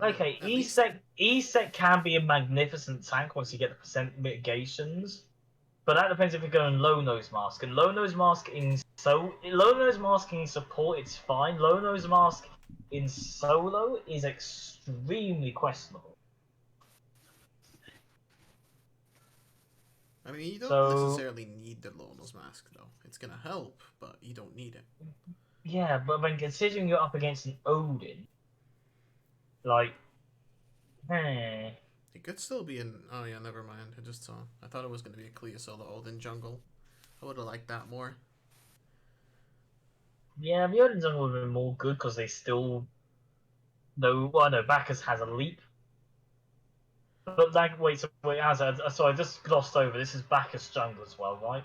okay, At least- E set can be a magnificent tank once you get the percent mitigations. But that depends if you're going low nose mask. And low nose mask low nose masking in support it's fine. Low nose mask in solo is extremely questionable. I mean, you don't So- necessarily need the Lono's mask, though. It's gonna help, but you don't need it. Yeah, but when considering you're up against an Odin, like, It could still be an... Oh, yeah, never mind. I just saw. I thought it was gonna be a clear solo Odin jungle. I would have liked that more. yeah, the Odin jungle would have been more good because they still. No, well, no, Bacchus has a leap. But like, wait, so I just glossed over. This is Bacchus jungle as well, right?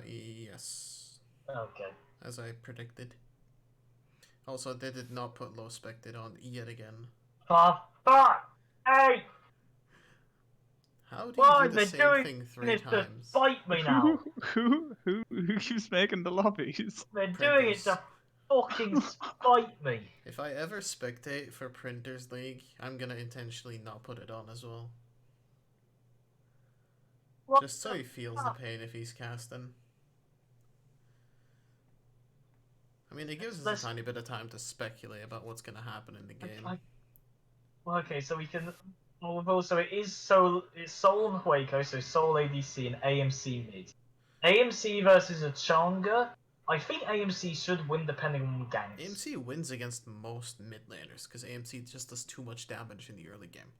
Yes. Okay. As I predicted. Also, they did not put low spected on yet again. For fuck! Hey! How do you Why do the they're same doing thing 3 this to times? fight me now? Who keeps making the lobbies? They're doing it to fucking spite me. If I ever spectate for Printers League, I'm gonna intentionally not put it on as well. What Just so the he feels the fuck? pain if he's casting. I mean, it gives us Let's- a tiny bit of time to speculate about what's gonna happen in the game. Well, okay, so we can. Well, also it is Soul. It's Soul and Hueco, so Soul ADC and AMC mid. AMC versus a Changa. I think AMC should win depending on ganks. AMC wins against most mid laners because AMC just does too much damage in the early game.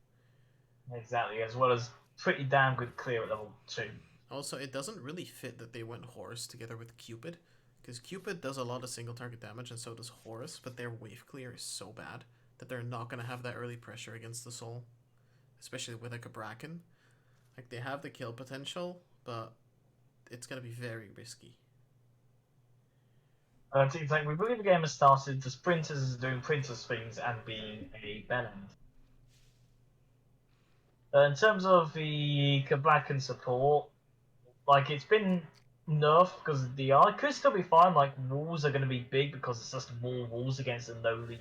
Exactly, as well as pretty damn good clear at level 2. Also, it doesn't really fit that they went Horus together with Cupid, because Cupid does a lot of single target damage and so does Horus, but their wave clear is so bad that they're not going to have that early pressure against the soul, especially with like a Bracken. Like, they have the kill potential, but it's going to be very risky. It seems like we believe the game has started. The sprinters is doing printers things and being a bellend. In terms of the Kablakan support, like it's been nerfed because of DI. It could still be fine. Like walls are going to be big because it's just more walls against a no leap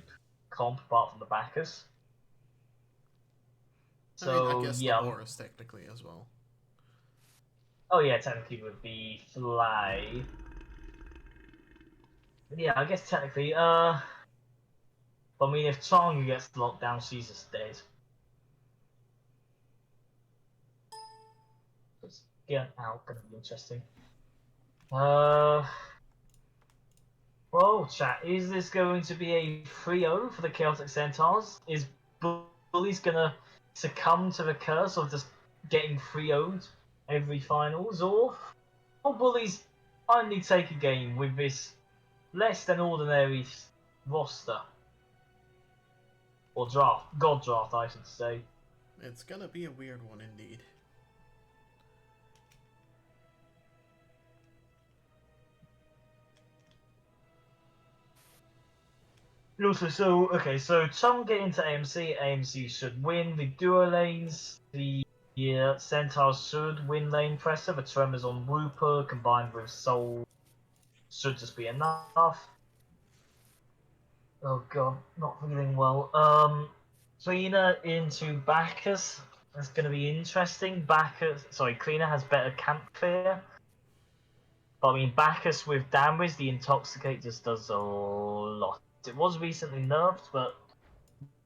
comp apart from the backers. So I mean, I guess yeah. the Horus technically as well. Oh yeah, technically would be Fly. Yeah, I guess technically. I mean, if Changa gets locked down, she's just dead. Just get out, gonna be interesting. Well, chat, is this going to be a 3-0 for the Celtic Centaurs? Is Bullies gonna succumb to the curse of just getting 3-0'd every finals, or will Bullies finally take a game with this less than ordinary roster? Or draft. God draft, I should say. It's gonna be a weird one indeed. And also, so Chum get into AMC. AMC should win the duo lanes. The Centaurs should win lane pressure. The Tremors on Wooper combined with Soul should just be enough. Oh god, not feeling well. Cleaner into Bacchus. That's going to be interesting. Cleaner has better camp clear. But I mean, Bacchus with damage, the Intoxicate just does a lot. It was recently nerfed, but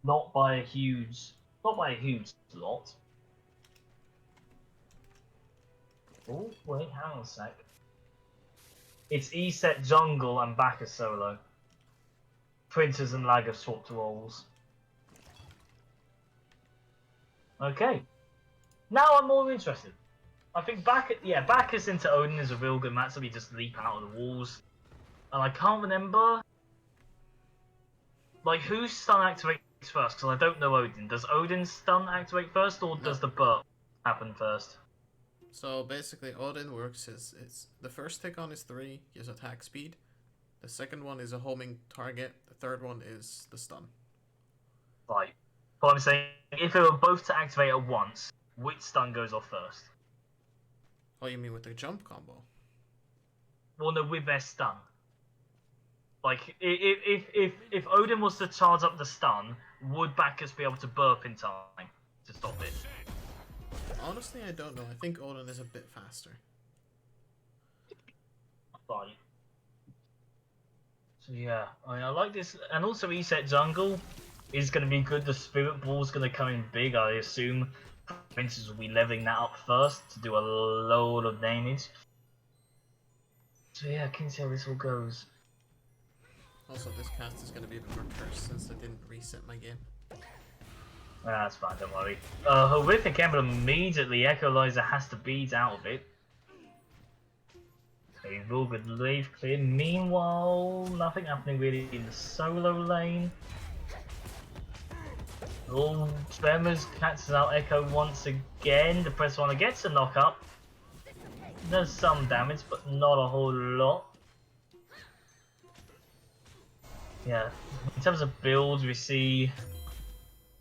not by a huge lot. Oh, wait, hang on a sec. It's E-set jungle and Bacchus solo. Printers and Lag have swapped roles. Okay. Now I'm more interested. I think Bacchus into Odin is a real good matchup. You just leap out of the walls. And I can't remember, like, whose stun activates first, because I don't know Odin. Does Odin's stun activate first, or does the burp happen first? So basically, Odin works is the first tick on is 3, gives attack speed. The second one is a homing target. The third one is the stun. Right. But I'm saying, if they were both to activate at once, which stun goes off first? Oh, you mean with the jump combo? Well, no, with their stun. Like, if Odin was to charge up the stun, would Bacchus be able to burp in time to stop it? Honestly, I don't know. I think Odin is a bit faster. Right. So yeah, I mean, I like this, and also E-set jungle is going to be good. The Spirit Ball's going to come in big. I assume Princess will be leveling that up first to do a load of damage. So yeah, I can see how this all goes. Also, this cast is going to be a bit more cursed since I didn't reset my game. That's fine, don't worry. Horrific Ember immediately Echolizer has to beat out of it. A real good wave clear. Meanwhile, nothing happening really in the solo lane. All Tremors catches out Echo once again. The press runner gets a knock up. Does some damage, but not a whole lot. Yeah, in terms of builds, we see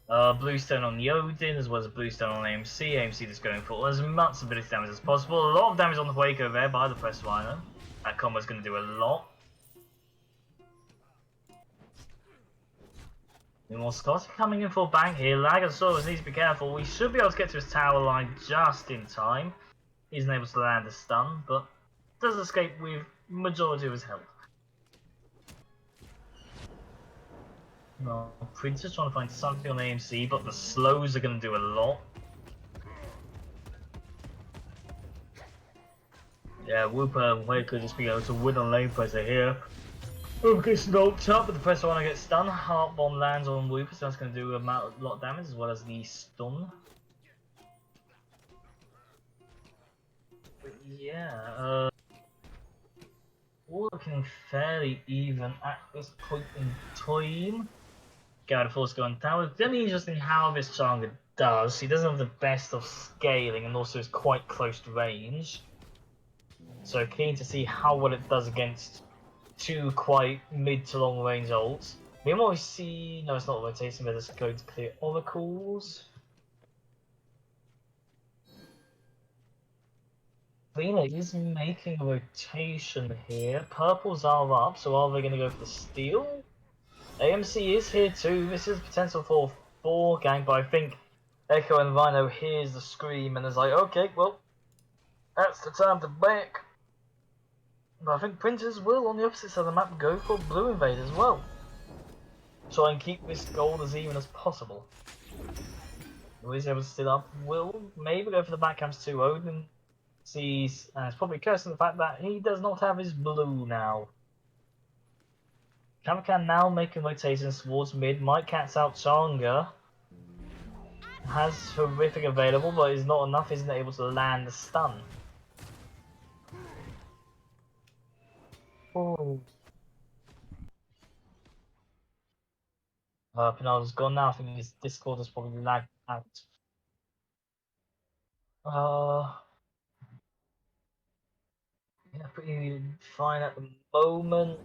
Bluestone on the Odin, as well as Bluestone on AMC. AMC just going for as much ability damage as possible. A lot of damage on the Waco there by the Press Rhino. That combo's going to do a lot. More Scott coming in for bank here. Lagasaurus needs to be careful. We should be able to get to his tower line just in time. He isn't able to land a stun, but does escape with majority of his health. No, Prince is trying to find something on AMC, but the slows are going to do a lot. Yeah, Wooper and Waker just be able to win on lane pressure here. Wooper gets knocked up, but the pressure one gets stunned. Heart Bomb lands on Wooper, so that's going to do a lot of damage as well as the stun. But yeah, all looking fairly even at this point in time. Guard Force going down. It's really interesting how this Changa does. He doesn't have the best of scaling and also is quite close to range. So keen to see how well it does against two quite mid to long range ults. Meanwhile we see... No, it's not rotating, but it's going to clear oracles. Lena is making a rotation here. Purples are up, so are they going to go for the steal? AMC is here too. This is potential for 4 gank, but I think Echo and Rhino hears the scream and is like, okay, well, that's the time to back. But I think Printers will, on the opposite side of the map, go for Blue Invade as well. Try and keep this gold as even as possible. Who is able to steal up? Will maybe go for the backcamps too. Odin sees, and it's probably cursing the fact that he does not have his blue now. Kamakan now making rotations towards mid, might catch out Changa. Has Horrific available, but is not enough, isn't able to land the stun. Oh. Pinal's gone now, I think his Discord has probably lagged out. Yeah, pretty fine at the moment.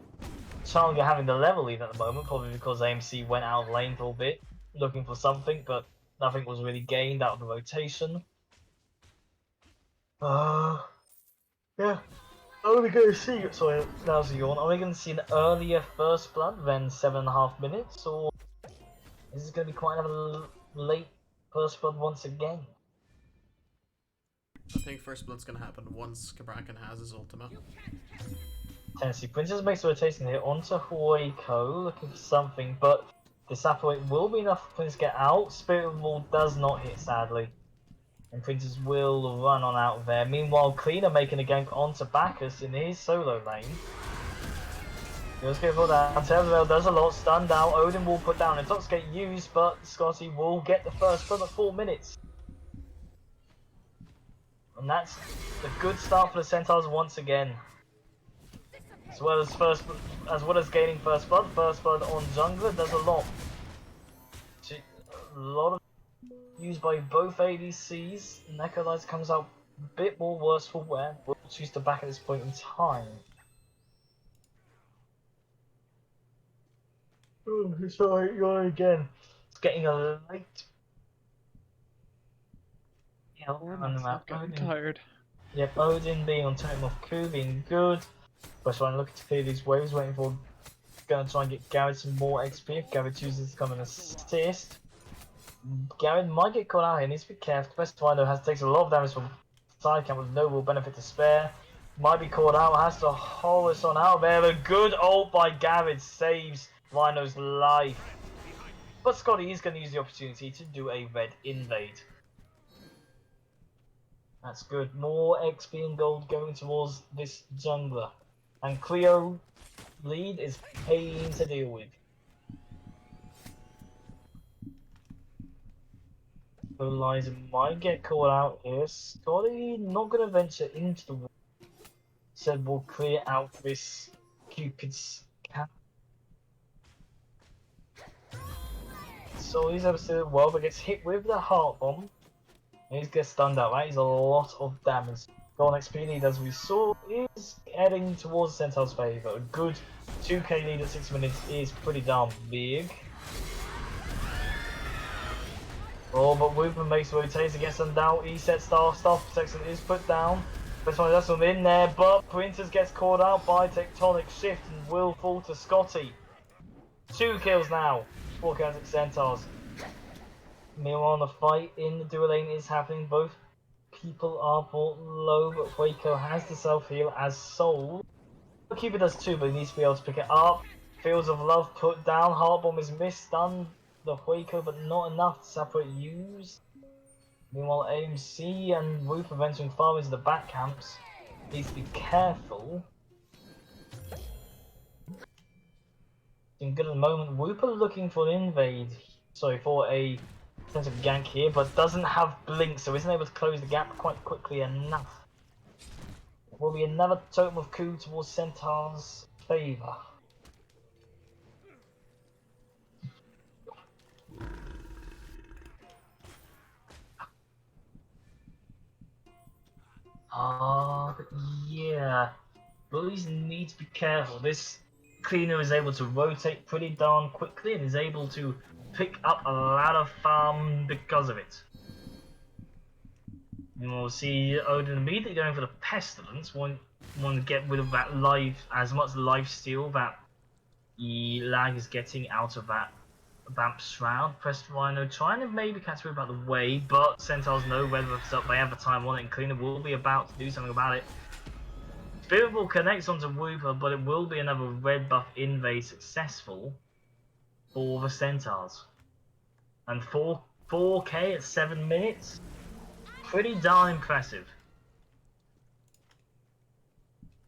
Challenger having the level lead at the moment, probably because AMC went out of lane for a bit, looking for something, but nothing was really gained out of the rotation. Yeah. Are we going to see? Sorry, that was a yawn. Are we going to see an earlier first blood than 7.5 minutes, or is it going to be quite another late first blood once again? I think first blood's gonna happen once Cabrakan has his ultimate. Tennessee Princess makes a rotation here onto Huayco, looking for something, but the separate will be enough for Princess to get out. Spirit of Ball does not hit, sadly. And Princess will run on out there. Meanwhile, Cleaner making a gank onto Bacchus in his solo lane. Let's go for that. SBL does a lot, stunned out. Odin will put down Intoxicate used, but Scotty will get the first blood at 4 minutes. And that's a good start for the Centaurs once again. As well as gaining first blood on jungler does a lot. A lot of used by both ADCs. Necrolize comes out a bit more worse for wear. We'll choose to back at this point in time. Oh, sorry, you're again. It's getting a late. Yeah, I'm getting tired. Yep, Odin being on Totem of Ku, being good. But trying to look to clear these waves, waiting for. Gonna try and get Garrett some more XP if Garrett chooses to come and assist. Garrett might get caught out here, needs to be careful. Best Rhino takes a lot of damage from side camp with no real benefit to spare. Might be caught out, has to Horus on out there. A good ult by Garrett saves Rhino's life. But Scotty is going to use the opportunity to do a red invade. That's good. More XP and gold going towards this jungler. And Cleo lead is pain to deal with. So Liza might get caught out here. Scotty not going to venture into the wall. Said we'll clear out this Cupid's cap. So he's able to do it well, but gets hit with the heart bomb. And he gets stunned out. That is a lot of damage. Gold XP lead, as we saw, is heading towards Centaur's favour. A good 2k lead at 6 minutes is pretty darn big. Oh, but Wooper makes rotates against some down. He sets staff protection is put down. This one does some in there, but Princess gets caught out by Tectonic Shift and will fall to Scotty. 2 kills now. 4 kills at Centaurs. Meanwhile, the fight in the dual lane is happening. Both people are brought low, but Waco has the self-heal as Soul. Keeper does too, but he needs to be able to pick it up. Fields of Love put down. Heart Bomb is missed. Stun the Waco, but not enough to separate use. Meanwhile, AMC and Wooper venturing far into the back camps. Needs to be careful. Doing good at the moment. Wooper looking for an invade. Sorry, for a sense of gank here, but doesn't have blink, so isn't able to close the gap quite quickly enough. It will be another Totem of Ku towards Centaur's favour. Yeah. Bullies need to be careful. This Cleaner is able to rotate pretty darn quickly and is able to pick up a lot of farm because of it. And we'll see Odin immediately going for the Pestilence. Want to get rid of that as much life steal that the lag is getting out of that Vamp Shroud. Pressed Rhino trying to maybe catch Whip out of the way, but Centaurs know whether it's up. They have the time on it, and Cleaner will be about to do something about it. Spirit Ball connects onto Wooper, but it will be another red buff invade successful for the Centaurs. And 4k at 7 minutes? Pretty darn impressive.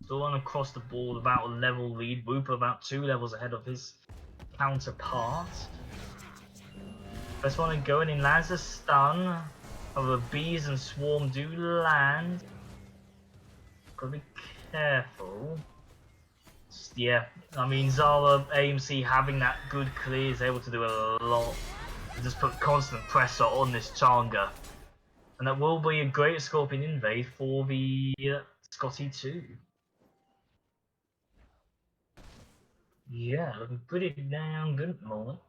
Still on across the board, about a level lead. Wooper about 2 levels ahead of his counterpart. First one to go in lands a stun. However, bees and swarm do land. Gotta be careful. Yeah, I mean Zala AMC having that good clear is able to do a lot. Just put constant pressure on this Challenger. And that will be a great Scorpion invade for the Scotty too. Yeah, looking pretty damn good at the moment.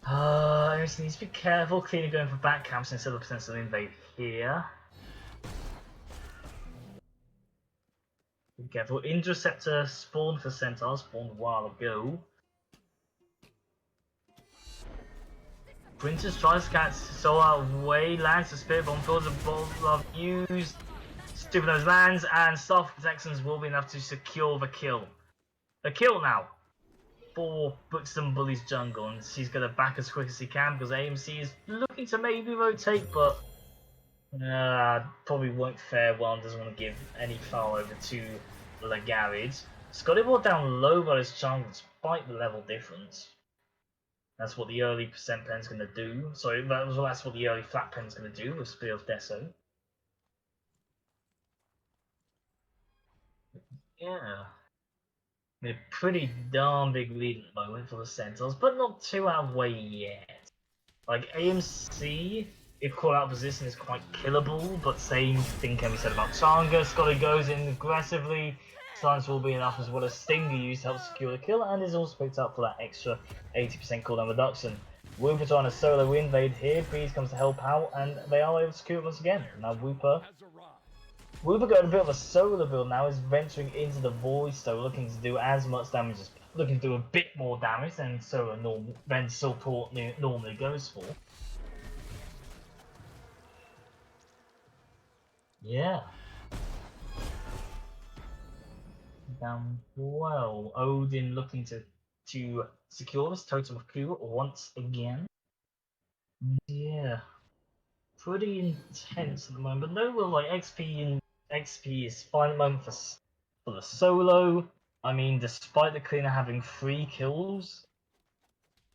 Just needs to be careful. Clearly going for back camps instead of potentially invade here. Be careful. Interceptor spawned for Centaurs, spawned a while ago. Princess tries to catch Soul out of the way, lands the Spirit Bomb, throws a ball of used. Stupid Nose lands, and Staff Protections will be enough to secure the kill. A kill now for Brixton Bullies jungle, and she's going to back as quick as he can because AMC is looking to maybe rotate, but probably won't fare well and doesn't want to give any foul over to Lagarid. Scotty brought down low by his jungle despite the level difference. That's what the early percent pen's going to do. Sorry, that's what the early flat pen's going to do with Spear of Deso. Yeah. A pretty darn big lead at the moment for the Centaurs, but not too out of way yet. Like, AMC, if call out position, is quite killable, but same thing can be said about Changa. Scotty goes in aggressively. Silence will be enough, as well as Stinger used to help secure the kill, and is also picked up for that extra 80% cooldown reduction. Wooper trying to solo invade here. Bees comes to help out, and they are able to secure it once again. Now Wooper got a bit of a solo build now, is venturing into the void, so looking to do as much damage as looking to do a bit more damage than support normally goes for. Yeah. Down well. Odin looking to secure this totem of coup once again. Yeah. Pretty intense at the moment, but no real like XP is fine at the moment for the solo. I mean, despite the cleaner having 3 kills,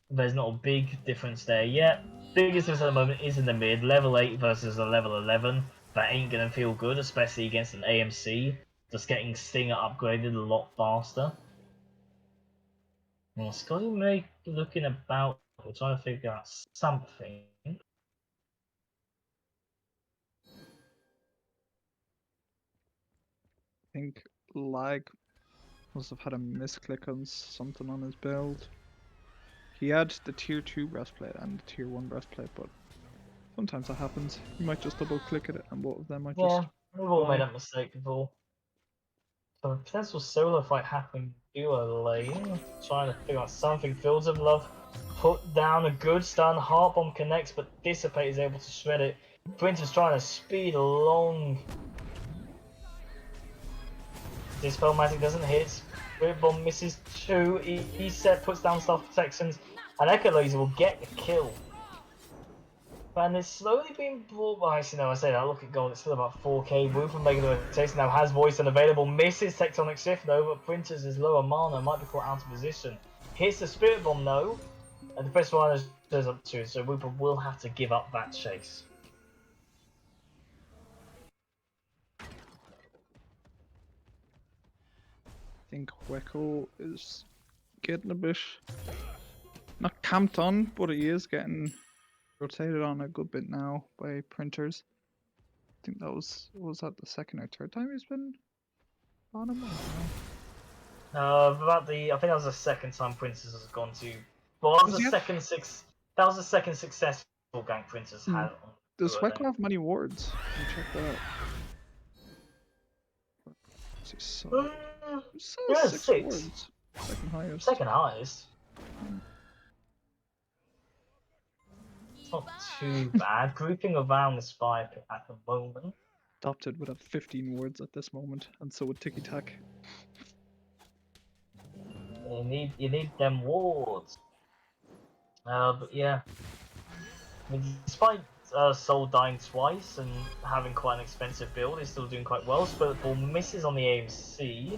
there's not a big difference there yet. Biggest difference at the moment is in the mid. Level 8 versus a level 11. That ain't gonna feel good, especially against an AMC. Just getting Stinger upgraded a lot faster. Well, Scotty may be looking about. We're trying to figure out something. I think Lag must have had a misclick on something on his build. He had the tier 2 breastplate and the tier 1 breastplate, but sometimes that happens. You might just double click it and both of them might Yeah, just we've all made fly. that mistake before. So a potential solo fight happening duo lane. Trying to figure out something. Fields of Love put down a good stun. Heart Bomb connects, but Dissipate is able to shred it. Prince is trying to speed along. Dispel Magic doesn't hit. Spirit Bomb misses 2. He set puts down Staff Protections, and Echo Laser will get the kill. And it's slowly being brought by. Actually, no, I say that. Look at gold. It's still about 4k. Wooper making the rotation now. Has voice unavailable. Misses Tectonic Shift though, but Printers is lower mana. Might be caught out of position. Hits the Spirit Bomb though. And the best one is up to. So Wooper will have to give up that chase. I think Weko is getting a bit not camped on, but he is getting rotated on a good bit now by Printers. I think that was that the second or third time he's been on him? I don't know. I think that was the second time Princess has gone to. Well, that was the second successful gank Princess had on. Does Weko have many wards? Can you check that out? Yeah, 6 6. wards. Second highest. Second highest. It's not too bad. Grouping around the spike at the moment. Adopted would have 15 wards at this moment, and so would Tiki Tac. You need them wards. But yeah. I mean, despite Soul dying twice and having quite an expensive build, he's still doing quite well. Spirit Ball misses on the AMC.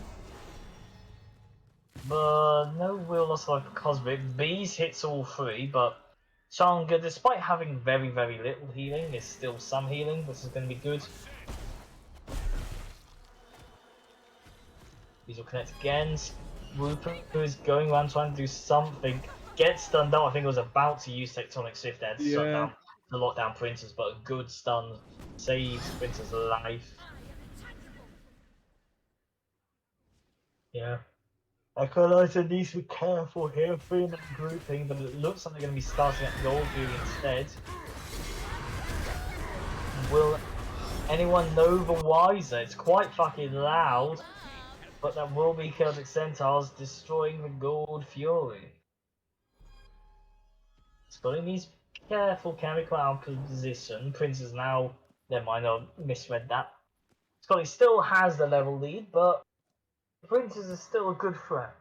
But no real loss of life because of it. Bees hits all 3, but Changa, despite having very, very little healing, is still some healing, which is going to be good. These will connect again. Wooper is going around trying to do something. Gets stunned out. I think it was about to use Tectonic Shift there to shut down the lockdown Printers, but a good stun saves Printers' life. Yeah. Equalizer needs to be careful here, 3-man grouping, but it looks like they're going to be starting at gold view instead. Will anyone know the wiser? It's quite fucking loud, but that will be Celtic Centaurs destroying the Gold Fury. Scotty needs careful chemical out position. Prince is now, never mind, I misread that. Scotty still has the level lead, but Princess is still a good threat.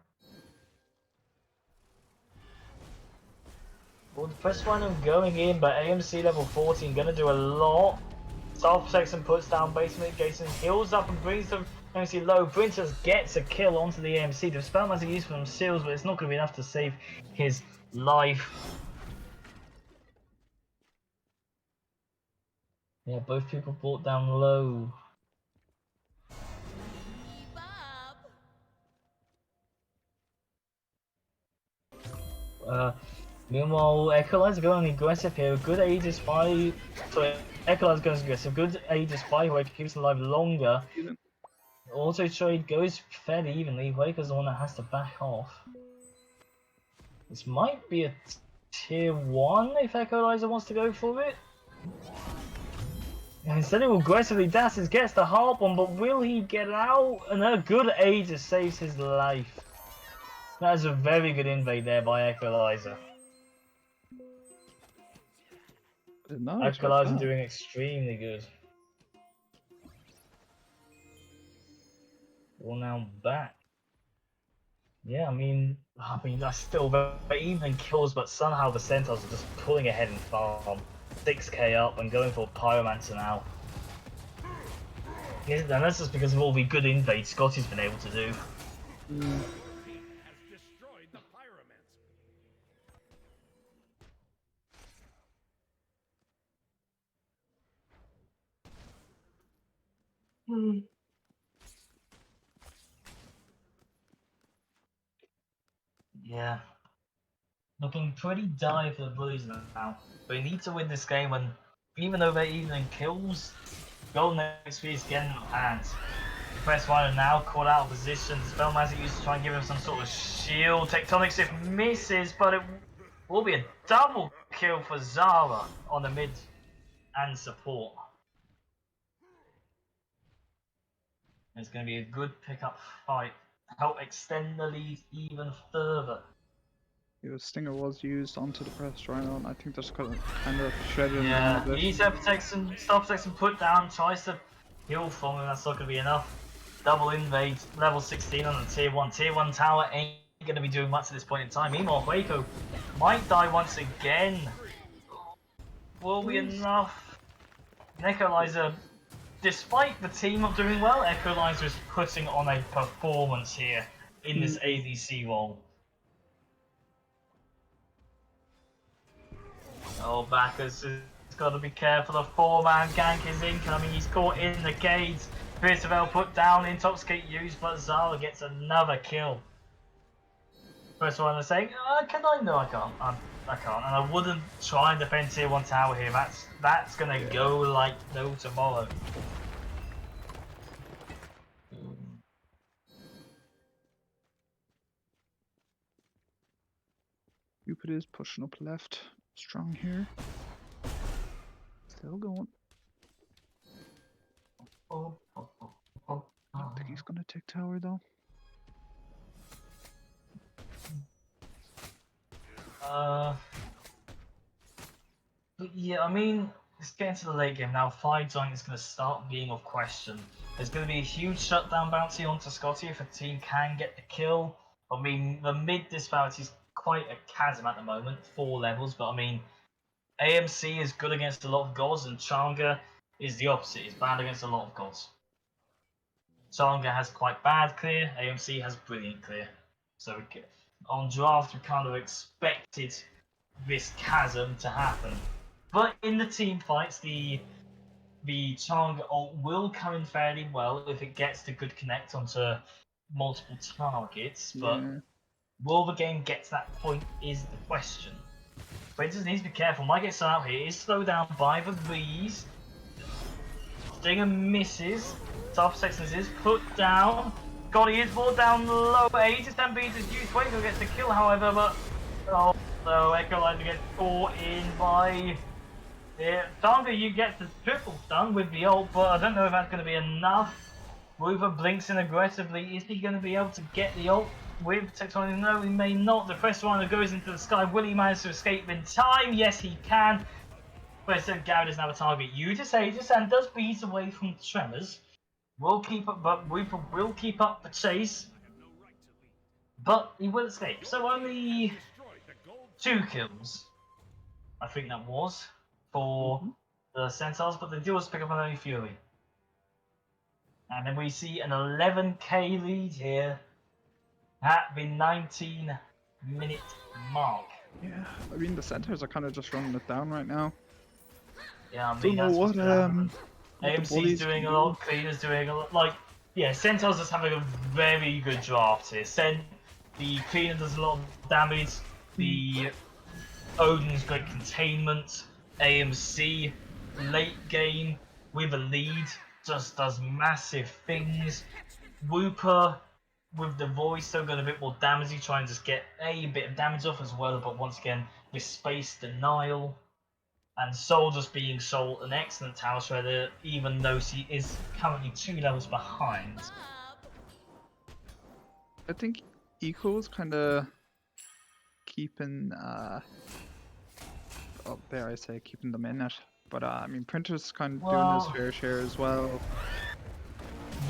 Well, the first one I'm going in, but AMC level 14 gonna do a lot. Self-protection puts down base mitigation, heals up and brings them AMC low. Princess gets a kill onto the AMC. The Spellmaster used for them seals, but it's not gonna be enough to save his life. Yeah, both people brought down low. Meanwhile, Equalizer going aggressive here. Good Aegis Spy. Sorry, Equalizer goes aggressive. Good Aegis Spy. Wake keeps him alive longer. Auto trade goes fairly evenly. Waker's the one that has to back off. This might be a tier 1 if Equalizer wants to go for it. And instead of aggressively dashes, gets the harp on, but will he get out? And a good Aegis saves his life. That is a very good invade there by Equalizer. Equalizer doing extremely good. Well, now back. Yeah, I mean that's still very even kills, but somehow the Centaurs are just pulling ahead in farm. 6k up and going for Pyromancer now. And that's just because of all the good invades Scotty's been able to do. Has destroyed the Pyromancer. Yeah. Looking pretty dire for the Bullies now. They need to win this game, and even though they're even in kills, Golden XP is getting in hands. Press Rider now caught out of position. Spellmaster used to try and give him some sort of shield. Tectonics if misses, but it will be a double kill for Zara on the mid and support. It's going to be a good pickup fight. Help extend the lead even further. Yeah, Stinger was used onto the press Rhino, and I think that's kind of shredded him down Yeah, a bit. he's protection, self protection put down, tries to heal from him, that's not going to be enough. Double invade, level 16 on the tier 1. Tier 1 tower ain't going to be doing much at this point in time. Meanwhile, Hueco might die once again. Will be enough. Equalizer, despite the team not doing well, Equalizer is putting on a performance here in this ADC role. Oh, Bacchus has got to be careful. The 4-man gank is incoming. He's caught in the gates. Fierce of L put down, Intoxicate used, but Zara gets another kill. First one is saying, can I? No, I can't. I can't, and I wouldn't try and defend tier 1 tower here. That's gonna go like no tomorrow. Cupid is pushing up left. Strong here. Still going. I don't think he's gonna take tower though. But yeah, I mean, it's getting to the late game now. 5 giant is going to start being of question. There's going to be a huge shutdown bounty onto Scotty if a team can get the kill. I mean, the mid disparity is quite a chasm at the moment, 4 levels. But I mean, AMC is good against a lot of gods, and Changa is the opposite. He's bad against a lot of gods. Changa has quite bad clear. AMC has brilliant clear. So on draft, we kind of expected this chasm to happen. But in the team fights, the Changa ult will come in fairly well if it gets the good connect onto multiple targets. But will the game get to that point is the question. Princess needs to be careful. Might get out here. Is slowed down by the breeze. Stinger misses. Self-Sextons is put down. Scotty is brought down low. 80% beats his use. Waco gets the kill, however, but oh no, Echo Lighter gets caught in by. Yeah, Target, you get the triple stun with the ult, but I don't know if that's going to be enough. Roofer blinks in aggressively. Is he going to be able to get the ult with Tectonic? No, he may not. The Press Runner goes into the sky. Will he manage to escape in time? Yes, he can. But Gary doesn't have a target. Aegis and does beat away from Tremors. Will keep up, but Roofer will keep up the chase. But he will escape. So only 2 kills, I think that was, for the Centaurs, but they do also pick up an only Fury. And then we see an 11k lead here at the 19-minute mark. Yeah, I mean the Centaurs are kind of just running it down right now. Yeah, I Don't mean, know that's what what's gonna happen. what the AMC's Bullies doing can a lot, do. Cleaner's doing a lot. Like, yeah, Centaurs is having a very good draft here. The Cleaner does a lot of damage. The Odin's great containment. AMC, late game with a lead, just does massive things. Whooper with the voice still got a bit more damage. He's trying to just get a bit of damage off as well, but once again, with space denial. And Soul just being Soul, an excellent tower shredder, even though she is currently 2 levels behind. I think Eco's kind of keeping, oh, dare I say, keeping them in it. But I mean, Printer's kind of doing his fair share as well.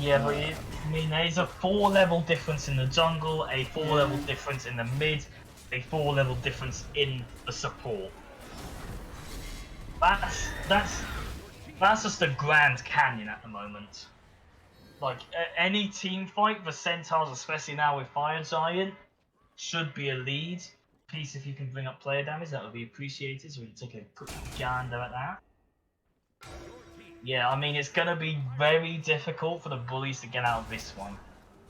Yeah, but I mean, there's a 4-level difference in the jungle, a 4-level difference in the mid, a 4-level difference in the support. That's just a Grand Canyon at the moment. Like, any team fight, the Centaurs, especially now with Fire Giant, should be a lead. Please, if you can bring up player damage, that would be appreciated, so we can take a quick gander at that. Yeah, I mean, it's going to be very difficult for the Bullies to get out of this one.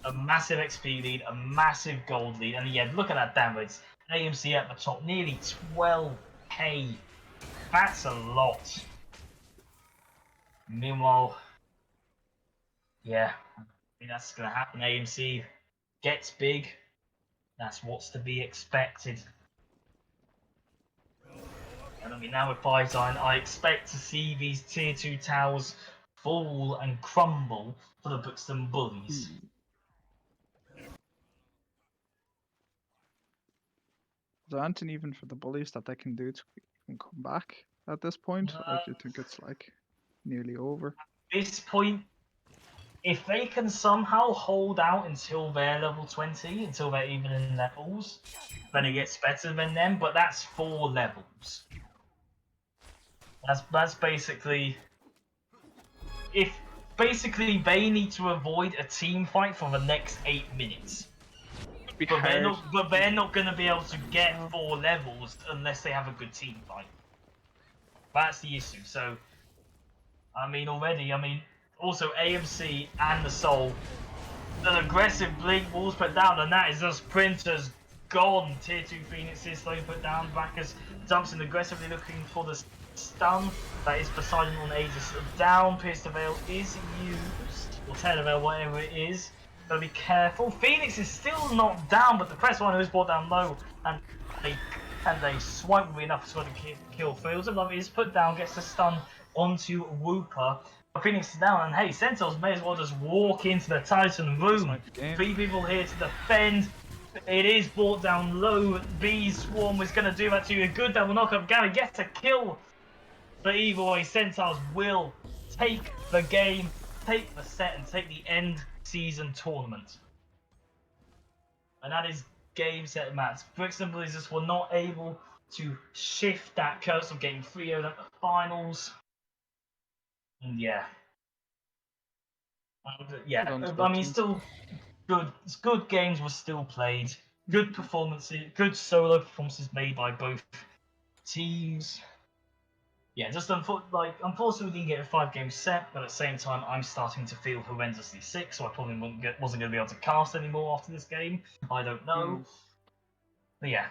A massive XP lead, a massive gold lead, and yeah, look at that damage. AMC at the top, nearly 12k. That's a lot. Meanwhile, yeah, I think that's going to happen. AMC gets big. That's what's to be expected. And I mean, now with 5 I expect to see these tier 2 towers fall and crumble for the Brixton Bullies. Is there anything even for the Bullies that they can do to even come back at this point? Or do you think it's like nearly over? At this point, if they can somehow hold out until they're level 20, until they're even in levels, then it gets better than them, but that's 4 levels. That's basically... If basically they need to avoid a team fight for the next 8 minutes. But they're not going to be able to get 4 levels unless they have a good team fight. That's the issue. So, I mean, also AMC and the Soul, an aggressive blink walls put down, and that is just Printers gone. Tier 2 Phoenixes slowly put down. Backers jumps in aggressively looking for the stun. That is Poseidon on Aegis down. Pierce the Veil is used, or Tear the Veil, whatever it is. So be careful. Phoenix is still not down, but the Press Runner is brought down low, and they swipe with enough to kill Fields. And Love is put down, gets the stun onto Whooper. Phoenix is down, and hey, Centaurs may as well just walk into the Titan room. 3 people here to defend. It is brought down low. Bee Swarm was going to do that to you. A good double knockup. Gary gets a kill. But either way, Centaurs will take the game, take the set, and take the end season tournament. And that is game, set, match. Brixton Bullies just were not able to shift that curse of getting 3-0 at the finals. And yeah. I mean, still good games were still played. Good performances, good solo performances made by both teams. Yeah, just unfortunately we didn't get a 5-game set, but at the same time, I'm starting to feel horrendously sick, so I probably wasn't going to be able to cast anymore after this game. I don't know. But yeah,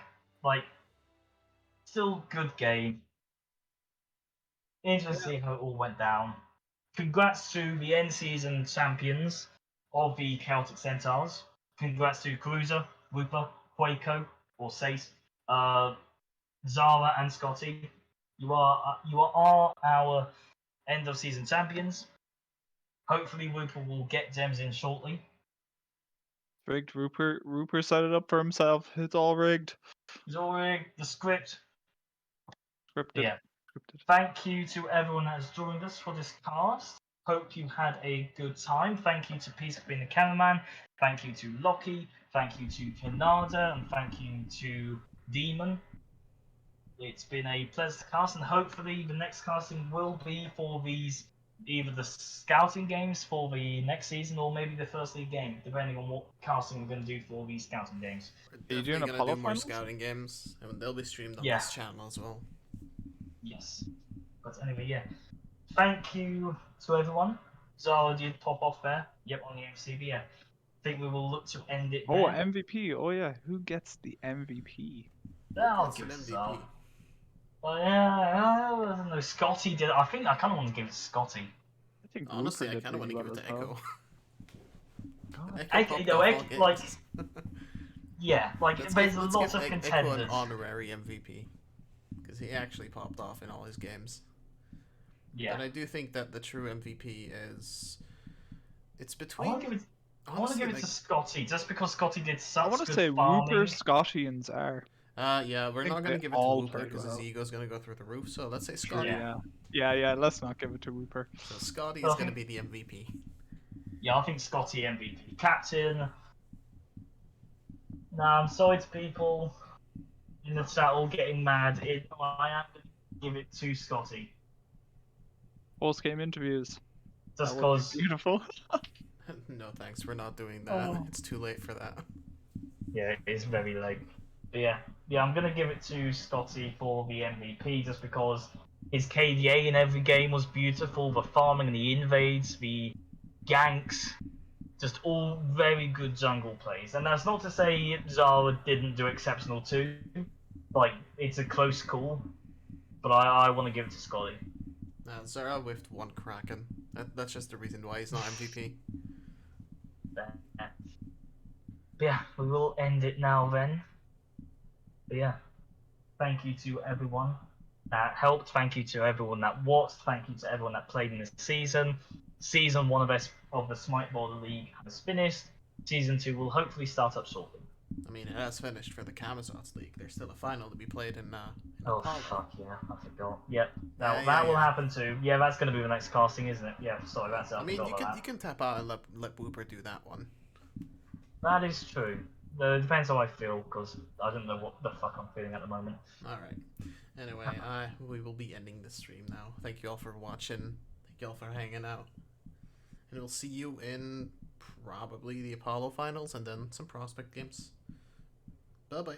still good game. Interesting to see how it all went down. Congrats to the end season champions. of the Celtic Centaurs. Congrats to Cruiser, Rooper, Quaco, or Sace, Zara, and Scotty. You are our end of season champions. Hopefully, Rooper will get gems in shortly. Rigged. Rupert set it up for himself. It's all rigged. It's all rigged. The script. Scripted. Yeah. Scripted. Thank you to everyone that has joined us for this cast. Hope you had a good time. Thank you to Peace for being the cameraman. Thank you to Lockie. Thank you to Kanada. And thank you to Demon. It's been a pleasure to cast, and hopefully the next casting will be for these either the scouting games for the next season or maybe the first league game, depending on what casting we're going to do for these scouting games. We're Are you doing definitely Apollo gonna do more finals? scouting games, and they'll be streamed on Yeah. this channel as well. Yes. But anyway, yeah. Thank you to everyone. Zara did pop off there. Yep, on the MCB. Yeah. I think we will look to end it Oh, there. MVP. Oh yeah, who gets the MVP? I'll That's give an it MVP. Zara. Oh yeah, I don't know. Scotty did. I think I kind of want to give it to Scotty. I think Honestly, Rupert I did kind of want really to give it well to as well. Echo. God. Echo popped no, off Echo, all like, games. yeah, like Let's there's give lots of Echo an contenders. honorary MVP, because he actually popped off in all his games. Yeah, And I do think that the true MVP is... It's I between... want to give it. I want to honestly, give it like, to Scotty just because Scotty did I such want to good say farming. Rupert, Scotty, and Czar. yeah, we're think not they going to give it to all Whooper played because well. his ego's going to go through the roof, so let's say True, Scotty. yeah. Let's not give it to Rupert. So Scotty Well, is I going to think- be the MVP. Yeah, I think Scotty MVP. Captain. Nah, I'm sorry to people in the chat all getting mad. I am going to give it to Scotty. Post-game interviews. Just That would be because. beautiful. No thanks, we're not doing that. Oh. It's too late for that. Yeah, it's very late. But yeah, I'm gonna give it to Scotty for the MVP just because his KDA in every game was beautiful. The farming and the invades, the ganks, just all very good jungle plays. And that's not to say Zara didn't do exceptional too. Like, it's a close call, but I want to give it to Scotty. Zara whiffed one Kraken. That's just the reason why he's not MVP. But yeah, we will end it now then. But yeah, thank you to everyone that helped. Thank you to everyone that watched. Thank you to everyone that played in this season. Season 1 of the Smite Border League has finished. Season 2 will hopefully start up shortly. I mean, it has finished for the Camazotz League. There's still a final to be played in Oh Apollo. fuck yeah, I forgot. Yep, Yeah, that will yeah. happen too. Yeah, that's going to be the next casting, isn't it? Yeah, sorry, that's it. I mean, forgot you about can tap out and let Whooper do that one. that. That is true. It depends how I feel, because I don't know what the fuck I'm feeling at the moment. Alright. Anyway, we will be ending the stream now. Thank you all for watching. Thank you all for hanging out. And we'll see you in probably the Apollo finals and then some prospect games. Bye-bye.